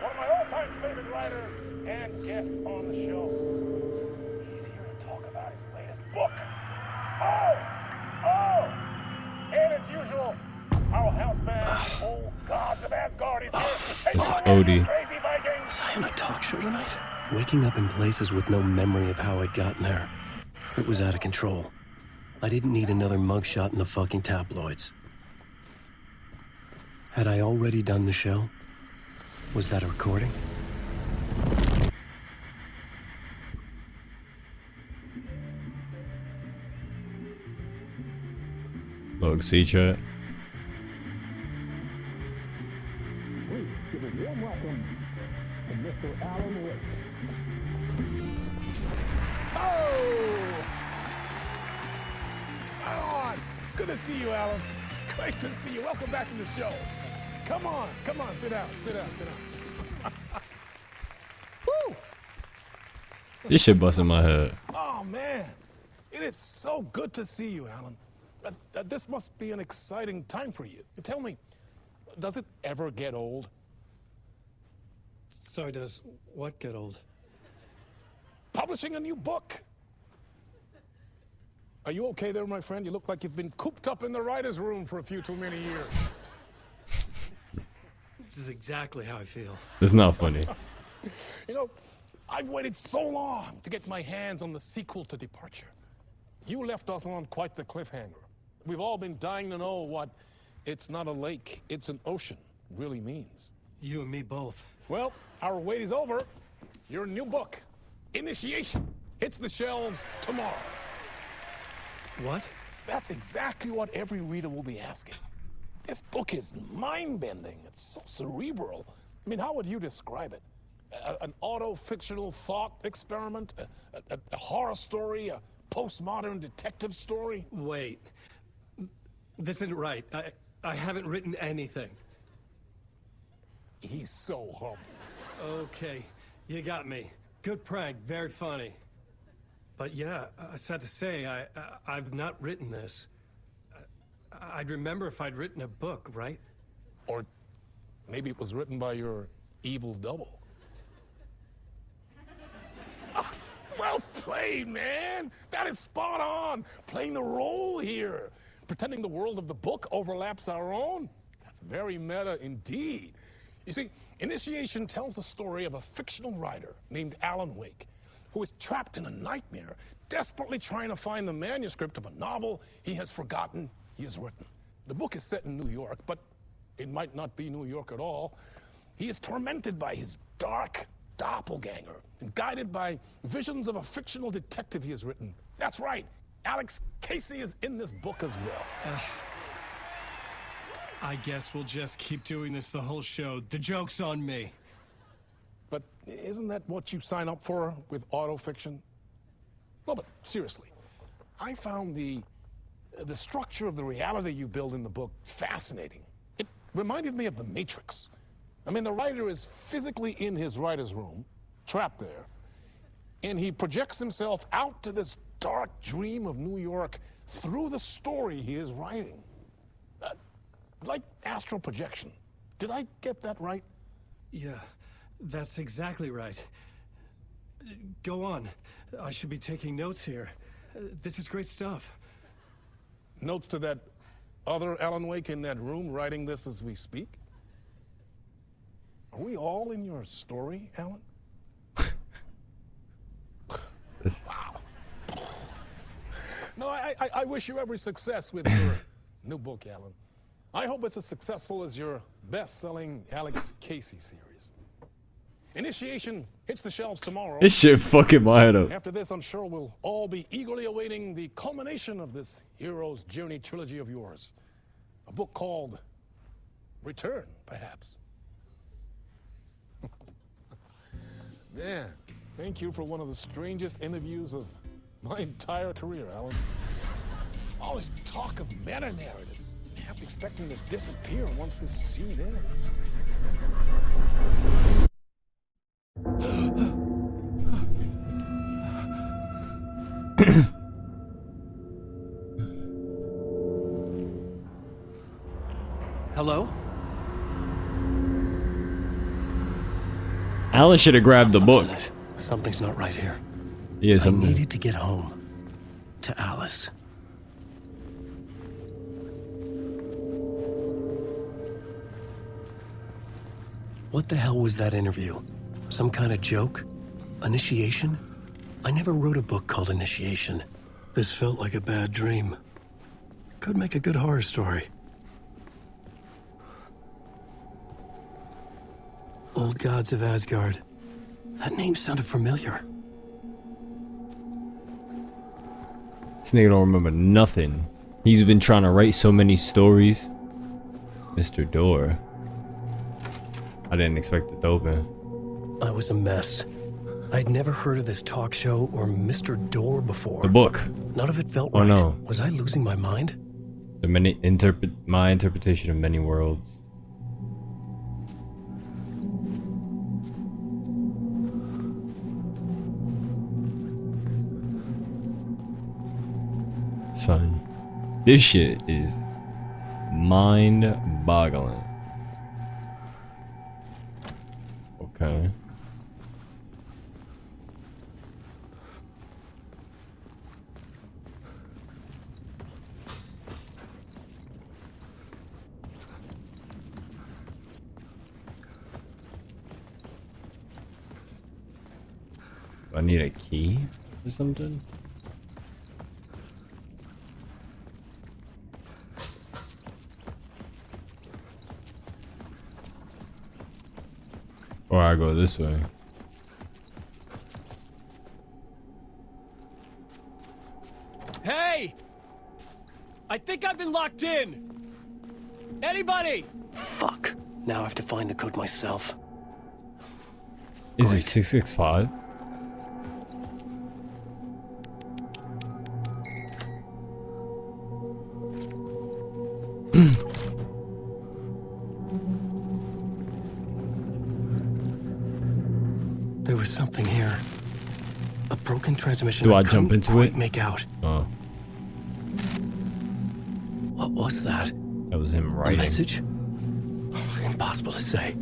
one of my all-time favorite writers and guests on the show. He's here to talk about his latest book. Oh! And as usual, our house band, old gods of Asgard, is here. It's Odie. Was I on a talk show tonight? Waking up in places with no memory of how I'd gotten there. It was out of control. I didn't need another mugshot in the fucking tabloids. Had I already done the show? Was that a recording? Look, see chat. Give a warm welcome to Mr. Alan Wake. Alan! Good to see you, Alan. Great to see you. Welcome back to the show. Come on, sit down. Woo! This shit busting my head. Oh, man. It is so good to see you, Alan. This must be an exciting time for you. Tell me, does it ever get old? Sorry, does what get old? Publishing a new book. Are you okay there, my friend? You look like you've been cooped up in the writer's room for a few too many years. This is exactly how I feel. It's not funny. You know, I've waited so long to get my hands on the sequel to Departure. You left us on quite the cliffhanger. We've all been dying to know what "it's not a lake, it's an ocean" really means. You and me both. Well, our wait is over. Your new book, Initiation, hits the shelves tomorrow. What? That's exactly what every reader will be asking. This book is mind-bending. It's so cerebral. I mean, how would you describe it? An auto-fictional thought experiment? A horror story? A postmodern detective story? Wait. This isn't right. I haven't written anything. He's so humble. Okay, you got me. Good prank, very funny. But yeah, sad to say, I've not written this. I'd remember if I'd written a book, right? Or maybe it was written by your evil double. Well played, man! That is spot on! Playing the role here. Pretending the world of the book overlaps our own. That's very meta indeed. You see, Initiation tells the story of a fictional writer named Alan Wake, who is trapped in a nightmare, desperately trying to find the manuscript of a novel he has forgotten he has written. The book is set in New York, but it might not be New York at all. He is tormented by his dark doppelganger and guided by visions of a fictional detective he has written. That's right, Alex Casey is in this book as well. I guess we'll just keep doing this the whole show. The joke's on me. But Isn't that what you sign up for with autofiction? No, but seriously, I found the structure of the reality you build in the book fascinating. It reminded me of The Matrix. I mean, the writer is physically in his writer's room, trapped there, and he projects himself out to this dark dream of New York through the story he is writing. Like astral projection. Did I get that right? Yeah, that's exactly right. Go on. I should be taking notes here. This is great stuff. Notes to that other Alan Wake in that room writing this as we speak? Are we all in your story, Alan? Wow. No, I wish you every success with your new book, Alan. I hope it's as successful as your best-selling Alex Casey series. Initiation hits the shelves tomorrow. This shit fucking my head up. After this, I'm sure we'll all be eagerly awaiting the culmination of this hero's journey trilogy of yours. A book called Return, perhaps. Man, thank you for one of the strangest interviews of my entire career, Alan. All this talk of meta-narratives. Kept expecting to disappear once this scene ends. Hello? Alan should have grabbed the book. Something's not right here. Yeah, I needed to get home. To Alice. What the hell was that interview? Some kind of joke? Initiation? I never wrote a book called Initiation. This felt like a bad dream. Could make a good horror story. Old Gods of Asgard. That name sounded familiar. This nigga don't remember nothing. He's been trying to write so many stories. Mr. Door. I didn't expect it to open. I was a mess. I'd never heard of this talk show or Mr. Door before. The book. None of it felt Oh right. no. Was I losing my mind? My interpretation of many worlds. Son, this shit is mind-boggling. Okay. Do I need a key or something? Or I go this way. Hey! I think I've been locked in! Anybody? Fuck. Now I have to find the code myself. Is it 665? There was something here. A broken transmission. Do I jump into it? Make out. Oh. What was that? That was him writing. A message? Impossible to say.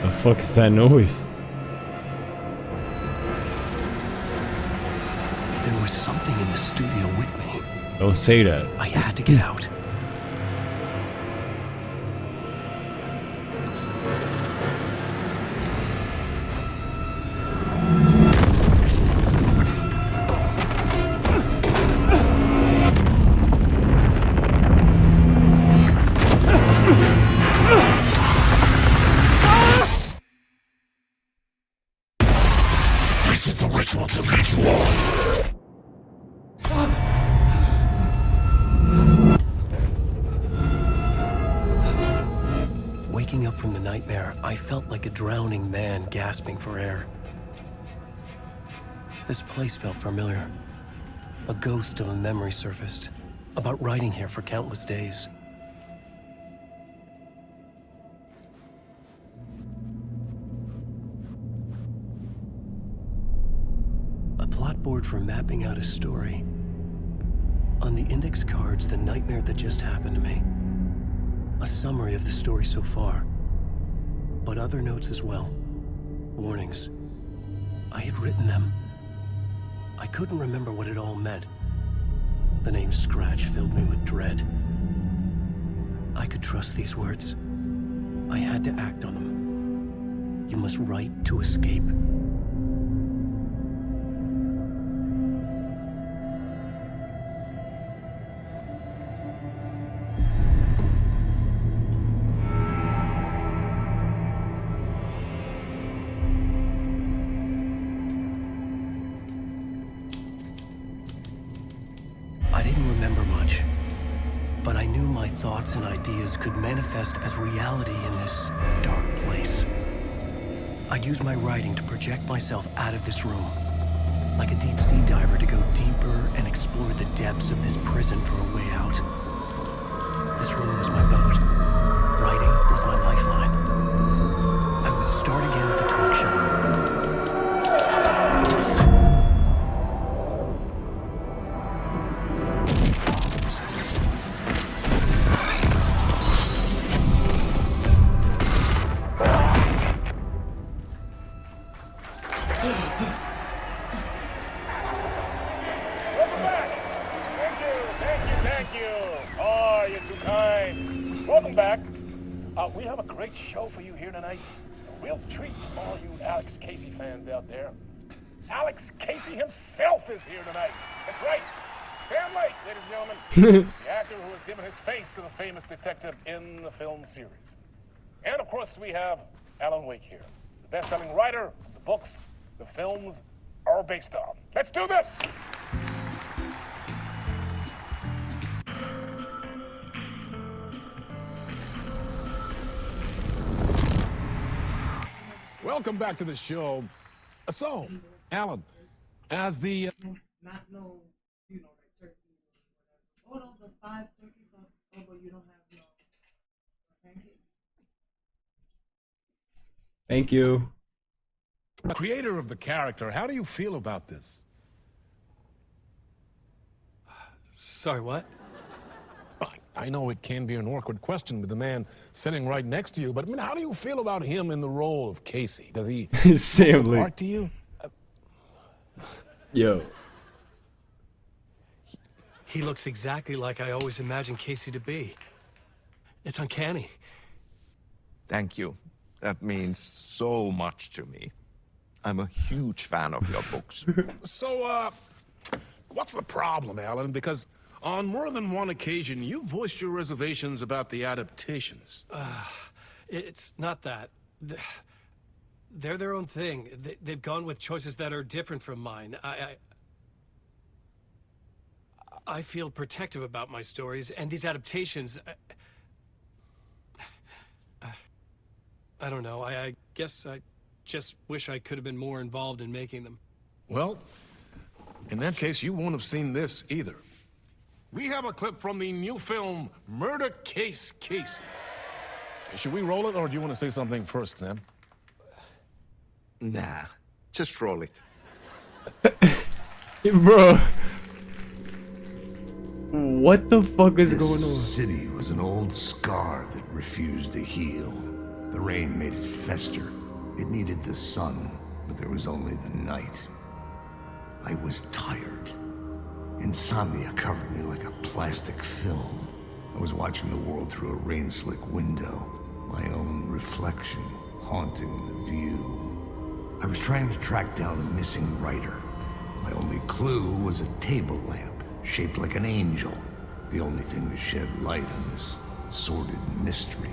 The fuck is that noise? There was something in the studio with me. Don't say that. I had to get out. waking up from the nightmare, I felt like a drowning man gasping for air. This place felt familiar. A ghost of a memory surfaced, about riding here for countless days. A plot board for mapping out a story. On the index cards, the nightmare that just happened to me. A summary of the story so far, but other notes as well. Warnings. I had written them. I couldn't remember what it all meant. The name Scratch filled me with dread. I could trust these words. I had to act on them. You must write to escape. I didn't remember much, but I knew my thoughts and ideas could manifest as reality in this dark place. I'd use my writing to project myself out of this room, like a deep sea diver to go deeper and explore the depths of this prison for a way out. This room was my boat. Writing was my lifeline. I would start again at the talk show. We have a great show for you here tonight. A real treat for all you Alex Casey fans out there. Alex Casey himself is here tonight. That's right. Sam Lake, ladies and gentlemen. The actor who has given his face to the famous detective in the film series. And of course, we have Alan Wake here. The best-selling writer of the books the films are based on. Let's do this! Welcome back to the show. So, Alan, as the... Not no, you know, like turkey or whatever. Oh, no, the 5 turkeys are, oh, but you don't have no pancake. Thank you. Creator of the character, how do you feel about this? Sorry, what? I know it can be an awkward question with the man sitting right next to you, but I mean, how do you feel about him in the role of Casey? Does he Sam Lake. part to you? Yo. He looks exactly like I always imagined Casey to be. It's uncanny. Thank you. That means so much to me. I'm a huge fan of your books. So, what's the problem, Alan? Because on more than one occasion, you voiced your reservations about the adaptations. It's not that. They're their own thing. They've gone with choices that are different from mine. I feel protective about my stories, and these adaptations... I don't know. I guess I just wish I could have been more involved in making them. Well, in that case, you won't have seen this either. We have a clip from the new film, Murder Case Casey. Should we roll it, or do you want to say something first, Sam? Nah, just roll it. Bro. What the fuck is going on? This city was an old scar that refused to heal. The rain made it fester. It needed the sun, but there was only the night. I was tired. Insomnia covered me like a plastic film. I was watching the world through a rain-slick window, my own reflection haunting the view. I was trying to track down a missing writer. My only clue was a table lamp, shaped like an angel, the only thing to shed light on this sordid mystery.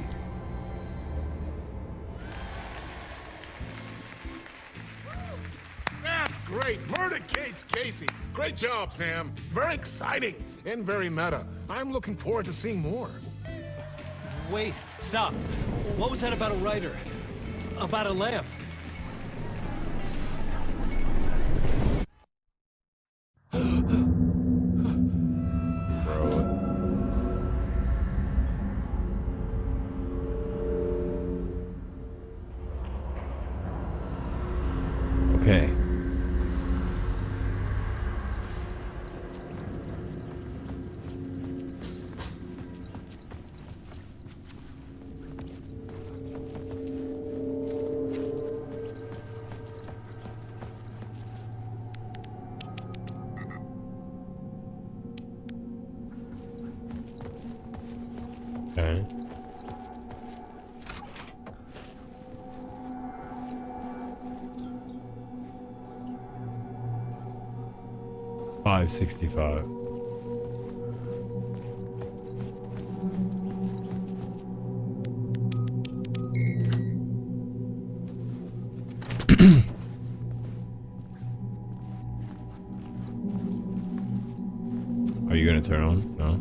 That's great. Murder Case Casey. Great job, Sam. Very exciting and very meta. I'm looking forward to seeing more. wait, stop. What was that about a writer? About a lamp? Okay. Okay. $5.65. Are you gonna turn on? No.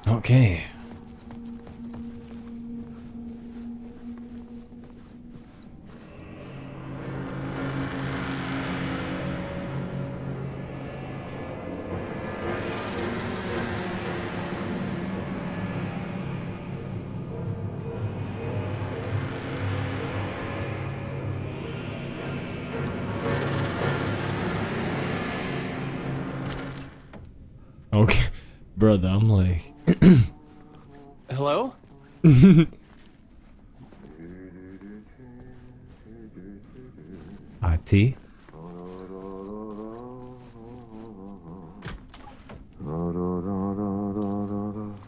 Okay. Okay, brother, I'm like, Hello? IT?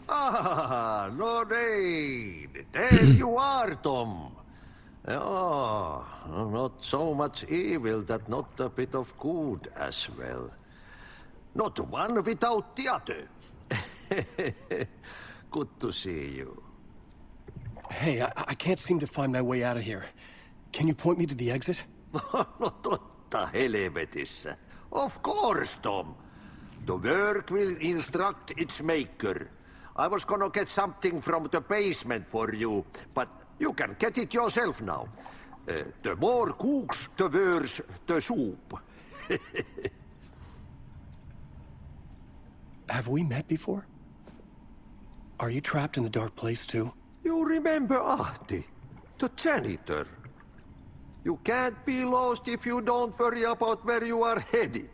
Ah, Lorraine! There you are, Tom. Oh, not so much evil that not a bit of good as well. Not one without the other. Good to see you. Hey, I can't seem to find my way out of here. Can you point me to the exit? No, totta helvetissä. Of course, Tom. The work will instruct its maker. I was gonna get something from the basement for you, but you can get it yourself now. The more cooks, the worse the soup. Have we met before? Are you trapped in the dark place too? You remember Ahti, the janitor. You can't be lost if you don't worry about where you are headed.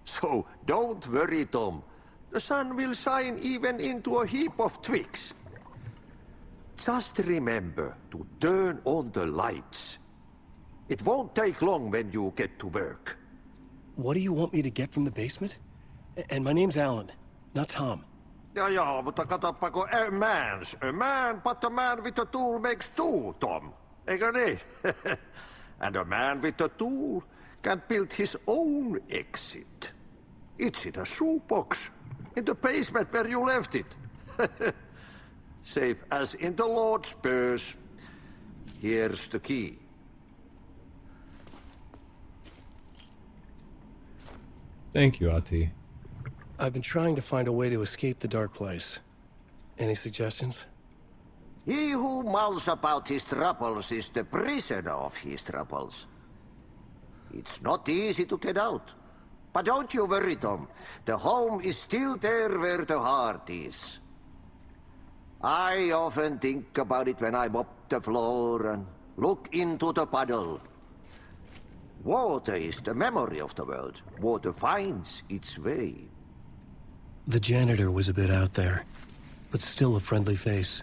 So don't worry, Tom. The sun will shine even into a heap of twigs. Just remember to turn on the lights. It won't take long when you get to work. What do you want me to get from the basement? And my name's Alan, not Tom. Ja, mutta katoppa kun a man, but a man with a tool makes two, Tom. Eikö niin? And a man with a tool can build his own exit. It's in a shoebox, in the basement where you left it. Safe as in the Lord's purse. Here's the key. Thank you, Ati. I've been trying to find a way to escape the dark place. Any suggestions? He who mulls about his troubles is the prisoner of his troubles. It's not easy to get out. But don't you worry, Tom. The home is still there where the heart is. I often think about it when I mop the floor and look into the puddle. Water is the memory of the world. Water finds its way. The janitor was a bit out there, but still a friendly face.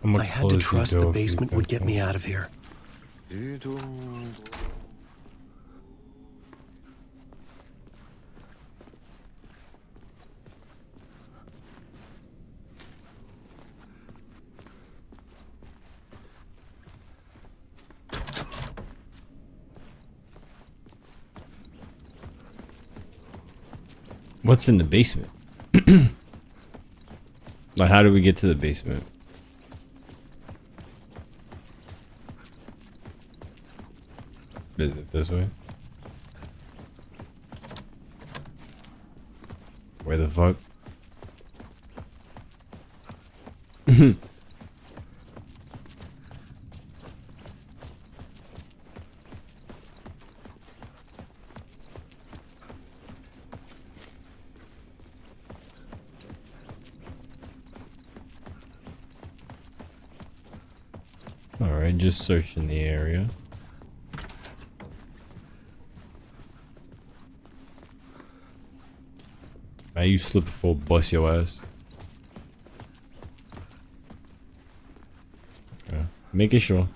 I'm I had to trust the basement would get me out of here. What's in the basement? Like, how do we get to the basement? Is it this way? Where the fuck? Alright, just searching the area. Man, you slip before bust your ass. Okay. Making sure.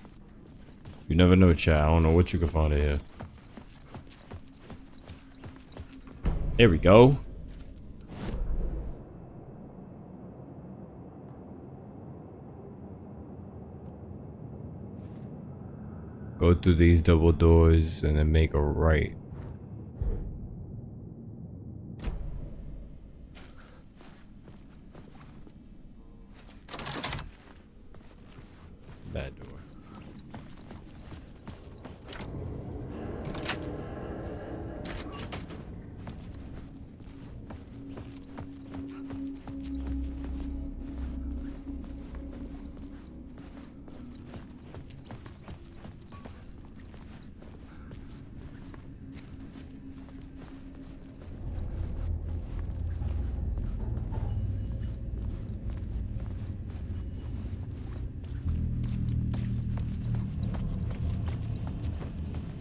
You never know, chat. I don't know what you can find here. There we go. Go through these double doors and then make a right. Bad door.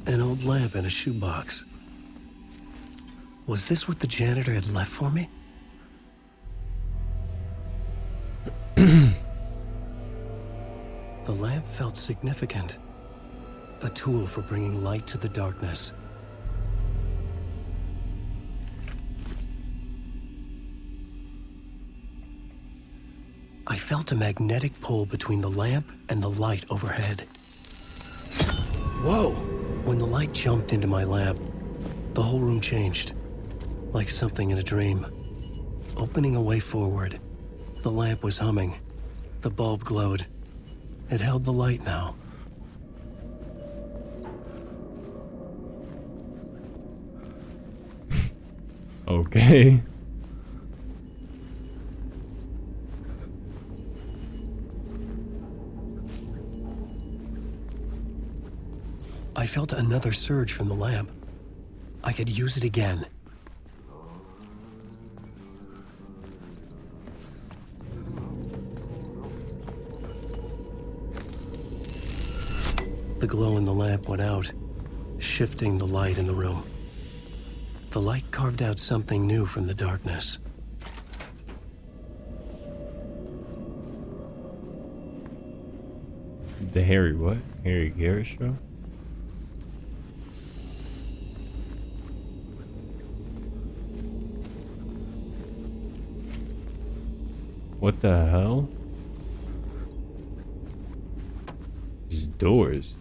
An old lamp in a shoebox. Was this what the janitor had left for me? The lamp felt significant. A tool for bringing light to the darkness. I felt a magnetic pull between the lamp and the light overhead. Whoa! When the light jumped into my lamp, the whole room changed, like something in a dream. Opening a way forward, the lamp was humming. The bulb glowed. It held the light now. Okay. I felt another surge from the lamp. I could use it again. The glow in the lamp went out, shifting the light in the room. The light carved out something new from the darkness. The Harry what? Harry Garrett show? What the hell? These doors.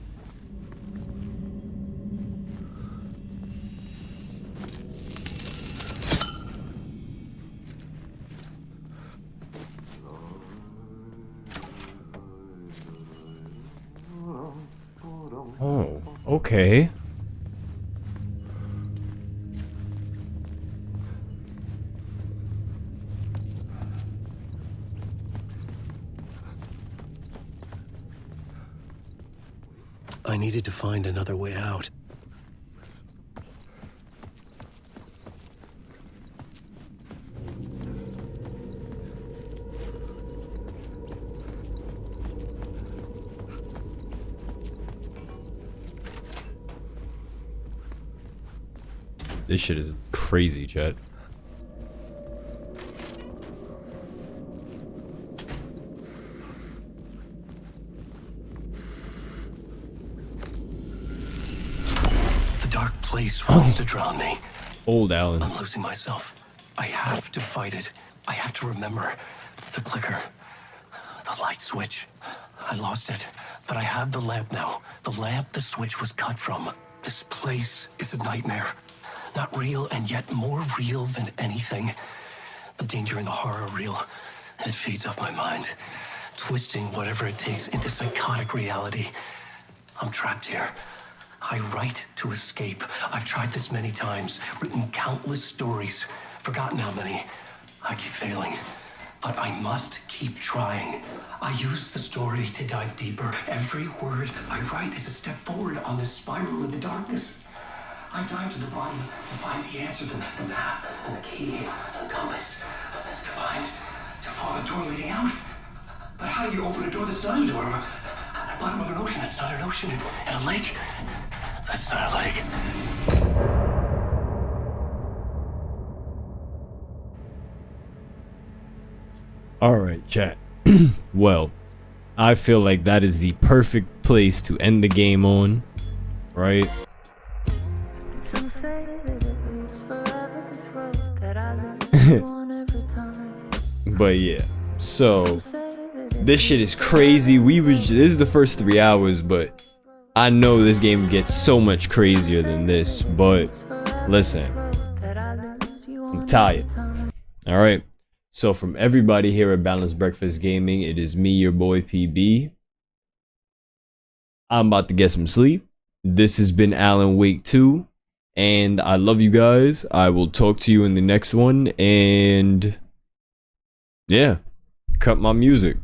Oh, okay. I needed to find another way out. This shit is crazy, chat. The dark place wants to drown me. Old Alan. I'm losing myself. I have to fight it. I have to remember. The clicker. The light switch. I lost it. But I have the lamp now. The lamp the switch was cut from. This place is a nightmare. Not real, and yet more real than anything. The danger and the horror real. It feeds off my mind, twisting whatever it takes into psychotic reality. I'm trapped here. I write to escape. I've tried this many times, written countless stories, forgotten how many. I keep failing, but I must keep trying. I use the story to dive deeper. Every word I write is a step forward on this spiral into darkness. I dive to the bottom to find the answer, the map, and the key, and the compass. It's combined to form a door leading out. But how do you open a door that's not a door? At the bottom of an ocean that's not an ocean, and a lake that's not a lake. Alright, chat. Well, I feel like that is the perfect place to end the game on, right? But yeah, so this shit is crazy. This is the first 3 hours, but I know this game gets so much crazier than this. But listen, I'm tired. All right. So from everybody here at Balanced Breakfast Gaming, it is me, your boy PB. I'm about to get some sleep. This has been Alan Wake 2, and I love you guys. I will talk to you in the next one, and yeah, cut my music.